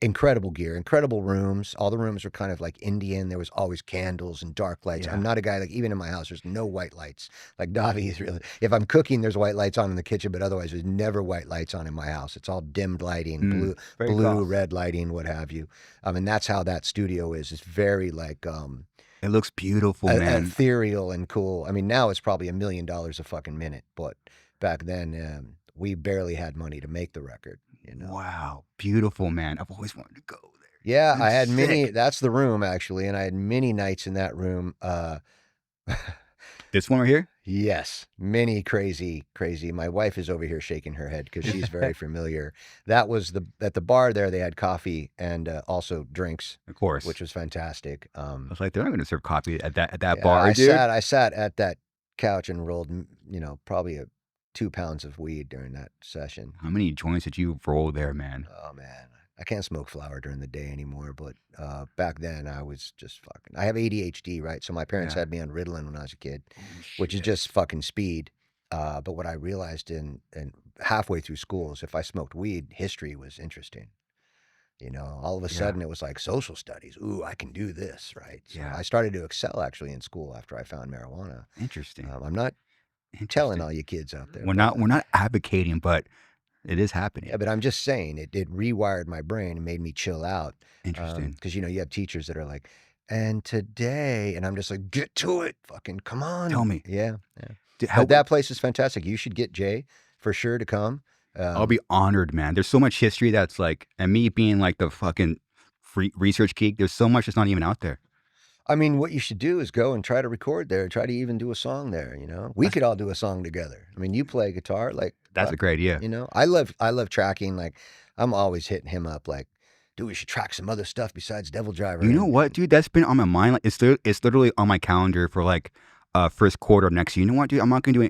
incredible rooms. All the rooms were kind of like Indian. There was always candles and dark lights. Yeah. I'm not a guy, like, even in my house, there's no white lights. Like Davi is really, if I'm cooking, there's white lights on in the kitchen, but otherwise there's never white lights on in my house. It's all dimmed lighting, blue, red lighting, what have you. And that's how that studio is. It's very like,
it looks beautiful, man.
Ethereal and cool. I mean, now it's probably $1 million a fucking minute, but back then we barely had money to make the record.
Wow, beautiful, man. I've always wanted to go there.
Yeah, I had many. That's the room actually, and I had many nights in that room.
This one right here?
Yes, many crazy. My wife is over here shaking her head because she's very familiar. That was at the bar there. They had coffee and also drinks,
of course,
which was fantastic.
I was like, they're not going to serve coffee at that bar,
I sat at that couch and rolled, probably 2 pounds of weed during that session.
How many joints did you roll there, man?
Oh man, I can't smoke flower during the day anymore, but back then I was just fucking. I have ADHD, right? So my parents had me on Ritalin when I was a kid, which is just fucking speed. But what I realized in halfway through school is if I smoked weed, history was interesting. All of a sudden it was like social studies. Ooh, I can do this, right? So I started to excel actually in school after I found marijuana.
Interesting.
I'm not telling all you kids out there.
We're not advocating, but It is happening.
Yeah, but I'm just saying it rewired my brain and made me chill out.
Interesting.
Because you have teachers that are like, and today, and I'm just like, get to it, fucking come on.
Tell me.
Yeah.
How,
that place is fantastic. You should get Jay for sure to come.
I'll be honored, man. There's so much history that's like, and me being like the fucking free research geek, there's so much that's not even out there.
I mean, what you should do is go and try to record there, try to even do a song there, We could all do a song together. I mean, you play guitar, like
That's a great idea.
I love tracking. Like, I'm always hitting him up, like, dude, we should track some other stuff besides Devildriver.
You know what, dude? That's been on my mind. Like, it's literally on my calendar for like first quarter of next year. You know what, dude? I'm not gonna do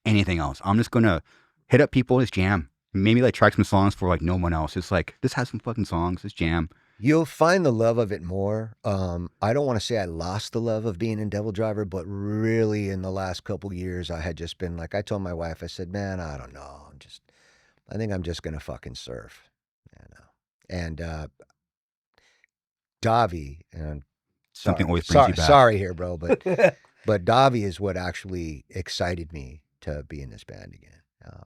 anything else. I'm just gonna hit up people, just jam. Maybe like track some songs for like no one else. It's like, just have some fucking songs, just jam.
You'll find the love of it more. I don't want to say I lost the love of being in Devildriver, but really in the last couple years, I had just been like, I told my wife, I said, man, I don't know. I think I'm just going to fucking surf. And Davi, and
Something always brings you back.
Sorry here, bro, but Davi is what actually excited me to be in this band again.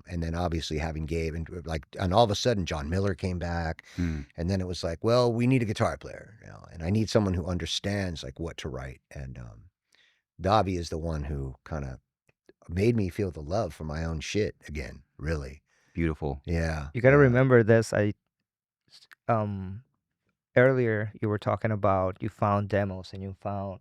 And then obviously having Gabe and all of a sudden John Miller came back, and then it was like, well, we need a guitar player, and I need someone who understands like what to write. And Davi is the one who kind of made me feel the love for my own shit again. Really
Beautiful.
Yeah.
You got to remember this. Earlier you were talking about you found demos and you found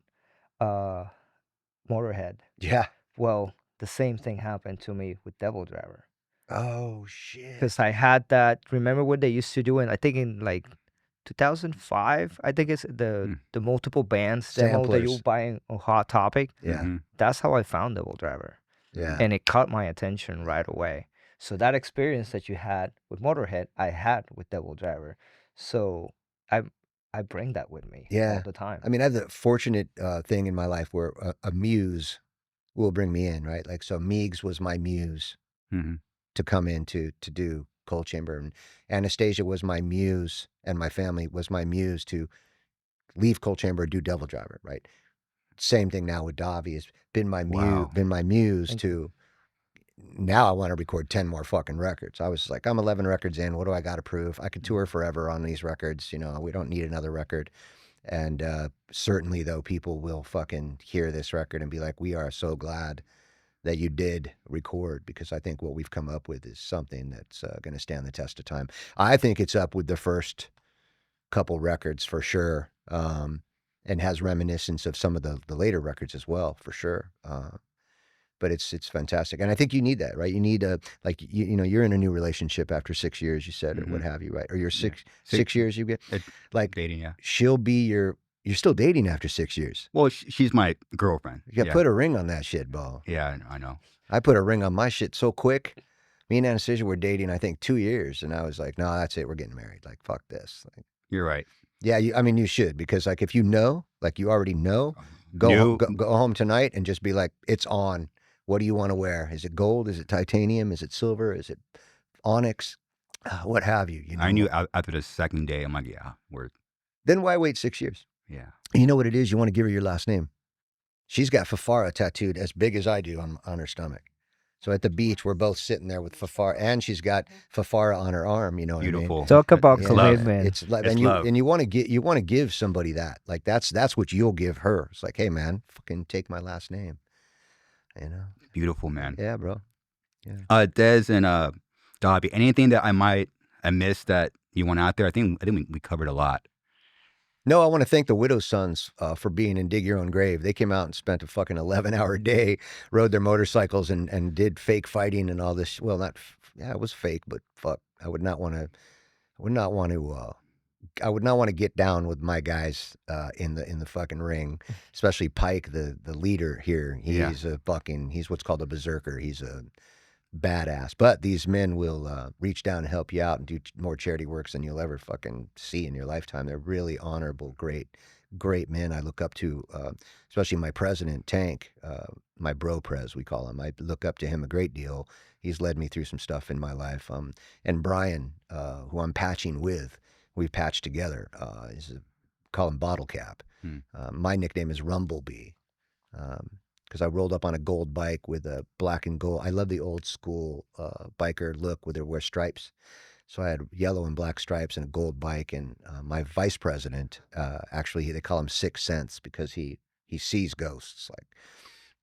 Motorhead.
Yeah.
Well, the same thing happened to me with Devildriver.
Oh shit.
Because I had that. Remember what they used to do I think in like 2005. I think it's the multiple bands demo that you buy on Hot Topic.
Yeah.
That's how I found Devildriver.
Yeah.
And it caught my attention right away. So that experience that you had with Motorhead, I had with Devildriver. So I bring that with me all the time.
I mean, I have the fortunate thing in my life where a muse will bring me in, right? Like, so Meigs was my muse to come in to do Cold Chamber, and Anastasia was my muse, and my family was my muse to leave Cold Chamber and do Devildriver, right? Same thing now with Davi. Has been my muse to. Now I want to record 10 more fucking records. I was like, I'm 11 records in. What do I got to prove? I could tour forever on these records. We don't need another record. And certainly, though, people will fucking hear this record and be like, we are so glad that you did record, because I think what we've come up with is something that's going to stand the test of time. I think it's up with the first couple records for sure, and has reminiscence of some of the later records as well, for sure. But it's fantastic, and I think you need that, right? You need like you're in a new relationship after 6 years, you said, or what have you, right? Or you're six years, you get like
dating, yeah.
She'll be you're still dating after 6 years.
Well, she's my girlfriend.
You got put a ring on that shit, Bo.
Yeah, I know.
I put a ring on my shit so quick. Me and Anastasia were dating, I think, 2 years, and I was like, no, that's it, we're getting married. Like, fuck this. Like,
you're right.
Yeah, I mean, you should, because like if you know, like you already know, go home tonight and just be like, it's on. What do you want to wear? Is it gold? Is it titanium? Is it silver? Is it onyx? What have you?
I knew after the second day, I'm like, yeah, we're.
Then why wait 6 years?
Yeah.
You know what it is? You want to give her your last name. She's got Fafara tattooed as big as I do on her stomach. So at the beach, we're both sitting there with Fafara, and she's got Fafara on her arm. You know what
Beautiful.
I mean?
Talk about commitment.
It's like,
it's love.
And you want to give somebody that. Like that's what you'll give her. It's like, hey man, fucking take my last name.
Beautiful, man.
Yeah, bro. Yeah.
Dez and Davi, anything that I might have missed that you want out there? I think we covered a lot.
No, I want to thank the Widow's Sons for being in Dig Your Own Grave. They came out and spent a fucking 11-hour day, rode their motorcycles and did fake fighting and all this. Well, it was fake, but fuck, I would not want to get down with my guys in the fucking ring, especially Pike, the leader here. He's he's what's called a berserker. He's a badass. But these men will reach down and help you out and do more charity works than you'll ever fucking see in your lifetime. They're really honorable, great men I look up to, especially my president, Tank, my bro prez, we call him. I look up to him a great deal. He's led me through some stuff in my life. And Brian, who I'm patching with, we've patched together. Call him Bottle Cap. My nickname is Rumblebee. because I rolled up on a gold bike with a black and gold. I love the old school biker look where they wear stripes. So I had yellow and black stripes and a gold bike. And my vice president, actually, they call him Sixth Sense because he sees ghosts. Like,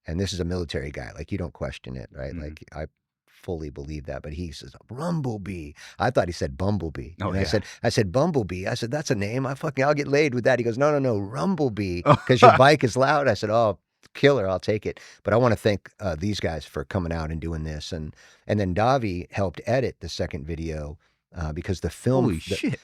and this is a military guy. Like, you don't question it, right? Like, I fully believe that. But he says Rumblebee. I thought he said Bumblebee.
Oh,
and
yeah.
I said Bumblebee. I said, that's a name. I'll get laid with that. He goes, no, Rumblebee, because your bike is loud. I said, oh, killer, I'll take it. But I want to thank these guys for coming out and doing this. And then Davi helped edit the second video because the film,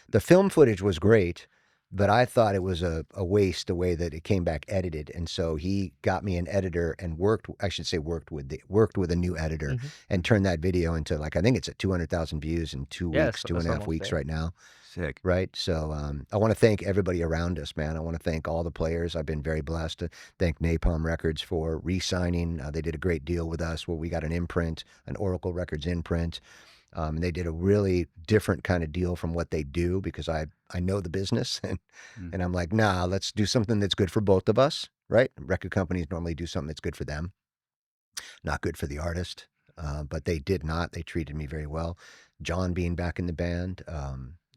the film footage was great, but I thought it was a waste the way that it came back edited. And so he got me an editor and worked with a new editor and turned that video into, like, I think it's at 200,000 views in 2 weeks, 2.5 weeks right now.
Sick.
Right. So I want to thank everybody around us, man. I want to thank all the players. I've been very blessed to thank Napalm Records for re-signing. They did a great deal with us where we got an imprint, an Oracle Records imprint. And they did a really different kind of deal from what they do because I know the business and I'm like, nah, let's do something that's good for both of us, right? Record companies normally do something that's good for them, not good for the artist. But they did not. They treated me very well. John being back in the band,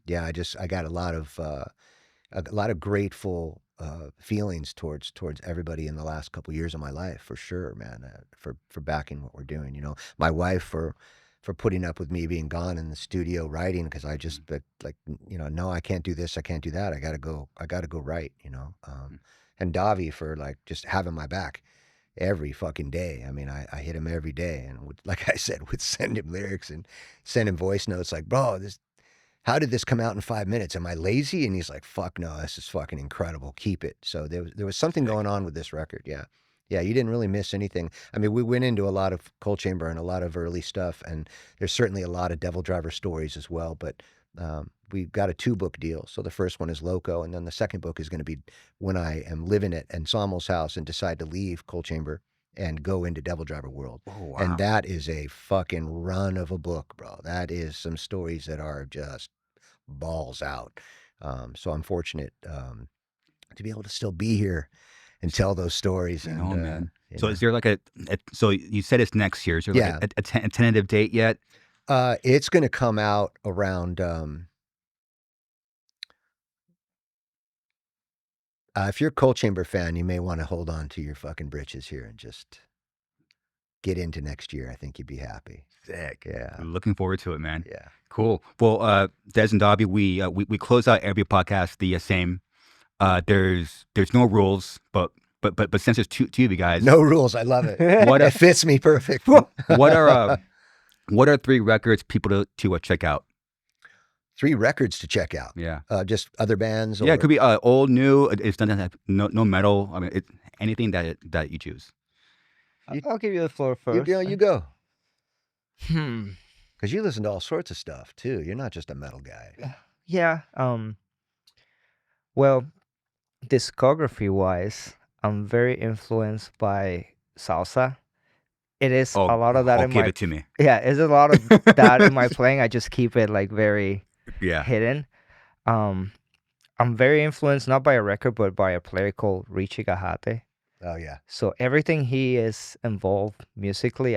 yeah, I got a lot of grateful feelings towards everybody in the last couple of years of my life, for sure, man. For backing what we're doing, you know, my wife for putting up with me being gone in the studio writing because I just like, you know, no, I can't do this, I can't do that. I gotta go write, you know. And Davi for like just having my back every fucking day. I mean, I hit him every day, and like I said, would send him lyrics and send him voice notes like, bro, how did this come out in 5 minutes? Am I lazy? And he's like, fuck no, this is fucking incredible. Keep it. So there was something going on with this record. Yeah. Yeah, you didn't really miss anything. I mean, we went into a lot of Cold Chamber and a lot of early stuff, and there's certainly a lot of Devildriver stories as well, but we've got a 2-book deal. So the first one is Loco, and then the second book is going to be when I am living at Anselmo's house and decide to leave Cold Chamber and go into Devildriver world. Oh, wow. And that is a fucking run of a book, bro. That is some stories that are just balls out. So I'm fortunate to be able to still be here and tell those stories. And,
man. So is there like so you said it's next year. Is there like a tentative date yet?
It's going to come out around, if you're a Cold Chamber fan, you may want to hold on to your fucking britches here and just get into next year. I think you'd be happy.
Sick.
Yeah.
Looking forward to it, man.
Yeah.
Cool. Well, Des and Dobby, we close out every podcast the same. There's no rules, but since there's two of you guys,
no rules. I love it. It fits me perfect.
What are 3 records people to check out?
3 records to check out.
Yeah.
Just other bands.
Yeah, it could be old, new. It doesn't have no metal. I mean, anything that you choose.
I'll give you the floor first.
You go. Because you listen to all sorts of stuff too. You're not just a metal guy.
Yeah. Well, discography wise, I'm very influenced by salsa. It is a lot of that in my.
Give it to me.
Yeah, it's a lot of that in my playing. I just keep it like very hidden. I'm very influenced not by a record but by a player called Richie Gajate.
Oh yeah.
So everything he is involved musically,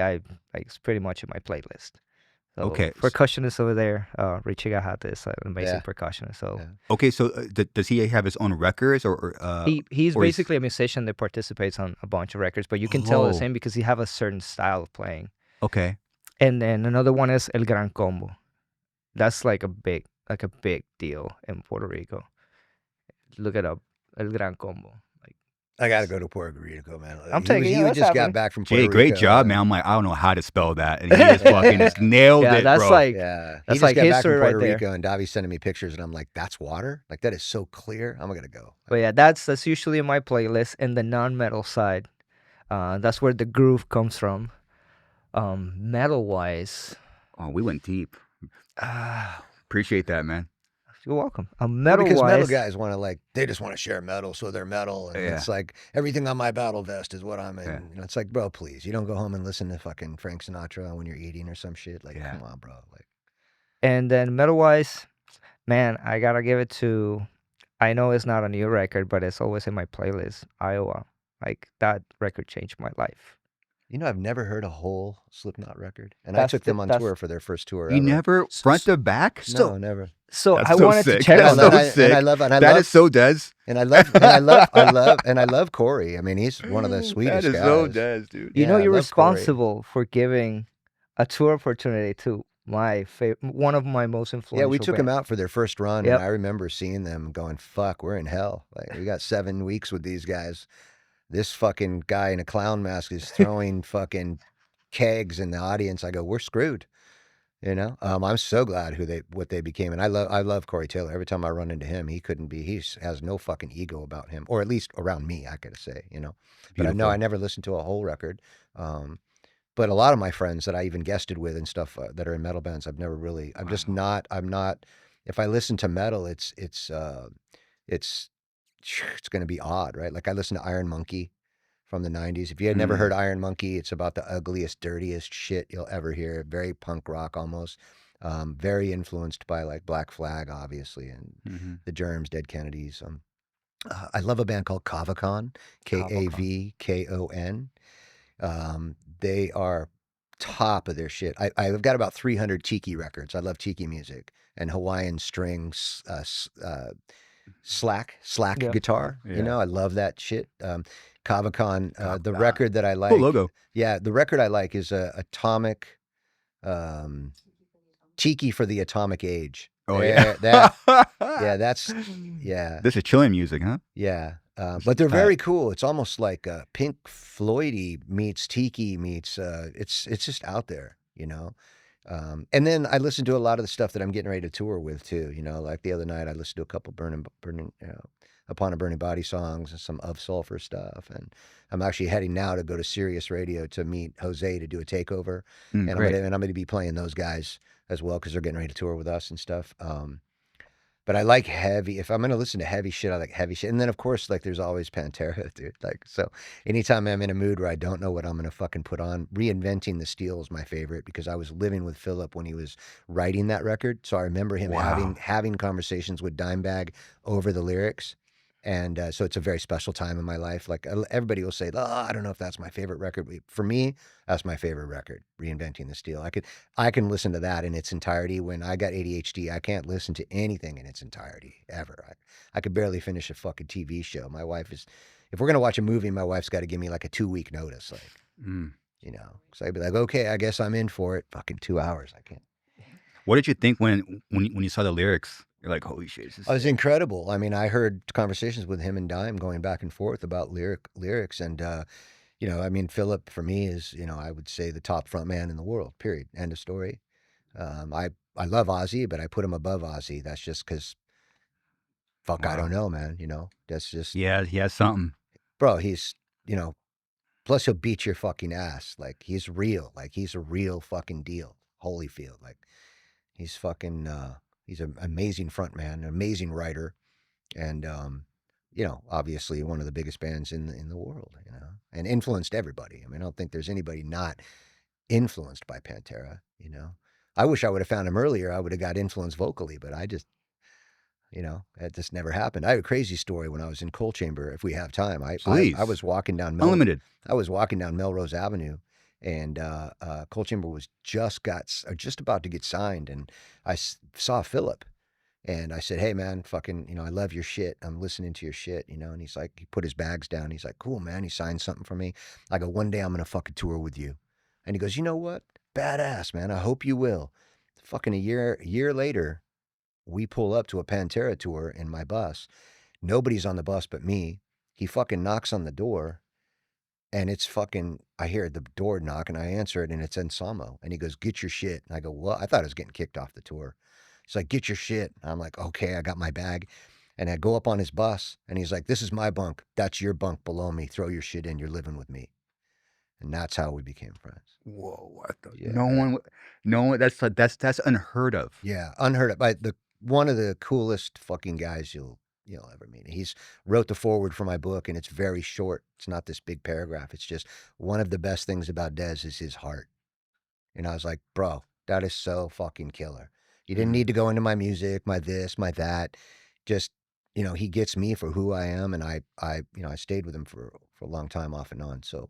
it's pretty much in my playlist. So
okay.
Percussionist over there, Richie Gajate is an amazing percussionist. So
okay, so does he have his own records or
he's basically a musician that participates on a bunch of records, but you can tell it's him because he have a certain style of playing.
Okay.
And then another one is El Gran Combo. That's like a big deal in Puerto Rico. Look it up, El Gran Combo.
I got to go to Puerto Rico, man.
I'm taking
you. Just got back from Puerto Rico.
Great job, man. I'm like, I don't know how to spell that. And he just fucking just nailed it,
that's
bro.
That's like history right there.
Rico, and Davi's sending me pictures, and I'm like, that's water? Like, that is so clear. I'm going to go.
But yeah, that's usually in my playlist. And the non-metal side, that's where the groove comes from. Metal-wise.
Oh, we went deep. Appreciate that, man.
You're welcome. Metal-wise,
because metal guys want to they just want to share metal, so they're metal, and it's like everything on my battle vest is what I'm in. You know, it's like, bro, please, you don't go home and listen to fucking Frank Sinatra when you're eating or some shit. Like, come on, bro. Like,
and then metal-wise, man, I gotta give it to. I know it's not a new record, but it's always in my playlist. Iowa. Like that record changed my life.
You know, I've never heard a whole Slipknot record, and I took them on tour for their first tour
You
ever.
never front to back?
No, never.
So
That's
I
so
wanted
sick.
to check
That's
on
so
that.
sick. That is so Des.
And I love Corey. I mean, he's one of the sweetest
That is
guys.
so Des, dude.
You know,
Yeah, I
you're
love Corey.
responsible for giving a tour opportunity to one of my most influential.
Yeah, we took
bands.
them out for their first run,
Yep.
and I remember seeing them going, "Fuck, we're in hell. Like we got 7 weeks with these guys. This fucking guy in a clown mask is throwing fucking kegs in the audience." I go, "We're screwed." You know, I'm so glad what they became, and I love Corey Taylor. Every time I run into him, he has no fucking ego about him, or at least around me, I gotta say, you know. But I know I never listened to a whole record. But a lot of my friends that I even guested with and stuff that are in metal bands, I'm not. If I listen to metal, it's going to be odd, right? Like I listen to Iron Monkey from the 90s. If you had never heard Iron Monkey, it's about the ugliest, dirtiest shit you'll ever hear. Very punk rock almost. Very influenced by like Black Flag, obviously, and the Germs, Dead Kennedys. I love a band called Kavakon, Kavkon. They are top of their shit. I've got about 300 tiki records. I love tiki music and Hawaiian strings, slack guitar.
Yeah.
You know, I love that shit. Kavakon, the record that I like.
Cool logo.
Yeah, the record I like is Atomic, Tiki for the Atomic Age.
Oh,
yeah. That's.
This is chilling music, huh?
Yeah. But they're very cool. It's almost like Pink Floydy meets Tiki meets, it's just out there, you know? And then I listen to a lot of the stuff that I'm getting ready to tour with too, you know, like the other night I listened to a couple burning, Upon a Burning Body songs and some Of Sulfur stuff. And I'm actually heading now to go to Sirius Radio to meet Jose to do a takeover. And I'm going to be playing those guys as well because they're getting ready to tour with us and stuff. But I like heavy. If I'm going to listen to heavy shit, I like heavy shit. And then, of course, like there's always Pantera, dude. Like, so anytime I'm in a mood where I don't know what I'm going to fucking put on, Reinventing the Steel is my favorite because I was living with Philip when he was writing that record. So I remember him having conversations with Dimebag over the lyrics. And so it's a very special time in my life. Like everybody will say, "Oh, I don't know if that's my favorite record." For me, that's my favorite record, Reinventing the Steel. I can listen to that in its entirety. When I got ADHD, I can't listen to anything in its entirety ever. I could barely finish a fucking TV show. My wife is, if we're gonna watch a movie, my wife's got to give me like a 2-week notice, like, you know. So I'd be like, "Okay, I guess I'm in for it." Fucking 2 hours, I can't.
What did you think when you saw the lyrics? You're like, holy shit.
It was incredible. I mean, I heard conversations with him and Dime going back and forth about lyrics. And, you know, I mean, Philip for me is, you know, I would say the top front man in the world, period. End of story. I love Ozzy, but I put him above Ozzy. That's just because, fuck, I don't know, man. You know, that's just.
Yeah, he has something.
Bro, he's, you know, plus he'll beat your fucking ass. Like, he's real. Like, he's a real fucking deal. Holyfield. Like, he's fucking, he's an amazing front man, an amazing writer, and you know, obviously one of the biggest bands in the world, you know, and influenced everybody. I mean, I don't think there's anybody not influenced by Pantera, you know. I wish I would have found him earlier. I would have got influenced vocally, but I just, you know, that just never happened. I have a crazy story when I was in Coal Chamber. If we have time, I was walking down
Unlimited.
I was walking down Melrose Avenue. And Coal Chamber was just about to get signed, and I saw Philip, and I said, "Hey man, fucking, you know, I love your shit. I'm listening to your shit, you know." And he's like, he put his bags down. He's like, "Cool, man." He signed something for me. I go, "One day I'm gonna fucking tour with you." And he goes, "You know what? Badass, man. I hope you will." Fucking a year later, we pull up to a Pantera tour in my bus. Nobody's on the bus but me. He fucking knocks on the door. And it's fucking, I hear the door knock and I answer it and it's Anselmo. And he goes, "Get your shit." And I go, "What?" I thought I was getting kicked off the tour. He's like, "Get your shit." And I'm like, "Okay, I got my bag." And I go up on his bus and he's like, "This is my bunk. That's your bunk below me. Throw your shit in. You're living with me." And that's how we became friends.
Whoa, what the?
Yeah.
No one, that's unheard of.
Yeah, unheard of. But one of the coolest fucking guys you'll ever meet. He's wrote the foreword for my book, and it's very short. It's not this big paragraph. It's just, one of the best things about Dez is his heart. And I was like, bro, that is so fucking killer. You didn't need to go into my music, my this, my that. Just, you know, he gets me for who I am, and I stayed with him for for a long time off and on. So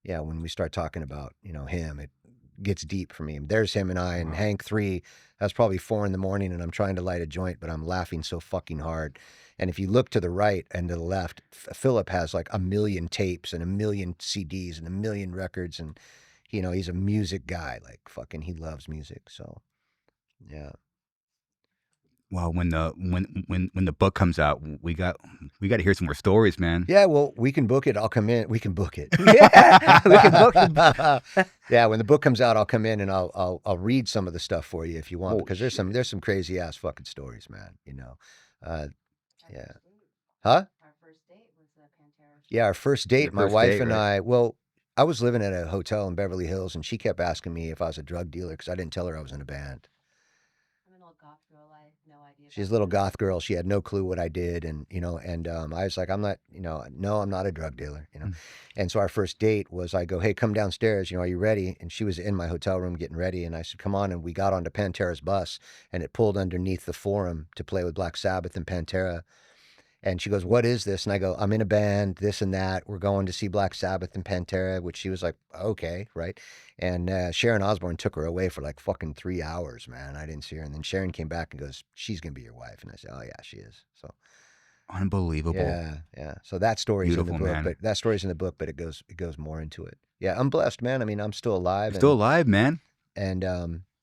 yeah, when we start talking about, him, it gets deep for me. There's him and I and Hank 3. That's probably 4 in the morning and I'm trying to light a joint, but I'm laughing so fucking hard. And if you look to the right and to the left, Philip has like 1 million tapes and 1 million CDs and 1 million records. And, he's a music guy, like fucking, he loves music. So yeah.
Well, when the book comes out, we got to hear some more stories, man.
Yeah, well, we can book it. I'll come in. We can book it.
Yeah, we can book it.
Yeah, when the book comes out, I'll come in and I'll read some of the stuff for you if you want, because there's some crazy ass fucking stories, man. Yeah. Huh?
Our first date was the Pantera.
Yeah, our first date,
Your
my
first
wife
date,
and
right?
I. Well, I was living at a hotel in Beverly Hills, and she kept asking me if I was a drug dealer because I didn't tell her I was in a band.
I'm an old goth girl. I have no idea.
She's a
about
little
drugs.
goth girl. She had no clue what I did. And, I was like, I'm not, no, I'm not a drug dealer, And so our first date was, I go, hey, come downstairs. Are you ready? And she was in my hotel room getting ready. And I said, come on. And we got onto Pantera's bus and it pulled underneath the Forum to play with Black Sabbath and Pantera. And she goes, what is this? And I go, I'm in a band, this and that. We're going to see Black Sabbath and Pantera, which she was like, okay, right? And Sharon Osbourne took her away for like fucking 3 hours, man. I didn't see her. And then Sharon came back and goes, she's going to be your wife. And I said, oh, yeah, she is. So
Unbelievable.
yeah. So that story's
Beautiful,
in the book,
man.
but that story's in the book, but it goes more into it. Yeah, I'm blessed, man. I mean, I'm still alive.
You're still alive, man.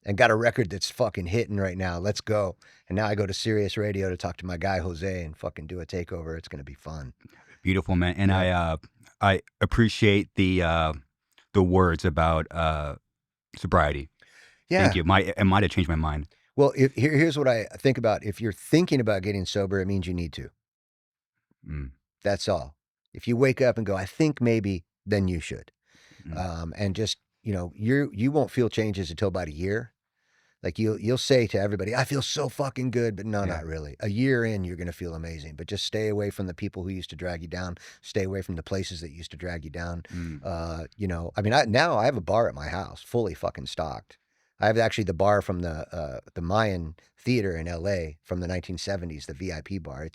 And got a record that's fucking hitting right now. Let's go. And now I go to Sirius Radio to talk to my guy Jose and fucking do a takeover. It's going to be fun.
Beautiful, man. And I appreciate the words about sobriety.
Yeah.
Thank you. It might have changed my mind.
Well, here's what I think about. If you're thinking about getting sober, it means you need to. That's all. If you wake up and go, I think maybe, then you should. And just, you won't feel changes until about a year. Like you'll say to everybody, I feel so fucking good, but no, not really. A year in, you're going to feel amazing, but just stay away from the people who used to drag you down. Stay away from the places that used to drag you down. I mean, now I have a bar at my house, fully fucking stocked. I have actually the bar from the Mayan Theater in LA from the 1970s, the VIP bar.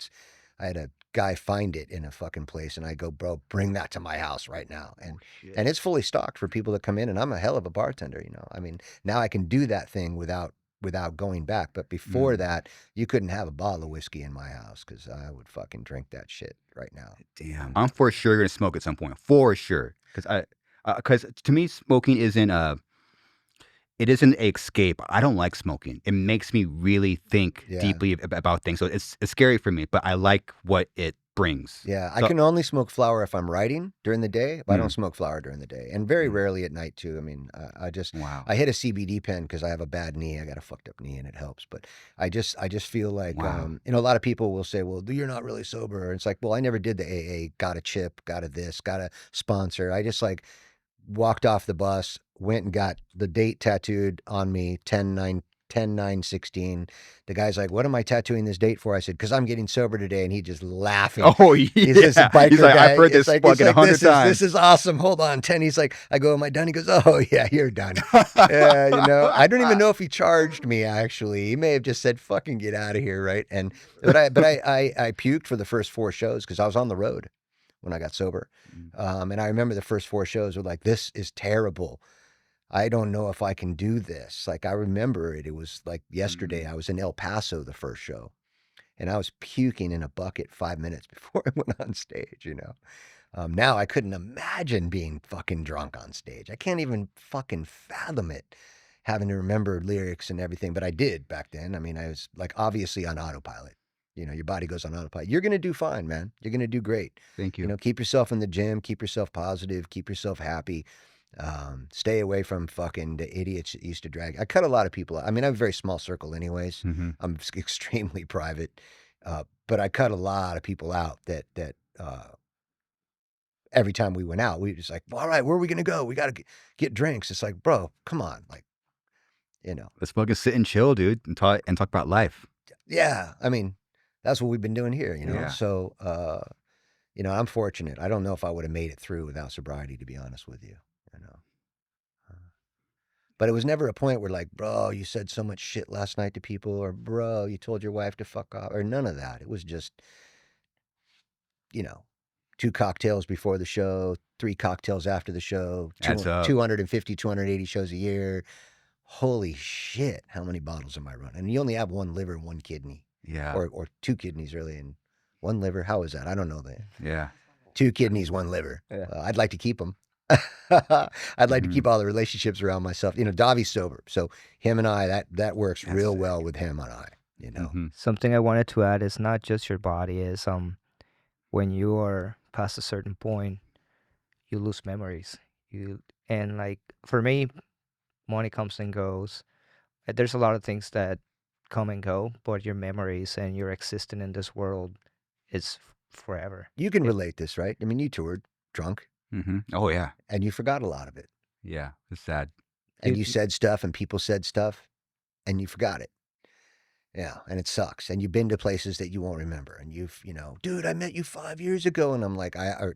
I had a guy find it in a fucking place, and I go, bro, bring that to my house right now. And it's fully stocked for people that come in, and I'm a hell of a bartender, I mean, now I can do that thing without going back. But before that, you couldn't have a bottle of whiskey in my house because I would fucking drink that shit right now.
Damn. I'm for sure going to smoke at some point. For sure. Because to me, smoking isn't it isn't an escape. I don't like smoking. It makes me really think deeply about things. So it's scary for me, but I like what it brings.
Yeah, I can only smoke flower if I'm writing during the day, but I don't smoke flower during the day, and very rarely at night too. I mean, I hit a CBD pen because I have a bad knee. I got a fucked up knee, and it helps. But I just feel like a lot of people will say, "Well, you're not really sober." It's like, well, I never did the AA. Got a chip. Got a this. Got a sponsor. I just walked off the bus, went and got the date tattooed on me, 10/9/16. The guy's like, what am I tattooing this date for? I said, because I'm getting sober today. And he just laughing.
Oh, yeah.
He's just a biker
He's like,
guy.
I've heard this fucking 100 times.
This is awesome. Hold on. 10. He's like, I go, am I done? He goes, oh, yeah, you're done. I don't even know if he charged me, actually. He may have just said, fucking get out of here, right? But I puked for the first 4 shows because I was on the road when I got sober. And I remember the first 4 shows were like, this is terrible. I don't know if I can do this. Like, I remember it. It was like yesterday. I was in El Paso the first show, and I was puking in a bucket 5 minutes before I went on stage, Now I couldn't imagine being fucking drunk on stage. I can't even fucking fathom it, having to remember lyrics and everything. But I did back then. I mean, I was like obviously on autopilot. Your body goes on autopilot. You're going to do fine, man. You're going to do great.
Thank you.
Keep yourself in the gym. Keep yourself positive. Keep yourself happy. Stay away from fucking the idiots that used to drag. I cut a lot of people out. I mean, I have a very small circle anyways. I'm extremely private. But I cut a lot of people out that every time we went out, we were just like, well, all right, where are we going to go? We got to get drinks. It's like, bro, come on. Like,
let's fucking sit and chill, dude, and talk about life.
Yeah. I mean, that's what we've been doing here,
Yeah.
So, I'm fortunate. I don't know if I would have made it through without sobriety, to be honest with you. But it was never a point where like, bro, you said so much shit last night to people, or bro, you told your wife to fuck off, or none of that. It was just, 2 cocktails before the show, 3 cocktails after the show,
Adds up.
250, 280 shows a year. Holy shit, how many bottles am I running? And you only have 1 liver and 1 kidney.
Yeah.
Or 2 kidneys, really, and 1 liver. How is that? I don't know that.
Yeah.
2 kidneys, 1 liver.
Yeah.
I'd like to keep them. I'd like to keep all the relationships around myself. You know, Davi's sober, so him and I, that works
That's
real
sick.
well with him and I, you know.
Something I wanted to add is not just your body, is when you are past a certain point, you lose memories. And like for me, money comes and goes. There's a lot of things that come and go, but your memories and your existing in this world is forever.
You can relate this, right? I mean, you toured drunk
Oh, yeah.
and you forgot a lot of it.
Yeah. It's sad.
And
You-
you said stuff and people said stuff and you forgot it. Yeah, and it sucks. And you've been to places that you won't remember. And dude, I met you 5 years ago. And I'm like, I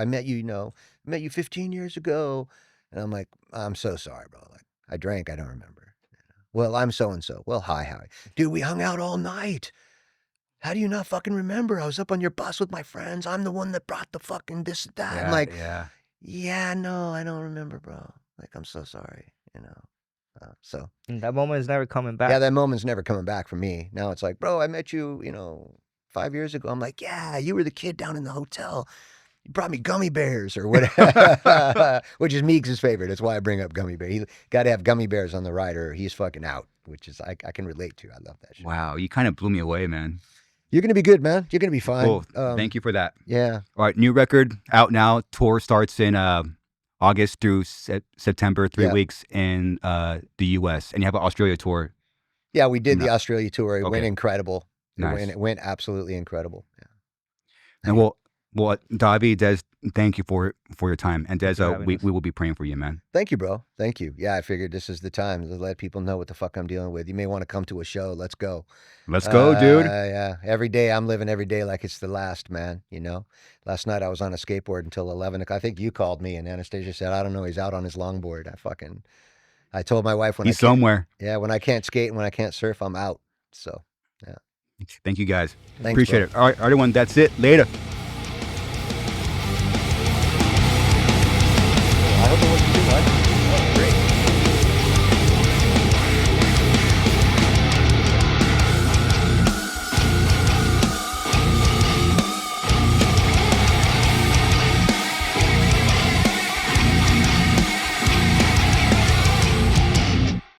met you, I met you 15 years ago. And I'm like, I'm so sorry, bro. Like, I drank, I don't remember. Well, I'm so-and-so. Well, hi. Dude, we hung out all night. How do you not fucking remember? I was up on your bus with my friends. I'm the one that brought the fucking this and that.
Yeah.
I'm like,
yeah.
no, I don't remember, bro. Like, I'm so sorry, so.
And that moment is never coming back.
Yeah, that moment's never coming back for me. Now it's like, bro, I met you, 5 years ago. I'm like, yeah, you were the kid down in the hotel. You brought me gummy bears or whatever, which is Meeks' favorite. That's why I bring up gummy bear. He got to have gummy bears on the ride or he's fucking out, which is I can relate to. I love that shit.
Wow. You kind of blew me away, man.
You're going to be good, man. You're going to be fine.
Cool. Thank you for that.
Yeah.
All right. New record out now. Tour starts in August through September, 3
Yeah.
weeks in the U.S. And you have an Australia tour.
Yeah, we did the
No.
Australia tour. It went
Okay.
incredible.
Nice.
It went absolutely incredible. Yeah.
And well, Davi, Des, thank you for your time. And Des,
for having
we
us.
will be praying for you, man.
Thank you, bro. Thank you. Yeah, I figured this is the time to let people know what the fuck I'm dealing with. You may want to come to a show. Let's go.
Let's go, dude.
Yeah. Every day I'm living every day like it's the last, man. Last night I was on a skateboard until 11 o'clock. I think you called me and Anastasia said, I don't know, he's out on his longboard. I told my wife when
He's
I can't,
somewhere.
yeah, when I can't skate and when I can't surf, I'm out. So, yeah.
Thank you, guys.
Thanks,
Appreciate
bro.
it. All right, everyone, that's it. Later.